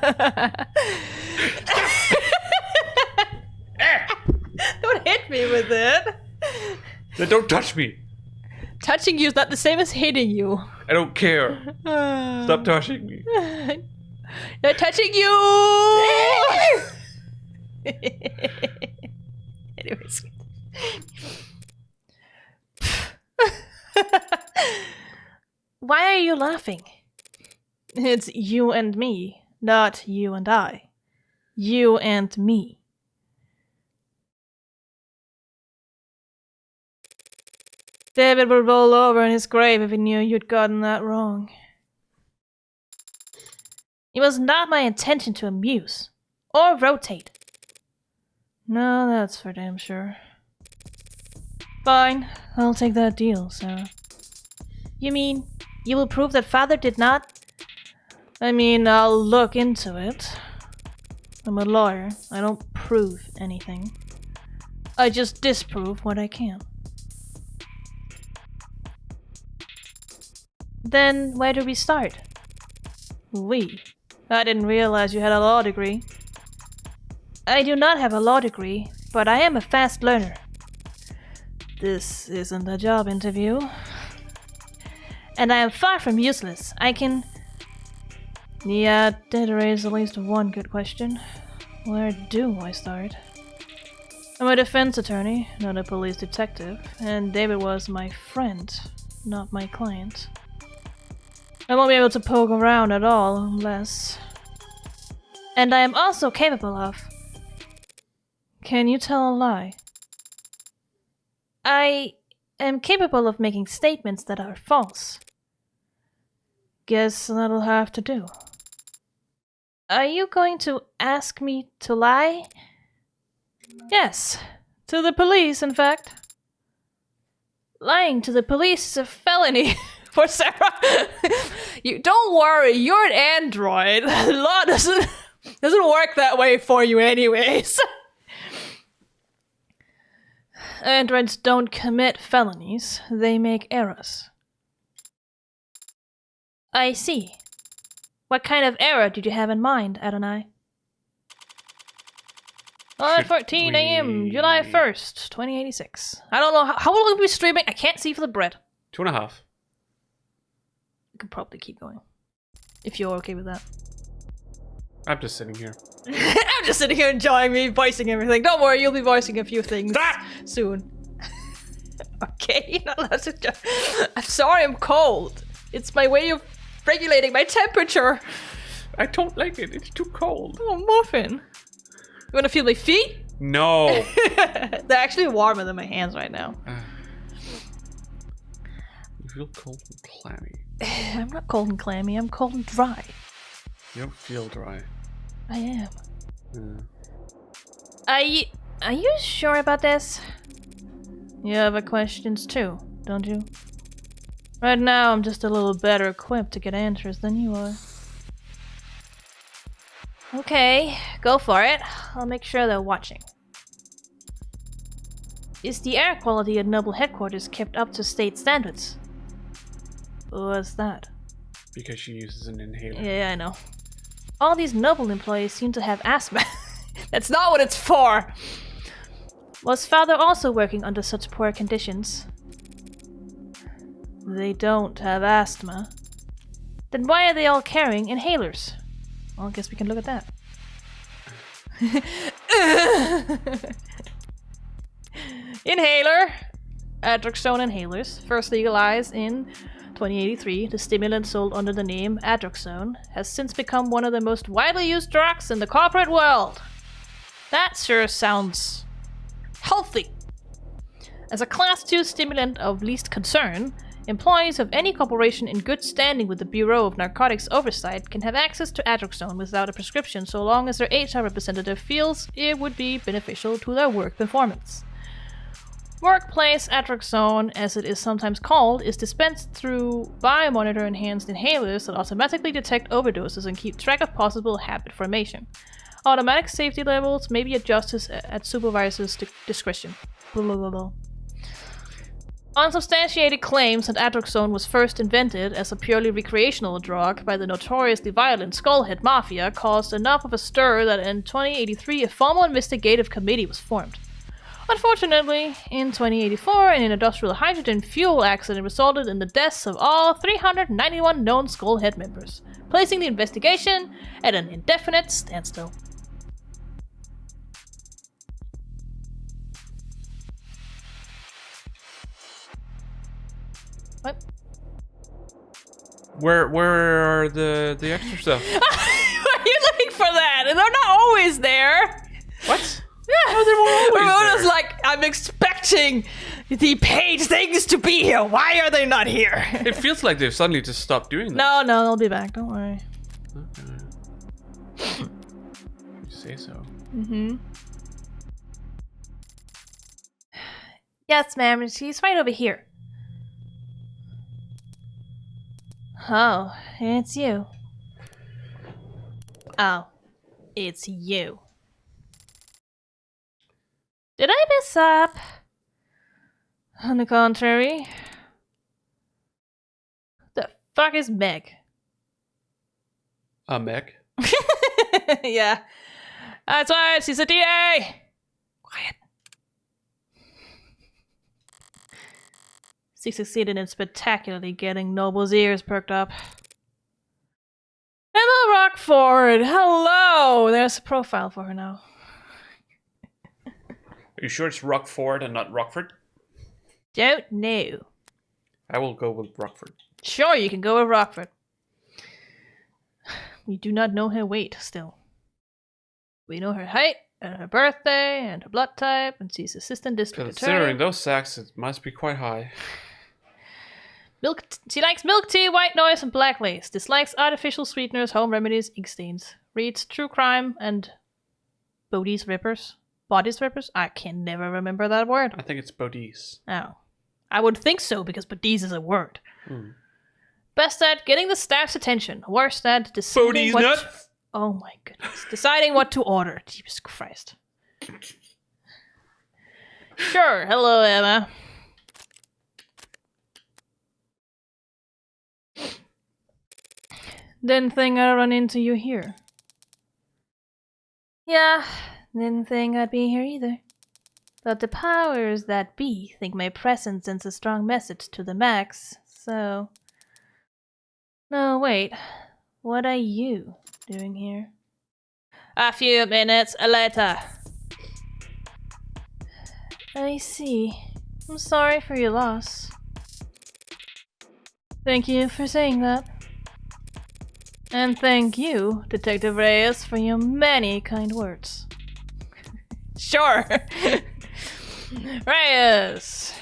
Don't hit me with it. Then don't touch me. Touching you is not the same as hitting you. I don't care. Stop touching me. Not touching you! Anyways. Why are you laughing? It's you and me, not you and I. You and me. David would roll over in his grave if he knew you'd gotten that wrong. It was not my intention to amuse. Or rotate. No, that's for damn sure. Fine, I'll take that deal, Sarah. You mean, you will prove that Father did not? I mean, I'll look into it. I'm a lawyer. I don't prove anything. I just disprove what I can. Then, where do we start? We. I didn't realize you had a law degree. I do not have a law degree, but I am a fast learner. This isn't a job interview. And I am far from useless. I can... Yeah, did raise at least one good question. Where do I start? I'm a defense attorney, not a police detective, and David was my friend, not my client. I won't be able to poke around at all unless... And I am also capable of... Can you tell a lie? I am capable of making statements that are false. Guess that'll have to do. Are you going to ask me to lie? Yes. To the police, in fact. Lying to the police is a felony for Sarah. You don't worry, you're an android. The law doesn't work that way for you anyways. Androids don't commit felonies, they make errors. I see. What kind of error did you have in mind, Adonai? 14 a.m., July 1st, 2086. I don't know how long will we be streaming? I can't see for the bread. 2.5. We could probably keep going. If you're okay with that. I'm just sitting here. I'm just sitting here enjoying me voicing everything. Don't worry, you'll be voicing a few things soon. Okay, you're not allowed to. I'm sorry, I'm cold. It's my way of regulating my temperature. I don't like it. It's too cold. Oh, muffin. You want to feel my feet? No. They're actually warmer than my hands right now. You feel cold and clammy. I'm not cold and clammy. I'm cold and dry. You don't feel dry. I am. Yeah. Are you sure about this? You have questions too, don't you? Right now, I'm just a little better equipped to get answers than you are. Okay, go for it. I'll make sure they're watching. Is the air quality at Noble headquarters kept up to state standards? What's that? Because she uses an inhaler. Yeah, I know. All these Noble employees seem to have asthma. That's not what it's for! Was father also working under such poor conditions? They don't have asthma. Then why are they all carrying inhalers? Well, I guess we can look at that. Inhaler. Adroxone inhalers, first legalized in 2083, the stimulant sold under the name Adroxone has since become one of the most widely used drugs in the corporate world. That sure sounds healthy. As a Class 2 stimulant of least concern, employees of any corporation in good standing with the Bureau of Narcotics Oversight can have access to Adroxone without a prescription so long as their HR representative feels it would be beneficial to their work performance. Workplace Adroxone, as it is sometimes called, is dispensed through biomonitor-enhanced inhalers that automatically detect overdoses and keep track of possible habit formation. Automatic safety levels may be adjusted at supervisor's discretion. Blah, blah, blah, blah. Unsubstantiated claims that Adroxone was first invented as a purely recreational drug by the notoriously violent Skullhead Mafia caused enough of a stir that in 2083 a formal investigative committee was formed. Unfortunately, in 2084, an industrial hydrogen fuel accident resulted in the deaths of all 391 known Skullhead members, placing the investigation at an indefinite standstill. What? Where are the extra stuff? Why are you looking for that? They're not always there. What? Yeah, Oh, they were always Ramona's there. like, I'm expecting the paid things to be here. Why are they not here? It feels like they've suddenly just stopped doing that. No, they'll be back. Don't worry. Okay. You say so. Mm-hmm. Yes, ma'am. She's right over here. Oh, it's you. Oh, it's you. Did I mess up? On the contrary. The fuck is Meg? A mech? Yeah. That's right, she's a DA! Quiet. She succeeded in spectacularly getting Noble's ears perked up. Emma Rockford! Hello! There's a profile for her now. Are you sure it's Rockford and not Rockford? Don't know. I will go with Rockford. Sure, you can go with Rockford. We do not know her weight still. We know her height, and her birthday, and her blood type, and she's assistant district Considering attorney. those sacks, it must be quite high. She likes milk tea, white noise, and black lace. Dislikes artificial sweeteners, home remedies, ink stains. Reads true crime and bodies rippers. Bodies rippers? I can never remember that word. I think it's Bodies. Oh. I would think so, because bodies is a word. Hmm. Best at getting the staff's attention. Worst at deciding Bodies what... nut? Oh my goodness. Deciding what to order. Jesus Christ. Sure. Hello, Emma. Didn't think I'd run into you here. Yeah, didn't think I'd be here either. But the powers that be think my presence sends a strong message to the Max, so... No, wait. What are you doing here? A few minutes later. I see. I'm sorry for your loss. Thank you for saying that. And thank you, Detective Reyes, for your many kind words. Sure! Reyes!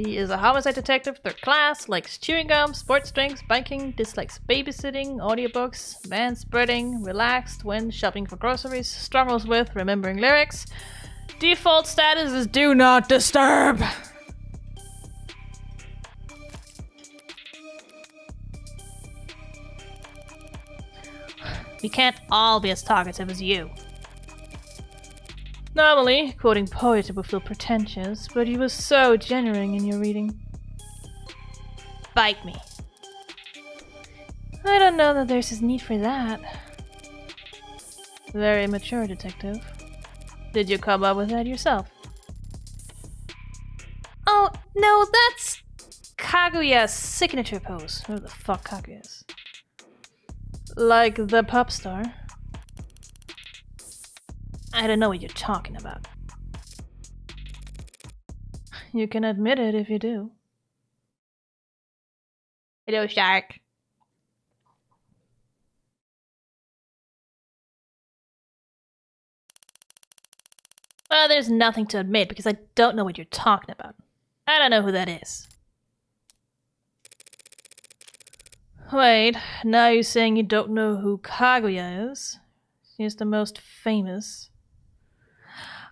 He is a homicide detective, 3rd class, likes chewing gum, sports drinks, biking, dislikes babysitting, audiobooks, man spreading, relaxed when shopping for groceries, struggles with remembering lyrics. Default status is do not disturb. We can't all be as talkative as you. Normally, quoting poetry would feel pretentious, but you were so genuine in your reading. Bite me. I don't know that there's a need for that. Very mature, detective. Did you come up with that yourself? Oh, no, that's Kaguya's signature pose. Who the fuck Kaguya is? Like the pop star. I don't know what you're talking about. You can admit it if you do. Hello, shark. Well, there's nothing to admit because I don't know what you're talking about. I don't know who that is. Wait, now you're saying you don't know who Kaguya is? She's the most famous.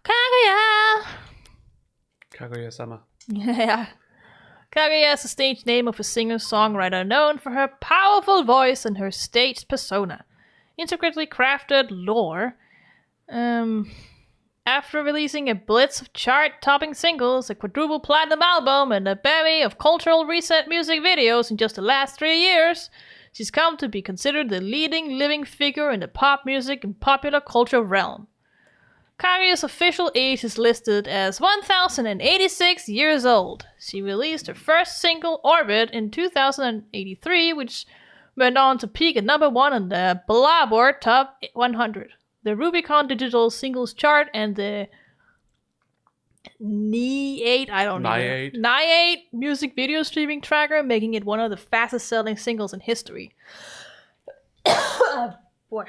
Kaguya! Kaguya-sama. Yeah. Kaguya is the stage name of a singer-songwriter known for her powerful voice and her stage persona. Intricately crafted lore. After releasing a blitz of chart-topping singles, a quadruple platinum album, and a bevy of cultural reset music videos in just the last 3 years, she's come to be considered the leading living figure in the pop music and popular culture realm. Kaguya's official age is listed as 1,086 years old. She released her first single, Orbit, in 2083, which went on to peak at number 1 on the Billboard Top 100, the Rubicon Digital Singles Chart, and the Ni8 music video streaming tracker, making it one of the fastest-selling singles in history. Boy.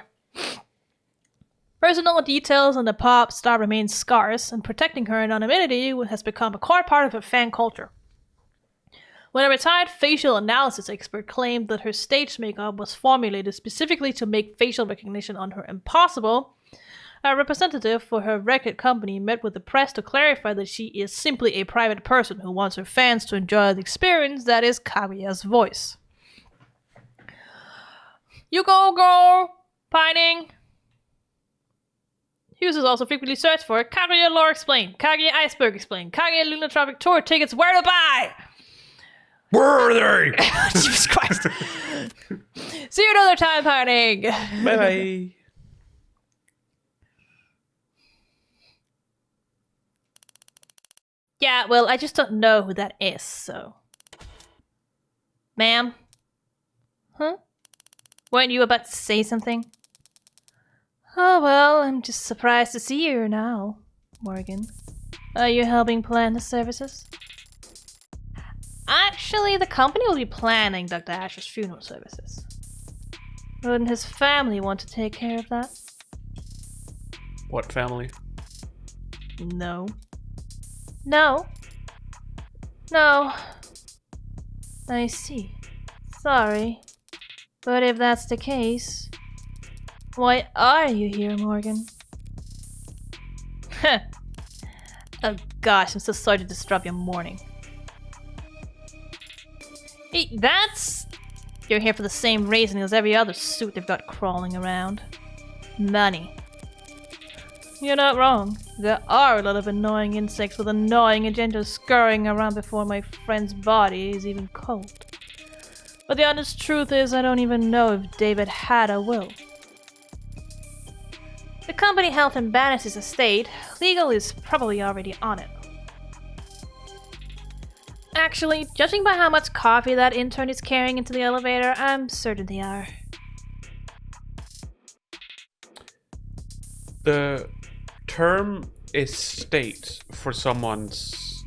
Personal details on the pop star remain scarce, and protecting her anonymity has become a core part of her fan culture. When a retired facial analysis expert claimed that her stage makeup was formulated specifically to make facial recognition on her impossible, a representative for her record company met with the press to clarify that she is simply a private person who wants her fans to enjoy the experience that is Kaguya's voice. You go, girl! Pining! Users also frequently search for Kaguya Lore Explained, Kaguya Iceberg Explained, Kaguya Lunar Tropic Tour tickets, where to buy! Where are they? Jesus Christ. See you another time, Pining! Bye-bye. Yeah, well, I just don't know who that is, so... Ma'am? Huh? Weren't you about to say something? Oh, well, I'm just surprised to see you now, Morgan. Are you helping plan the services? Actually, the company will be planning Dr. Asher's funeral services. Wouldn't his family want to take care of that? What family? No. No. No. I see. Sorry. But if that's the case, why are you here, Morgan? Oh gosh, I'm so sorry to disrupt your morning. Hey, that's... You're here for the same reason as every other suit they've got crawling around. Money. You're not wrong. There are a lot of annoying insects with annoying agendas scurrying around before my friend's body is even cold. But the honest truth is, I don't even know if David had a will. The company held in Bannis' estate. Legal is probably already on it. Actually, judging by how much coffee that intern is carrying into the elevator, I'm certain they are. The term estate for someone's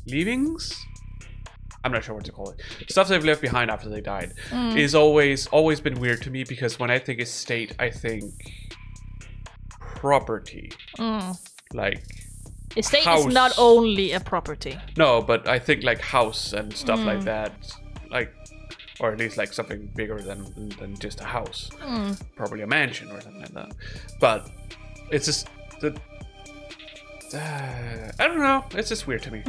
leavings? I'm not sure what to call it. Stuff they've left behind after they died is always been weird to me, because when I think estate, I think property. Like Estate house. is not only a property. No, but I think like house and stuff like Mm. that, like, or at least like something bigger than just a house, probably a mansion or something like that. But it's just the I don't know. It's just weird to me.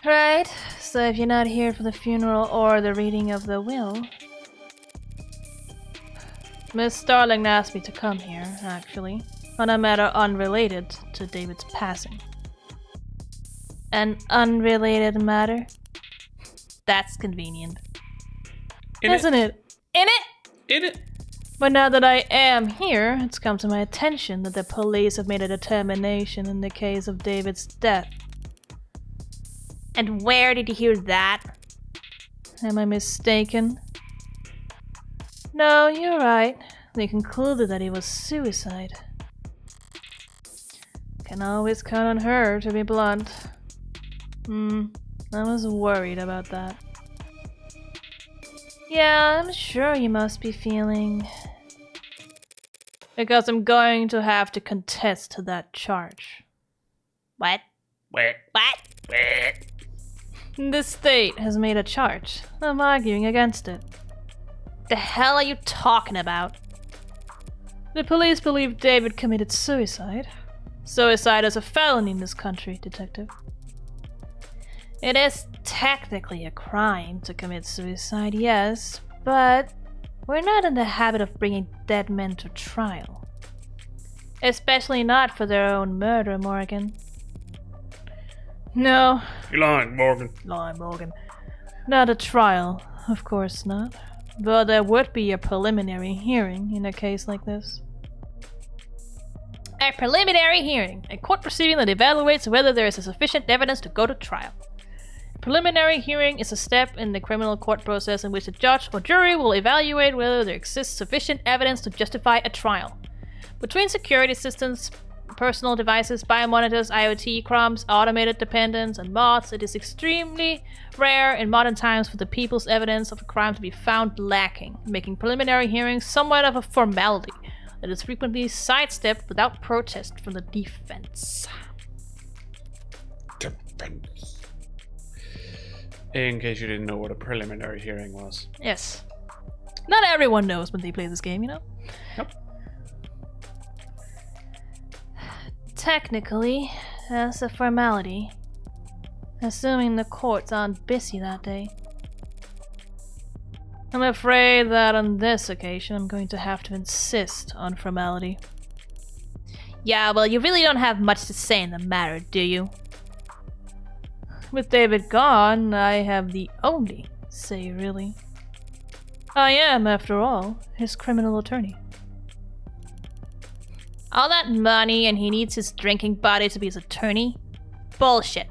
Right, so if you're not here for the funeral or the reading of the will... Miss Starling asked me to come here, actually, on a matter unrelated to David's passing. An unrelated matter? That's convenient. Isn't it? In it? But now that I am here, it's come to my attention that the police have made a determination in the case of David's death. And where did you hear that? Am I mistaken? No, you're right. They concluded that it was suicide. Can always count on her, to be blunt. I was worried about that. Yeah, I'm sure you must be feeling... Because I'm going to have to contest to that charge. What? What? The state has made a charge. I'm arguing against it. The hell are you talking about? The police believe David committed suicide. Suicide is a felony in this country, detective. It is technically a crime to commit suicide, yes, but we're not in the habit of bringing dead men to trial. Especially not for their own murder, Morgan. No. You're lying, Morgan. Lie, Morgan. Not a trial, of course not. But there would be a preliminary hearing in a case like this. A preliminary hearing, a court proceeding that evaluates whether there is sufficient evidence to go to trial. A preliminary hearing is a step in the criminal court process in which a judge or jury will evaluate whether there exists sufficient evidence to justify a trial. Between security systems, personal devices, biomonitors, IoT, crimes, automated dependents, and mods, it is extremely rare in modern times for the people's evidence of a crime to be found lacking, making preliminary hearings somewhat of a formality that is frequently sidestepped without protest from the defense. In case you didn't know what a preliminary hearing was. Yes. Not everyone knows when they play this game, you know? Yep. Technically, as a formality, assuming the courts aren't busy that day. I'm afraid that on this occasion I'm going to have to insist on formality. Yeah, well, you really don't have much to say in the matter, do you? With David gone, I have the only say, really. I am, after all, his criminal attorney. All that money and he needs his drinking buddy to be his attorney? Bullshit.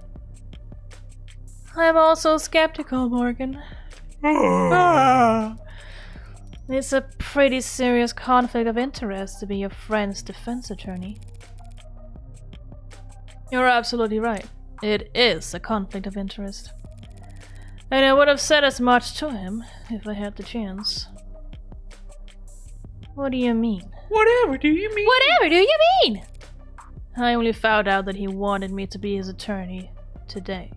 I'm also skeptical, Morgan. It's a pretty serious conflict of interest to be your friend's defense attorney. You're absolutely right. It is a conflict of interest. And I would have said as much to him if I had the chance. What do you mean? Whatever do you mean? Whatever do you mean? I only found out that he wanted me to be his attorney today.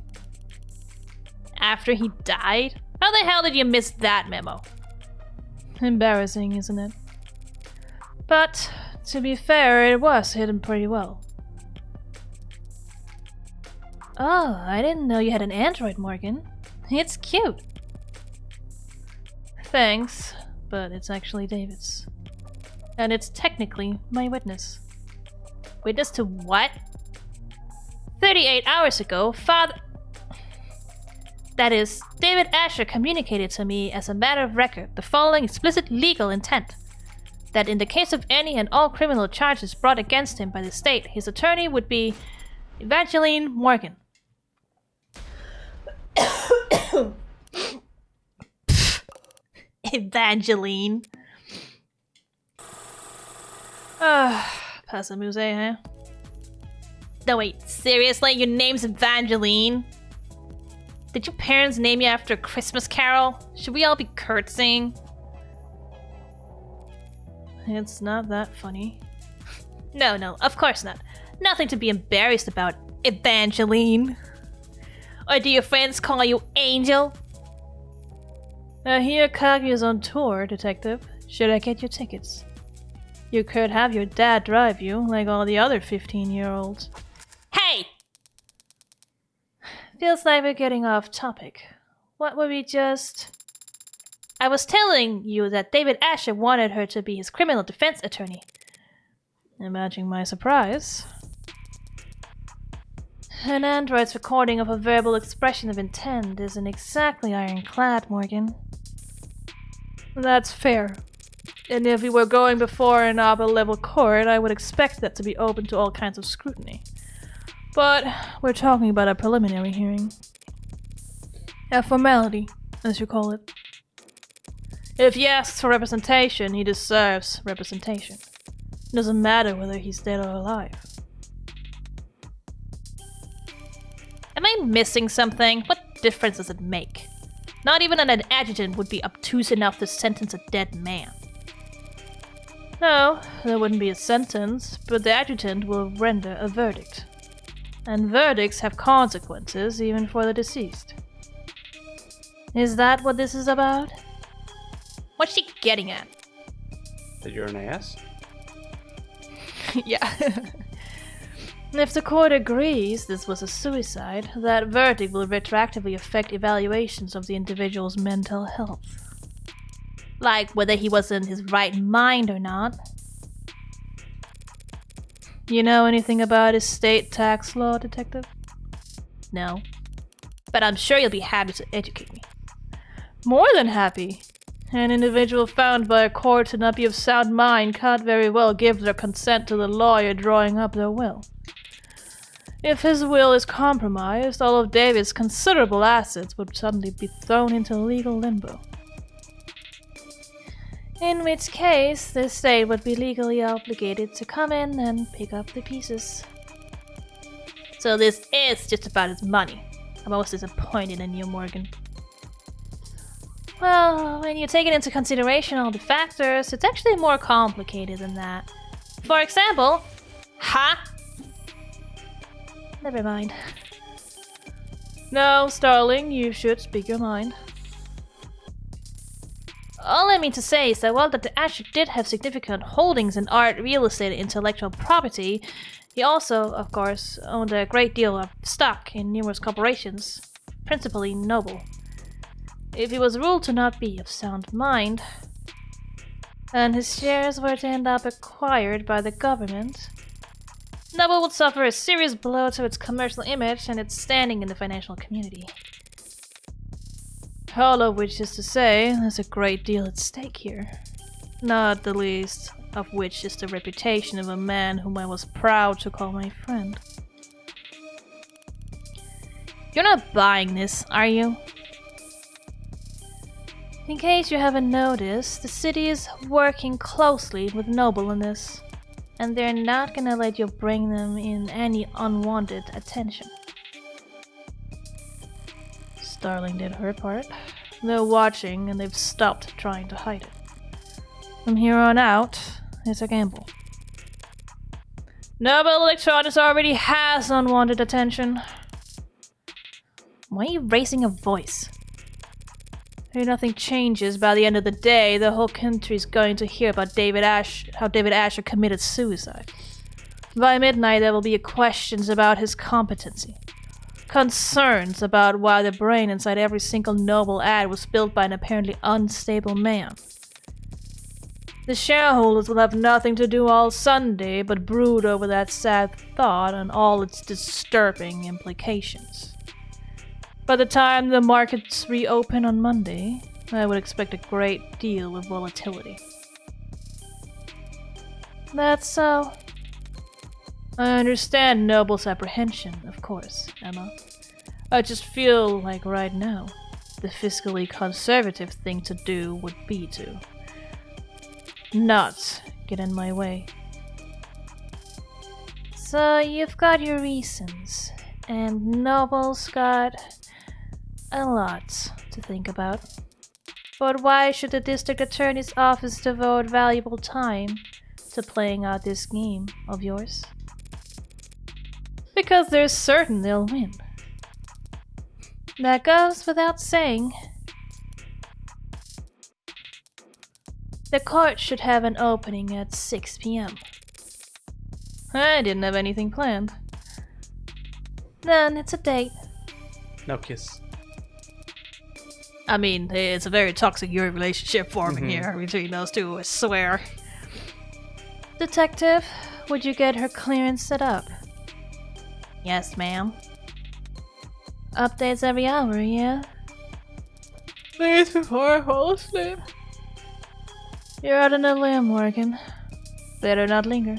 After he died? How the hell did you miss that memo? Embarrassing, isn't it? But, to be fair, it was hidden pretty well. Oh, I didn't know you had an android, Morgan. It's cute. Thanks, but it's actually David's. And it's technically my witness. Witness to what? 38 hours ago, Father... That is, David Asher communicated to me as a matter of record the following explicit legal intent. That in the case of any and all criminal charges brought against him by the state, his attorney would be Evangeline Morgan. Evangeline. Pass a muse, huh? No, wait, seriously? Your name's Evangeline? Did your parents name you after a Christmas carol? Should we all be curtsying? It's not that funny. No, of course not. Nothing to be embarrassed about, Evangeline. Or do your friends call you Angel? I hear Kaguya's on tour, Detective. Should I get you tickets? You could have your dad drive you, like all the other 15-year-olds. Hey! Feels like we're getting off topic. What would we just... I was telling you that David Asher wanted her to be his criminal defense attorney. Imagine my surprise. An android's recording of a verbal expression of intent isn't exactly ironclad, Morgan. That's fair. And if we were going before an upper-level court, I would expect that to be open to all kinds of scrutiny. But we're talking about a preliminary hearing. A formality, as you call it. If he asks for representation, he deserves representation. It doesn't matter whether he's dead or alive. Am I missing something? What difference does it make? Not even an adjutant would be obtuse enough to sentence a dead man. No, there wouldn't be a sentence, but the adjutant will render a verdict. And verdicts have consequences even for the deceased. Is that what this is about? What's she getting at? That you're an ass? Yeah. If the court agrees this was a suicide, that verdict will retroactively affect evaluations of the individual's mental health. Like whether he was in his right mind or not. You know anything about estate tax law, Detective? No. But I'm sure you'll be happy to educate me. More than happy. An individual found by a court to not be of sound mind can't very well give their consent to the lawyer drawing up their will. If his will is compromised, all of David's considerable assets would suddenly be thrown into legal limbo. In which case, the state would be legally obligated to come in and pick up the pieces. So this is just about his money. I'm most disappointed in you, Morgan. Well, when you take it into consideration all the factors, it's actually more complicated than that. For example, Never mind. No, Starling, you should speak your mind. All I mean to say is that while Dr. Asher did have significant holdings in art, real estate, and intellectual property, he also, of course, owned a great deal of stock in numerous corporations, principally Noble. If he was ruled to not be of sound mind, and his shares were to end up acquired by the government, Noble would suffer a serious blow to its commercial image and its standing in the financial community. All of which is to say, there's a great deal at stake here. Not the least of which is the reputation of a man whom I was proud to call my friend. You're not buying this, are you? In case you haven't noticed, the city is working closely with Noble on this. And they're not gonna let you bring them in any unwanted attention. Starling did her part. They're watching and they've stopped trying to hide it. From here on out, it's a gamble. Noble Electronics already has unwanted attention. Why are you raising your voice? If nothing changes, by the end of the day, the whole country's going to hear about how David Asher committed suicide. By midnight, there will be questions about his competency. Concerns about why the brain inside every single Noble ad was built by an apparently unstable man. The shareholders will have nothing to do all Sunday but brood over that sad thought and all its disturbing implications. By the time the markets reopen on Monday, I would expect a great deal of volatility. That's so. I understand Noble's apprehension, of course, Emma. I just feel like right now, the fiscally conservative thing to do would be to not get in my way. So you've got your reasons, and Noble's got a lot to think about. But why should the district attorney's office devote valuable time to playing out this game of yours? Because they're certain they'll win. That goes without saying. The court should have an opening at 6 p.m. I didn't have anything planned. Then it's a date. No kiss. I mean, it's a very toxic relationship forming here between those two, I swear. Detective, would you get her clearance set up? Yes, ma'am. Updates every hour, yeah? Please, before I fall asleep. You're out on a limb, Morgan. Better not linger.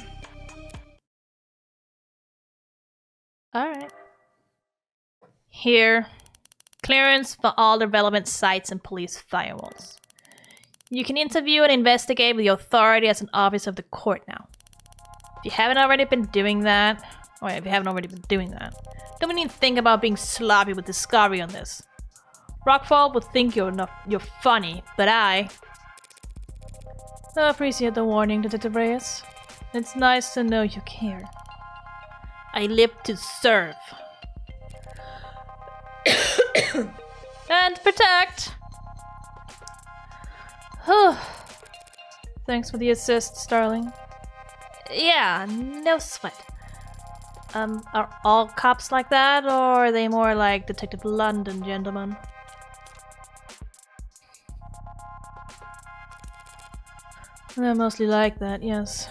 Alright. Here. Clearance for all the relevant sites and police firewalls. You can interview and investigate with the authority as an officer of the court now. If you haven't already been doing that, don't even think about being sloppy with discovery on this. Rockfall would think you're funny, but I appreciate the warning, Detective Reyes. It's nice to know you care. I live to serve. And protect. Thanks for the assist, Starling. Yeah, no sweat. Are all cops like that, or are they more like Detective London, gentlemen? They're mostly like that, yes.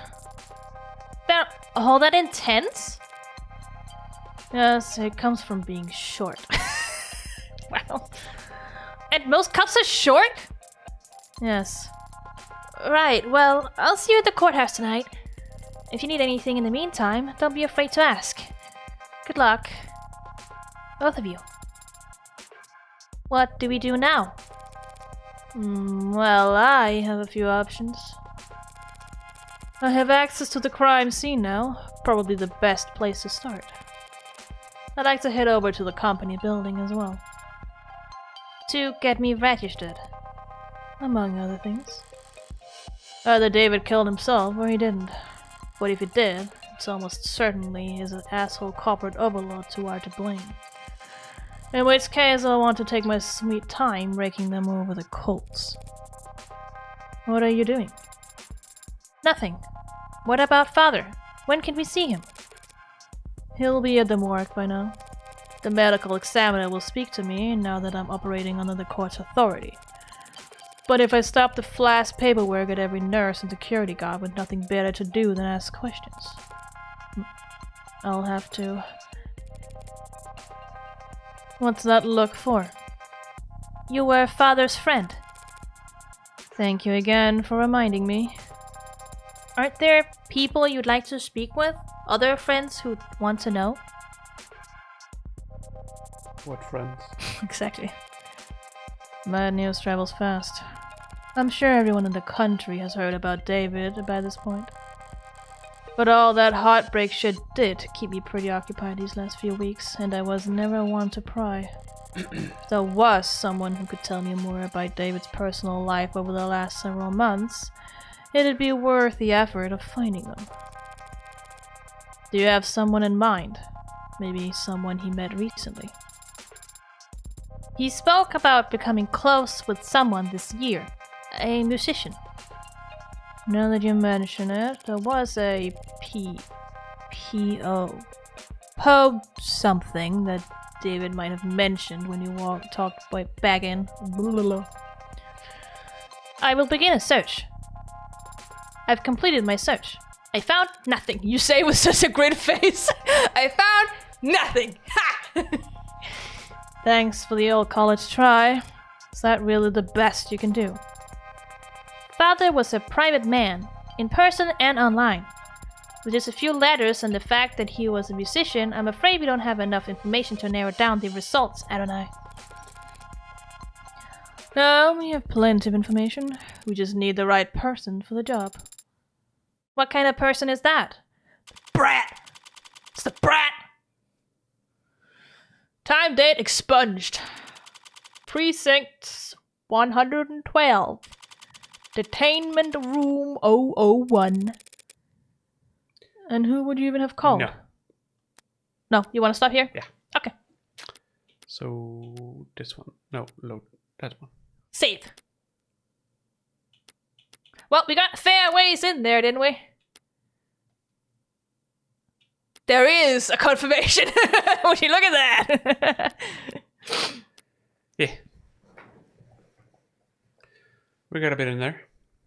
They're all that intense? Yes, it comes from being short. Wow. And most cops are short? Yes. Right, well, I'll see you at the courthouse tonight. If you need anything in the meantime, don't be afraid to ask. Good luck. Both of you. What do we do now? Well, I have a few options. I have access to the crime scene now. Probably the best place to start. I'd like to head over to the company building as well. To get me registered. Among other things. Either David killed himself or he didn't. But if he did, it's almost certainly his asshole corporate overlords who are to blame. In which case I'll want to take my sweet time raking them over the coals. What are you doing? Nothing. What about Father? When can we see him? He'll be at the morgue by now. The medical examiner will speak to me now that I'm operating under the court's authority. But if I stop to flash paperwork at every nurse and security guard with nothing better to do than ask questions, I'll have to. What's that look for? You were Father's friend. Thank you again for reminding me. Aren't there people you'd like to speak with? Other friends who want to know? What friends? Exactly. Bad news travels fast. I'm sure everyone in the country has heard about David by this point. But all that heartbreak shit did keep me pretty occupied these last few weeks, and I was never one to pry. If there was someone who could tell me more about David's personal life over the last several months, it'd be worth the effort of finding them. Do you have someone in mind? Maybe someone he met recently? He spoke about becoming close with someone this year, a musician. Now that you mention it, there was a Poe something that David might have mentioned when you talked back in. I will begin a search. I've completed my search. I found nothing. You say with such a great face. I found nothing. Ha! Thanks for the old college try. Is that really the best you can do? Father was a private man, in person and online. With just a few letters and the fact that he was a musician, I'm afraid we don't have enough information to narrow down the results, Adonai. No, we have plenty of information. We just need the right person for the job. What kind of person is that? Brat! It's the brat! Time date expunged. Precinct 112. Detainment room 001. And who would you even have called? No. No, you want to stop here? Yeah. Okay. So this one. No, load that one. Save. Well, we got fair ways in there, didn't we? There is a confirmation. Would you look at that? Yeah. We got a bit in there.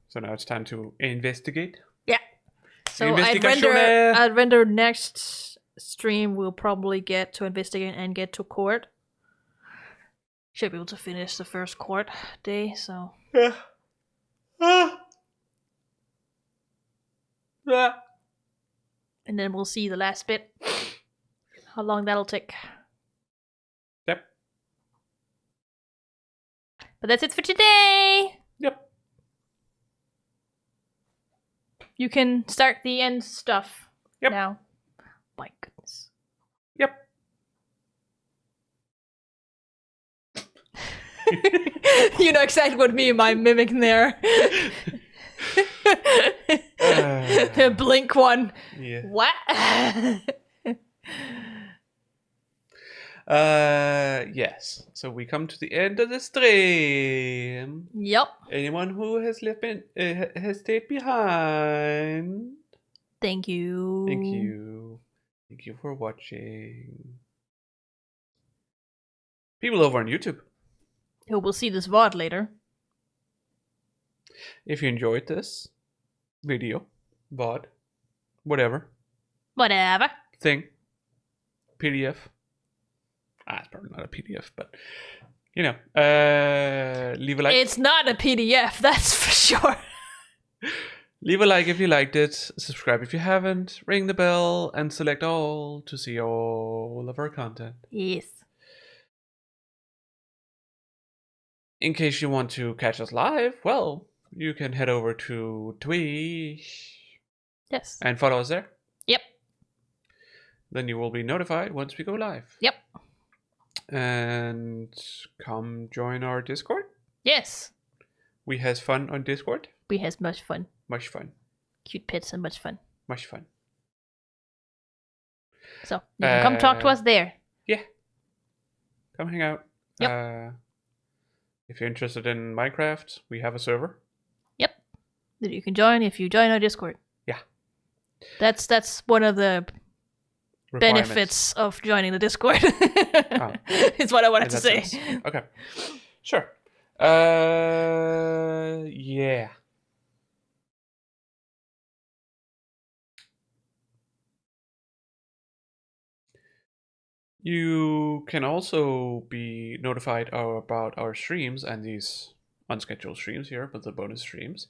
So now it's time to investigate. Yeah. So Investigation. I'd render next stream we'll probably get to investigate and get to court. Should be able to finish the first court day, so. Yeah. And then we'll see the last bit. How long that'll take. Yep. But that's it for today. Yep. You can start the end stuff Yep. now. My goodness. Yep. You know exactly what me and my mimicking there. The blink one. Yeah. What? Yes. So we come to the end of the stream. Yep. Anyone who has has stayed behind. Thank you. Thank you. Thank you for watching. People over on YouTube, Who will see this VOD later. if you enjoyed this video, VOD, whatever, Whatever. thing, PDF. It's probably not a PDF, but you know, leave a like. It's not a PDF, that's for sure. Leave a like if you liked it, subscribe if you haven't, ring the bell, and select all to see all of our content. Yes. In case you want to catch us live, well, you can head over to Twitch Yes. and follow us there. Yep. Then you will be notified once we go live. Yep. And come join our Discord. Yes. We has fun on Discord. We has much fun. Much fun. Cute pets and much fun. Much fun. So you can come talk to us there. Yeah. Come hang out. Yep. If you're interested in Minecraft, we have a server. Yep. That you can join if you join our Discord. Yeah. That's one of the Requirements. benefits of joining the Discord. Oh. It's what I wanted In to that say. sense. Okay. Sure. Yeah. You can also be notified about our streams and these unscheduled streams here, but the bonus streams,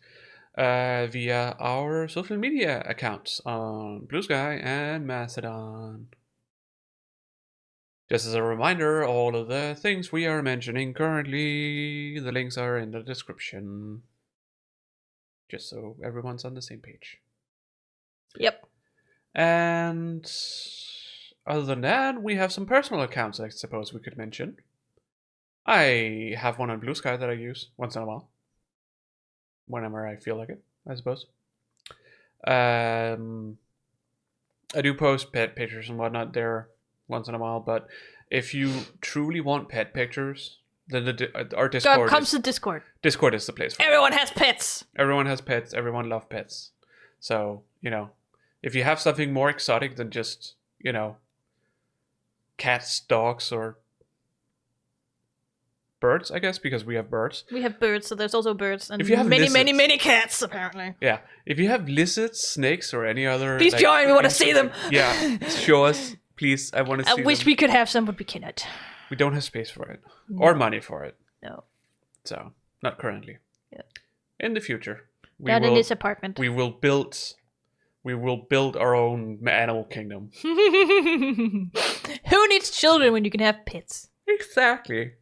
via our social media accounts on Blue Sky and Mastodon. Just as a reminder, all of the things we are mentioning currently, the links are in the description. Just so everyone's on the same page. Yep. And other than that, we have some personal accounts I suppose we could mention. I have one on Blue Sky that I use once in a while. Whenever I feel like it, I suppose. I do post pet pictures and whatnot there once in a while, but if you truly want pet pictures, then our Discord Comes to Discord. Discord is the place for it. Everyone has pets. Everyone has pets. Everyone loves pets. So, you know, if you have something more exotic than just, you know, cats, dogs, or birds, I guess, because we have birds. We have birds, so there's also birds. And If you have many, lizards- many cats, apparently. Yeah. If you have lizards, snakes, or any other... Please join, we want to see them. Yeah. Show us, please. I want to see I wish them. we could have some, but we cannot. We don't have space for it. Or money for it. No. So, not currently. Yeah. In the future. Not in this apartment. We will build our own animal kingdom. Who needs children when you can have pets? Exactly.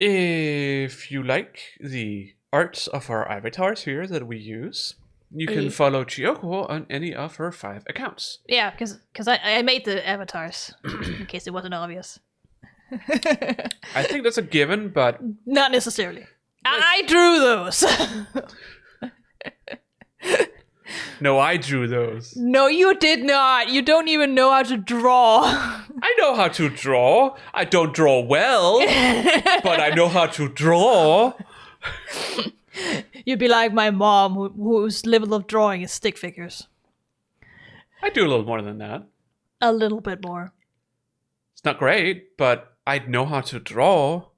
If you like the arts of our avatars here that we use, You can follow Chiyoko on any of her 5 accounts. Yeah, because I made the avatars, in case it wasn't obvious. I think that's a given, but... Not necessarily. I drew those! No, I drew those. No, you did not. You don't even know how to draw. I know how to draw. I don't draw well, but I know how to draw. You'd be like my mom, whose level of drawing is stick figures. I do a little more than that. A little bit more. It's not great, but I know how to draw.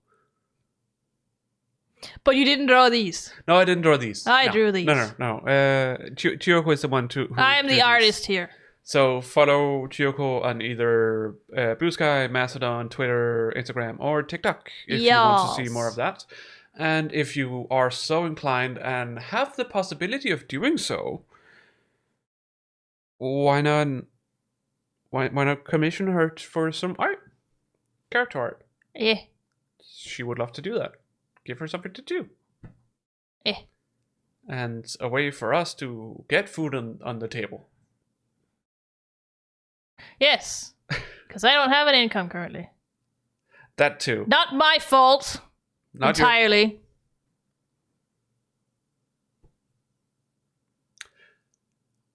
But you didn't draw these. No, I didn't draw these. I drew these. No. Chiyoko is the one who I am drew the these. artist here. So follow Chiyoko on either Blue Sky, Mastodon, Twitter, Instagram, or TikTok if you want to see more of that. And if you are so inclined and have the possibility of doing so, why not commission her for some art? Character art. Yeah. She would love to do that. Give her something to do. Yeah. And a way for us to get food on the table. Yes. Because I don't have an income currently. That too. Not my fault. Not entirely.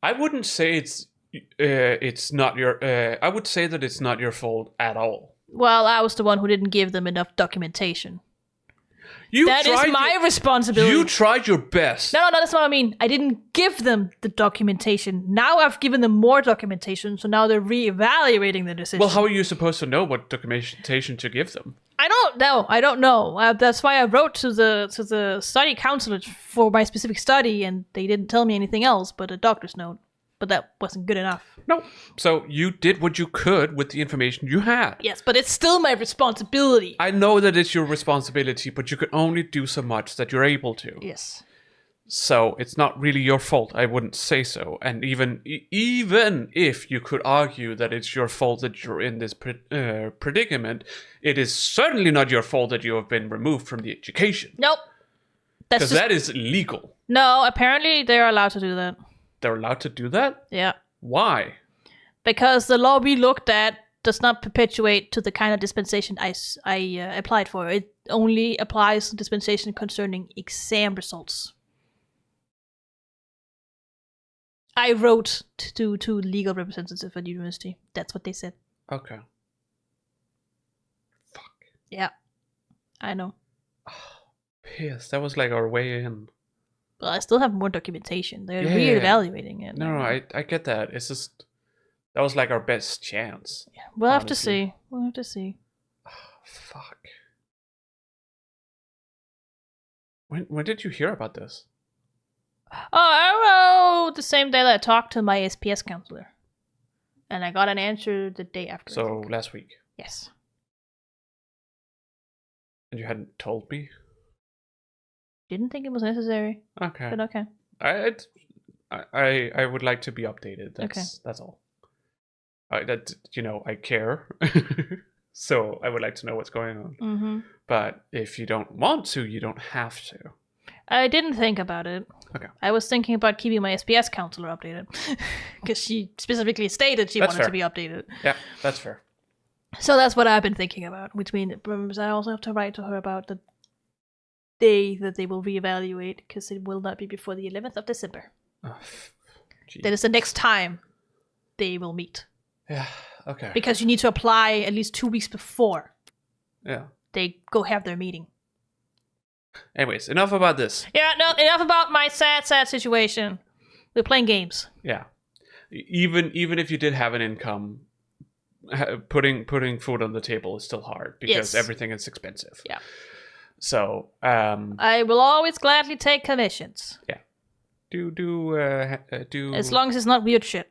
I wouldn't say it's not your. I would say that it's not your fault at all. Well, I was the one who didn't give them enough documentation. That is my responsibility. You tried your best. No, that's what I mean. I didn't give them the documentation. Now I've given them more documentation, so now they're reevaluating the decision. Well, how are you supposed to know what documentation to give them? I don't know. That's why I wrote to the study counselor for my specific study, and they didn't tell me anything else but a doctor's note. But that wasn't good enough. No. So you did what you could with the information you had. Yes, but it's still my responsibility. I know that it's your responsibility, but you can only do so much that you're able to. Yes. So it's not really your fault. I wouldn't say so. And even if you could argue that it's your fault that you're in this predicament, it is certainly not your fault that you have been removed from the education. Nope. Because that is illegal. No, apparently they're allowed to do that. They're allowed to do that? Yeah. Why? Because the law we looked at does not perpetuate to the kind of dispensation I applied for. It only applies to dispensation concerning exam results. I wrote to legal representative at the university. That's what they said. Okay. Fuck. Yeah. I know. Piss. That was like our way in. Well, I still have more documentation. They're reevaluating it. No, I get that. It's just that was like our best chance. Yeah, we'll have to see. We'll have to see. Oh, fuck. When did you hear about this? Oh, I don't know. The same day that I talked to my SPS counselor, and I got an answer the day after. So last week. Yes. And you hadn't told me? Didn't think it was necessary. Okay. But okay. I would like to be updated. That's all. I care. So I would like to know what's going on. Mm-hmm. But if you don't want to, you don't have to. I didn't think about it. Okay. I was thinking about keeping my SPS counselor updated. Because she specifically stated she wanted to be updated. Yeah, that's fair. So that's what I've been thinking about. Which means I also have to write to her about the day that they will reevaluate, because it will not be before the 11th of December. Oh, that is the next time they will meet. Yeah, okay. Because you need to apply at least 2 weeks before they go have their meeting. Anyways, enough about this. Yeah, no, enough about my sad situation. We're playing games. Yeah. Even if you did have an income, putting food on the table is still hard because everything is expensive. Yeah. So, I will always gladly take commissions. Yeah. Do as long as it's not weird shit.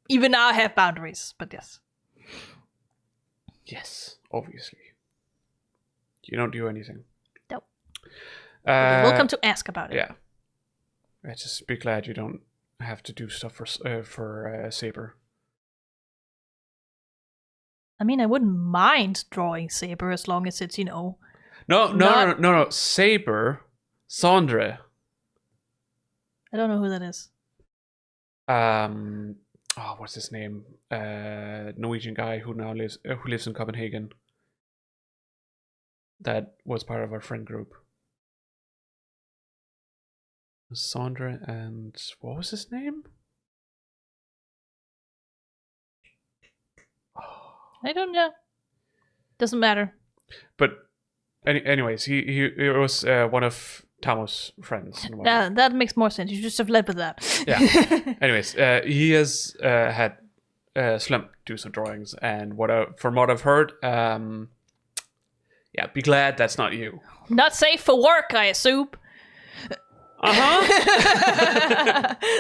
Even now I have boundaries, but yes. Yes, obviously. You don't do anything. Nope. You're welcome to ask about it. Yeah. I just be glad you don't have to do stuff for Saber. I mean, I wouldn't mind drawing Saber as long as it's, No. Saber Sondre. I don't know who that is. What's his name? Norwegian guy who now lives in Copenhagen. That was part of our friend group. Sondre and what was his name? I don't know. Doesn't matter. But anyways, he was one of Tamo's friends. That makes more sense. You just have led with that. Yeah. Anyways, he has had Slump do some drawings, and from what I've heard, yeah, be glad that's not you. Not safe for work, I assume.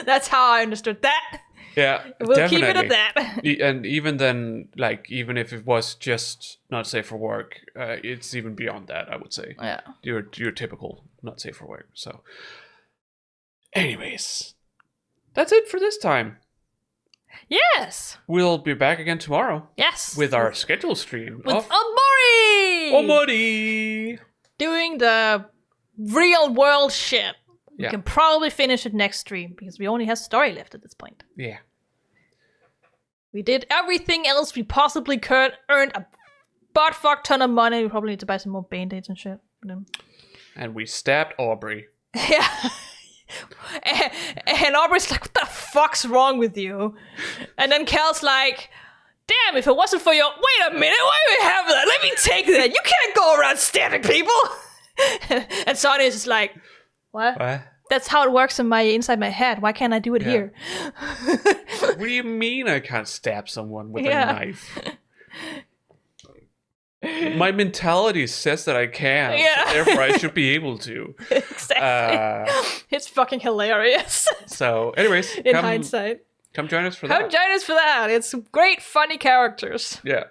That's how I understood that. Yeah, We'll definitely. keep it at that. And even then, like, even if it was just not safe for work, it's even beyond that, I would say. Yeah. You're typical not safe for work. So, anyways, that's it for this time. Yes. We'll be back again tomorrow. Yes. With our schedule stream with of Omori. Omori. Doing the real world shit. We Yeah. can probably finish it next stream because we only have story left at this point. Yeah. We did everything else we possibly could, earned a butt-fuck ton of money. We probably need to buy some more band-aids and shit for them. And we stabbed Aubrey. Yeah. and Aubrey's like, what the fuck's wrong with you? And then Cal's like, damn, if it wasn't for your... Wait a minute, why do we have that? Let me take that. You can't go around stabbing people. And Sonya's just like, what? That's how it works inside my head. Why can't I do it here? What do you mean I can't stab someone with a knife? My mentality says that I can. Yeah. So therefore, I should be able to. Exactly. It's fucking hilarious. So, anyways, In hindsight. come join us for that. Come join us for that. It's great, funny characters. Yeah.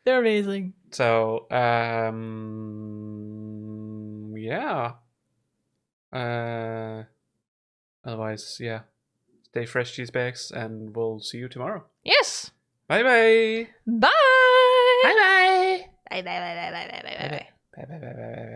They're amazing. So, yeah. Otherwise, yeah. Stay fresh, cheese bags, and we'll see you tomorrow. Yes. Bye-bye. Bye. Bye-bye. Bye. Bye. Bye. Bye. Bye. Bye. Bye. Bye-bye.